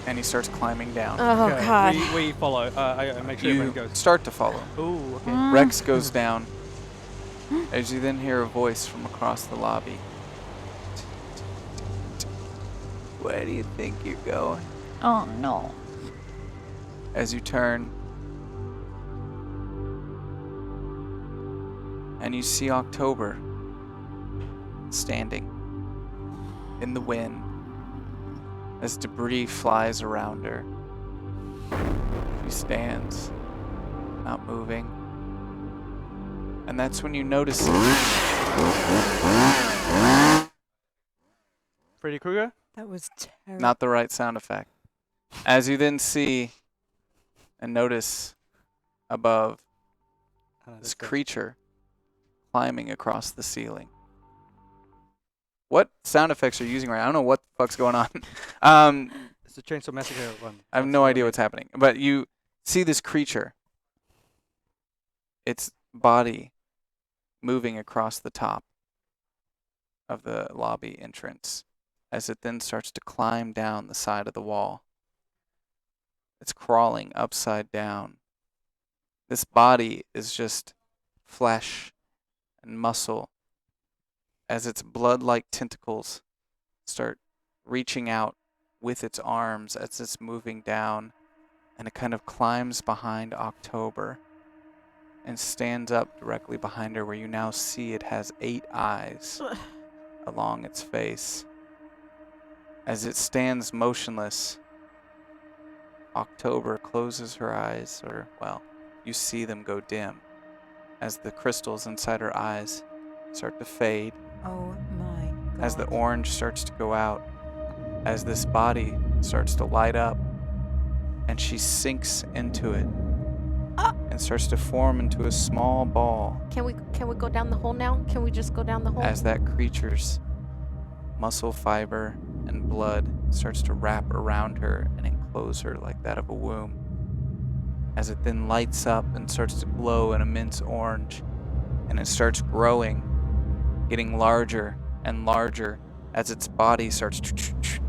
And he starts climbing down. Oh Okay, God. We follow. I make sure You everyone goes. start to follow. Ooh, okay. Rex goes down as you then hear a voice from across the lobby. Where do you think you're going? Oh no. As you turn and you see October standing in the wind as debris flies around her. She stands, not moving. And that's when you notice Freddy Krueger. That was terrible. not the right sound effect. As you then see and notice above this creature climbing across the ceiling. What sound effects are you using right now? I don't know what the fuck's going on. It's the Chainsaw Massacre one. I have no idea what's happening. But you see this creature, its body moving across the top of the lobby entrance as it then starts to climb down the side of the wall. It's crawling upside down. This body is just flesh and muscle as its blood-like tentacles start reaching out with its arms as it's moving down, and it kind of climbs behind October and stands up directly behind her, where you now see it has 8 eyes along its face. As it stands motionless, October closes her eyes, or, well, you see them go dim as the crystals inside her eyes start to fade, Oh my god. as the orange starts to go out, as this body starts to light up, and she sinks into it and starts to form into a small ball Can we go down the hole now? Can we just go down the hole? as that creature's muscle fiber and blood starts to wrap around her and enclose her like that of a womb. As it then lights up and starts to glow an immense orange, and it starts growing, getting larger and larger as its body starts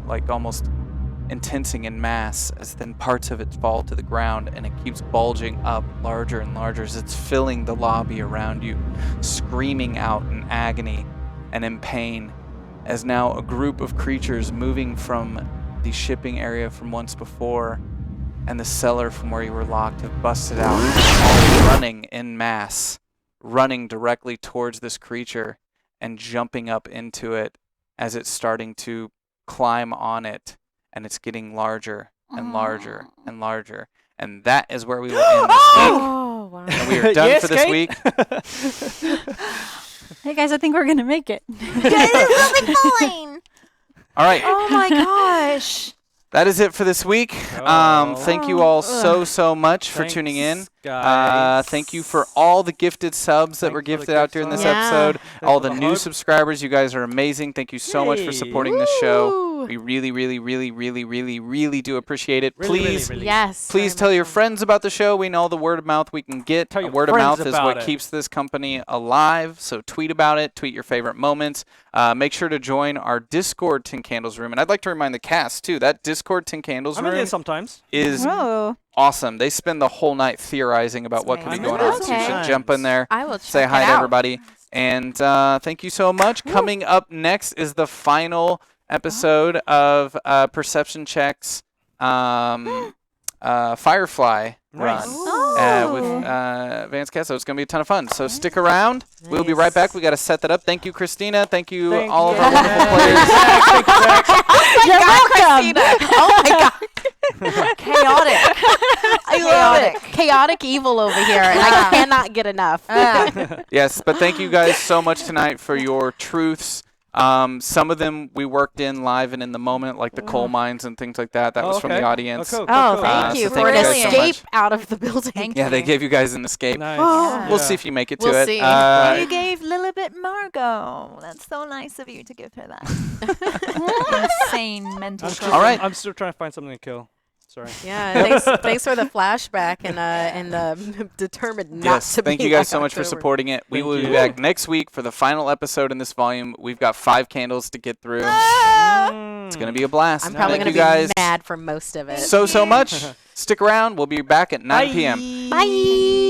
like almost intensing in mass, as then parts of it fall to the ground, and it keeps bulging up larger and larger as it's filling the lobby around you, screaming out in agony and in pain, as now a group of creatures moving from the shipping area from once before and the cellar from where you were locked have busted out, all running in mass, running directly towards this creature and jumping up into it as it's starting to climb on it, and it's getting larger and larger and larger. And that is where we will end this week. Oh, wow. And we are done Yes, for this Kate? week. Hey guys, I think we're gonna make it. All right. Oh my gosh. That is it for this week. Thank you all so much for tuning in. Guys. Thank you for all the gifted subs that Thank were you for the gifted out gift during this subs. episode. Yeah. All Thank the you for the new hug. subscribers, you guys are amazing. Thank you so much for Yay. supporting this show. Woo. We really do appreciate it. Really, Please, really. Yes. please very tell much your so. friends about the show. We know the word of mouth we can get. Tell your Word of friends mouth is about what it. keeps this company alive. So tweet about it. Tweet your favorite moments. Make sure to join our Discord Tin Candles room. And I'd like to remind the cast, too, that Discord Tin Candles I'm in room there sometimes. is Oh. awesome. They spend the whole night theorizing about what could be I'm going in on. there So you should sometimes. jump in there, I will say check hi it to out. everybody. And thank you so much. Coming up next is the final episode of Perception Check's Firefly Nice. run with Vance Cass. So it's going to be a ton of fun. So stick around. We'll be right back. We got to set that up. Thank you, Christina. Thank you, Thank all of you. our wonderful players. You're welcome. Oh my god. Chaotic. I love it. Chaotic evil over here, and I cannot get enough. Yes, but thank you guys so much tonight for your truths. Some of them we worked in live and in the moment, like the coal mines and things like that. That was from the audience. cool, Oh, cool. thank so you thank for you an guys so escape much. out of the building. Thank Yeah, they you. gave you guys an escape. Nice. Oh. We'll see if you make it to We'll it. see. You gave Lilibet Margot. That's so nice of you to give her that. Insane mental. All right. I'm still trying to find something to kill. Sorry. Yeah, thanks for the flashback and the determined not Yes, to be thank you guys like so much for October. supporting it. We Thank will be you. back next week for the final episode in this volume. We've got 5 candles to get through. It's going to be a blast. I'm probably Thank gonna you guys be mad for most of it. so much. Stick around. We'll be back at 9 p.m. Bye.